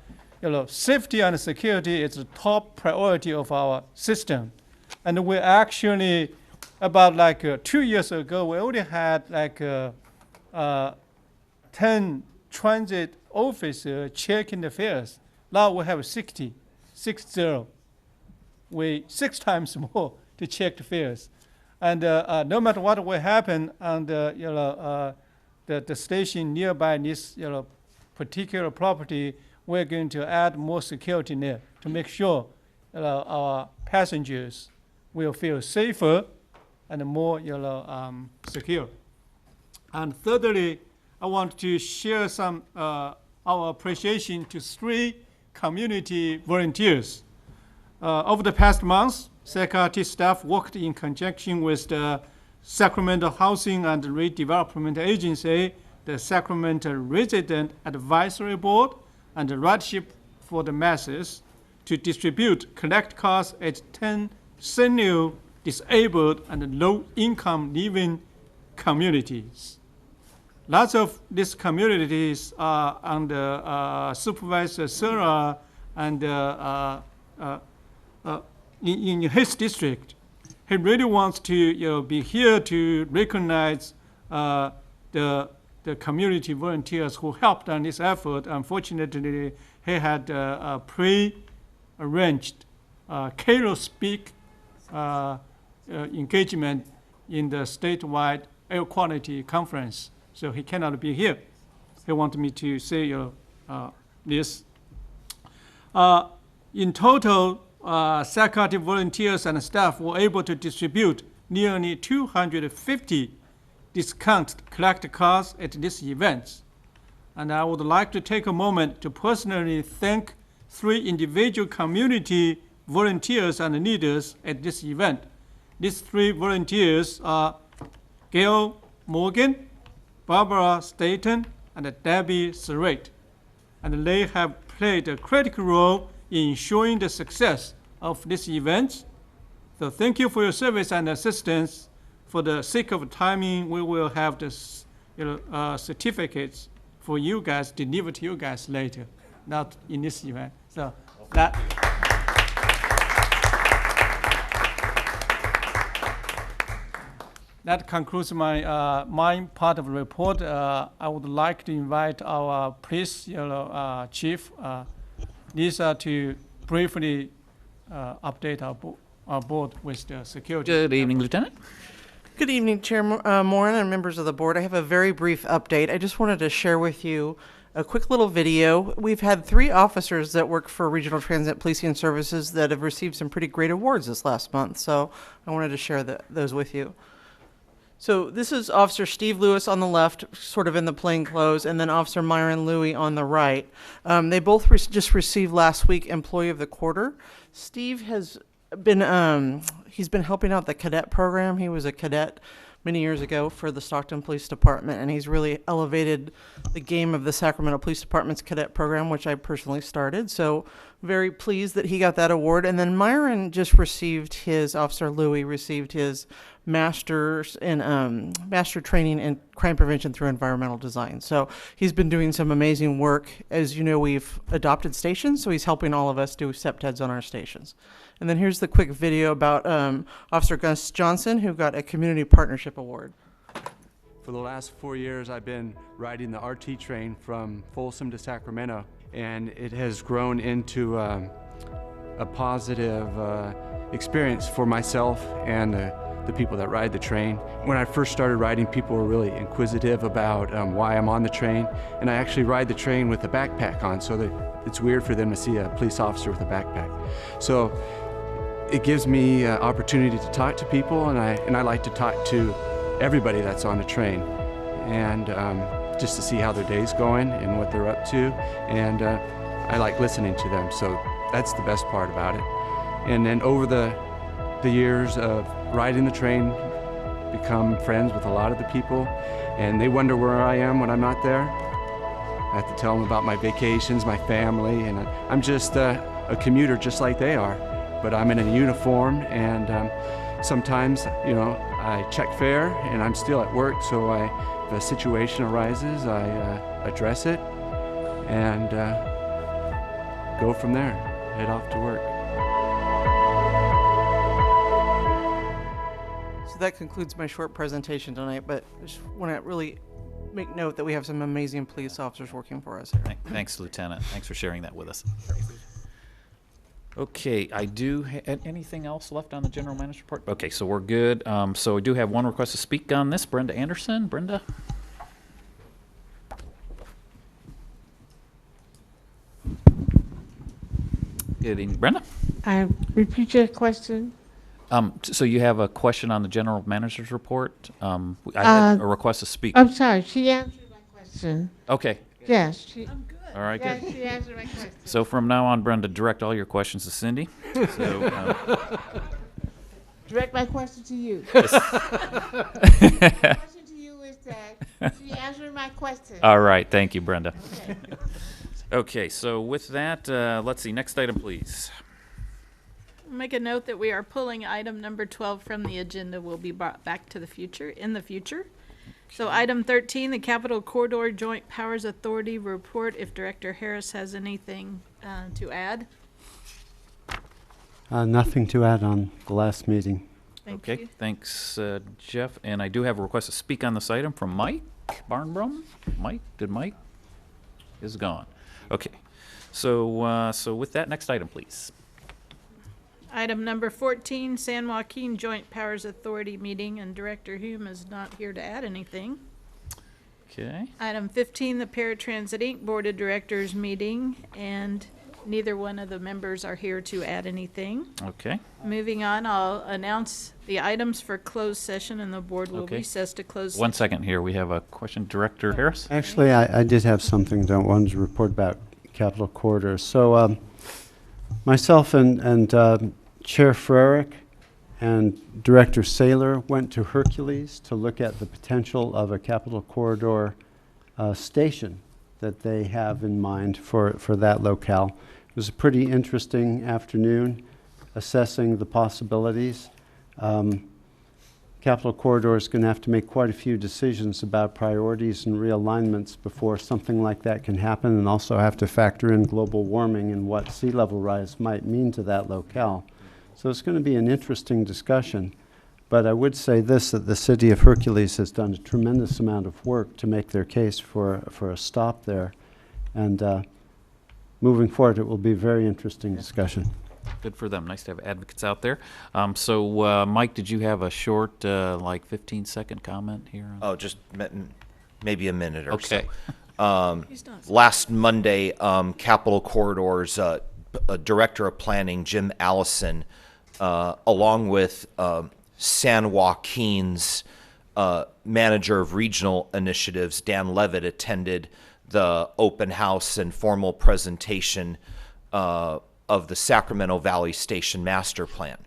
safety and security is the top priority of our system, and we actually about 2 years ago we already had 10 transit officers checking the fares. Now we have 60. We 6 times more to check the fares, and no matter what will happen, and the station nearby this particular property, we're going to add more security there to make sure our passengers will feel safer and more secure. And thirdly, I want to share some our appreciation to 3 community volunteers. Over the past months, SACRT staff worked in conjunction with the Sacramento Housing and Redevelopment Agency, the Sacramento Resident Advisory Board, and the Rideship for the Masses to distribute collect cars at 10 senior, disabled, and low-income living communities. Lots of these communities are under Supervisor Sarah and in his district. He really wants to be here to recognize the community volunteers who helped on this effort. Unfortunately, he had pre-arranged Cairo Speak engagement in the statewide air quality conference, so he cannot be here. He wanted me to say this. In total, SACRT volunteers and staff were able to distribute nearly 250 discount collect cars at this event. And I would like to take a moment to personally thank 3 individual community volunteers and leaders at this event. These 3 volunteers are Gail Morgan, Barbara Staten, and Debbie Surratt. And they have played a critical role in ensuring the success of this event. So thank you for your service and assistance. For the sake of timing, we will have the certificates for you guys delivered to you guys later, not in this event. So that concludes my part of the report. I would like to invite our police chief, Lisa, to briefly update our board with the security. Good evening, Lieutenant. Good evening, Chair Moran and members of the board. I have a very brief update. I just wanted to share with you a quick little video. We've had 3 officers that work for Regional Transit Policing Services that have received some pretty great awards this last month, so I wanted to share those with you. So this is Officer Steve Lewis on the left, sort of in the plain clothes, and then Officer Myron Louie on the right. They both just received last week Employee of the Quarter. Steve has been he's been helping out the cadet program. He was a cadet many years ago for the Stockton Police Department, and he's really elevated the game of the Sacramento Police Department's cadet program, which I personally started. So very pleased that he got that award. And then Myron just received his, Officer Louie received his master's in master training in crime prevention through environmental design. So he's been doing some amazing work. As you know, we've adopted stations, so he's helping all of us do SEPTEDs on our stations. And then here's the quick video about Officer Gus Johnson, who got a Community Partnership Award. For the last 4 years, I've been riding the RT train from Folsom to Sacramento, and it has grown into a positive experience for myself and the people that ride the train. When I first started riding, people were really inquisitive about why I'm on the train, and I actually ride the train with a backpack on, so that it's weird for them to see a police officer with a backpack. So it gives me opportunity to talk to people, and I like to talk to everybody that's on the train, and just to see how their day's going and what they're up to, and I like listening to them, so that's the best part about it. And then over the years of riding the train, become friends with a lot of the people, and they wonder where I am when I'm not there. I have to tell them about my vacations, my family, and I'm just a commuter just like they are. But I'm in a uniform, and sometimes, you know, I check fare and I'm still at work, so if a situation arises, I address it and go from there, head off to work. So that concludes my short presentation tonight, but I just want to really make note that we have some amazing police officers working for us here. Thanks, Lieutenant. Thanks for sharing that with us. Okay, anything else left on the general manager's report? Okay, so we're good. So we do have one request to speak on this. Brenda Anderson. Brenda? Good evening. Brenda? Repeat your question. So you have a question on the general manager's report? I had a request to speak. I'm sorry, she answered my question. Okay. Yes, I'm good. All right, yes, good. she answered my question. So from now on, Brenda, direct all your questions to Cindy. So, direct my question to you. Yes. My question to you is that she answered my question. All right, thank you, Brenda. Okay, so with that, let's see, next item, please. Make a note that we are pulling item number 12 from the agenda. Will be brought back to the future, in the future. So item 13, the Capital Corridor Joint Powers Authority report, if Director Harris has anything to add. Nothing to add on the last meeting. Okay, thanks, Jeff. And I do have a request to speak on this item from Mike Barnbrum. Mike is gone. Okay, so with that, next item, please. Item number 14, San Joaquin Joint Powers Authority meeting, and Director Hume is not here to add anything. Okay. Item 15, the Paratransit Inc. Board of Directors meeting, and neither one of the members are here to add anything. Okay. Moving on, I'll announce the items for closed session, and the board will recess to close session. 1 second here. We have a question. Director Harris? Actually, I did have something that I wanted to report about Capital Corridor. So myself and Chair Frerick and Director Saylor went to Hercules to look at the potential of a Capital Corridor station that they have in mind for that locale. It was a pretty interesting afternoon assessing the possibilities. Capital Corridor is going to have to make quite a few decisions about priorities and realignments before something like that can happen, and also have to factor in global warming and what sea level rise might mean to that locale. So it's going to be an interesting discussion. But I would say this, that the city of Hercules has done a tremendous amount of work to make their case for a stop there. And moving forward, it will be a very interesting discussion. Good for them. Nice to have advocates out there. So, Mike, did you have a short, like 15-second comment here? Oh, just maybe a minute or okay. So. Last Monday, Capital Corridor's Director of Planning, Jim Allison, along with San Joaquin's Manager of Regional Initiatives, Dan Levitt, attended the open house and formal presentation of the Sacramento Valley Station Master Plan.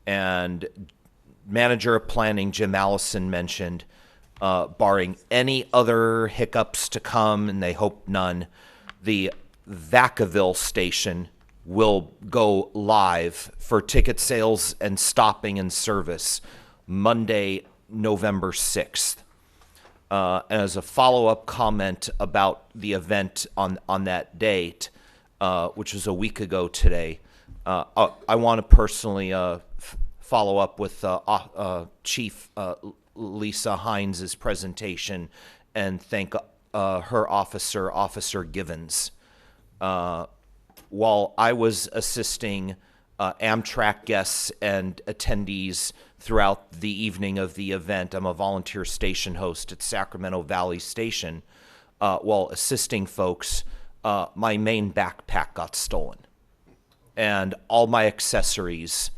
And Manager of Planning, Jim Allison, mentioned, barring any other hiccups to come, and they hope none, the Vacaville station will go live for ticket sales and stopping and service Monday, November 6th. And as a follow-up comment about the event on that date, which was a week ago today, I want to personally follow up with Chief Lisa Hines' presentation and thank her officer, Officer Givens. While I was assisting Amtrak guests and attendees throughout the evening of the event, I'm a volunteer station host at Sacramento Valley Station. While assisting folks, my main backpack got stolen. And all my accessories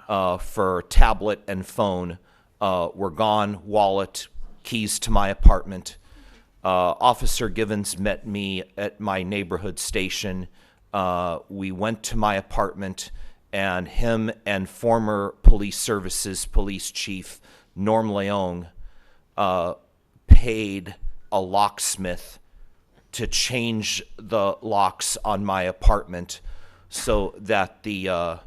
for tablet and phone were gone, wallet, keys to my apartment. Officer Givens met me at my neighborhood station. We went to my apartment, and him and former police services police chief Norm Leung paid a locksmith to change the locks on my apartment so that the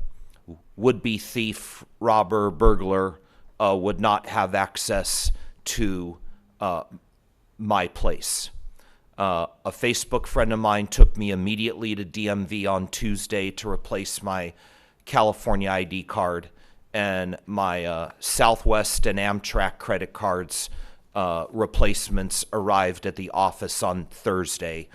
would-be thief, robber, burglar would not have access to my place. A Facebook friend of mine took me immediately to DMV on Tuesday to replace my California ID card, and my Southwest and Amtrak credit cards replacements arrived at the office on Thursday.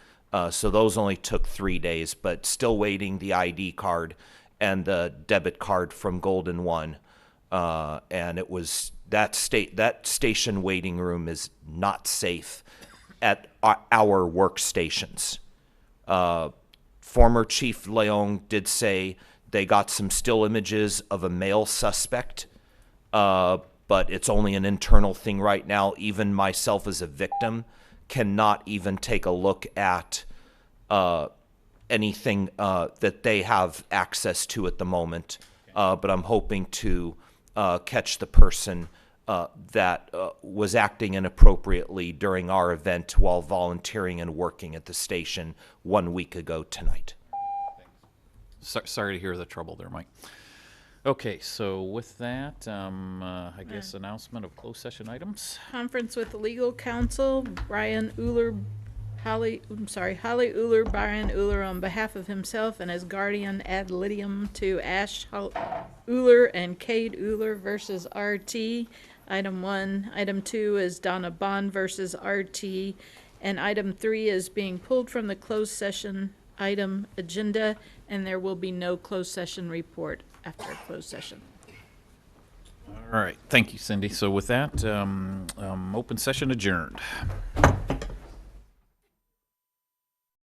So those only took 3 days, but still waiting the ID card and the debit card from Golden One. And it was that station waiting room is not safe at our workstations. Former Chief Leung did say they got some still images of a male suspect, but it's only an internal thing right now. Even myself as a victim cannot even take a look at anything that they have access to at the moment. But I'm hoping to catch the person that was acting inappropriately during our event while volunteering and working at the station 1 week ago tonight. Sorry to hear the trouble there, Mike. Okay, so with that, I guess announcement of closed session items. Conference with legal counsel, Holly Uller, Brian Uller, on behalf of himself and his guardian ad litem to Ash Uller and Cade Uller versus RT. Item 1. Item 2 is Donna Bond versus RT. And item 3 is being pulled from the closed session item agenda, and there will be no closed session report after closed session. All right, thank you, Cindy. So with that, open session adjourned.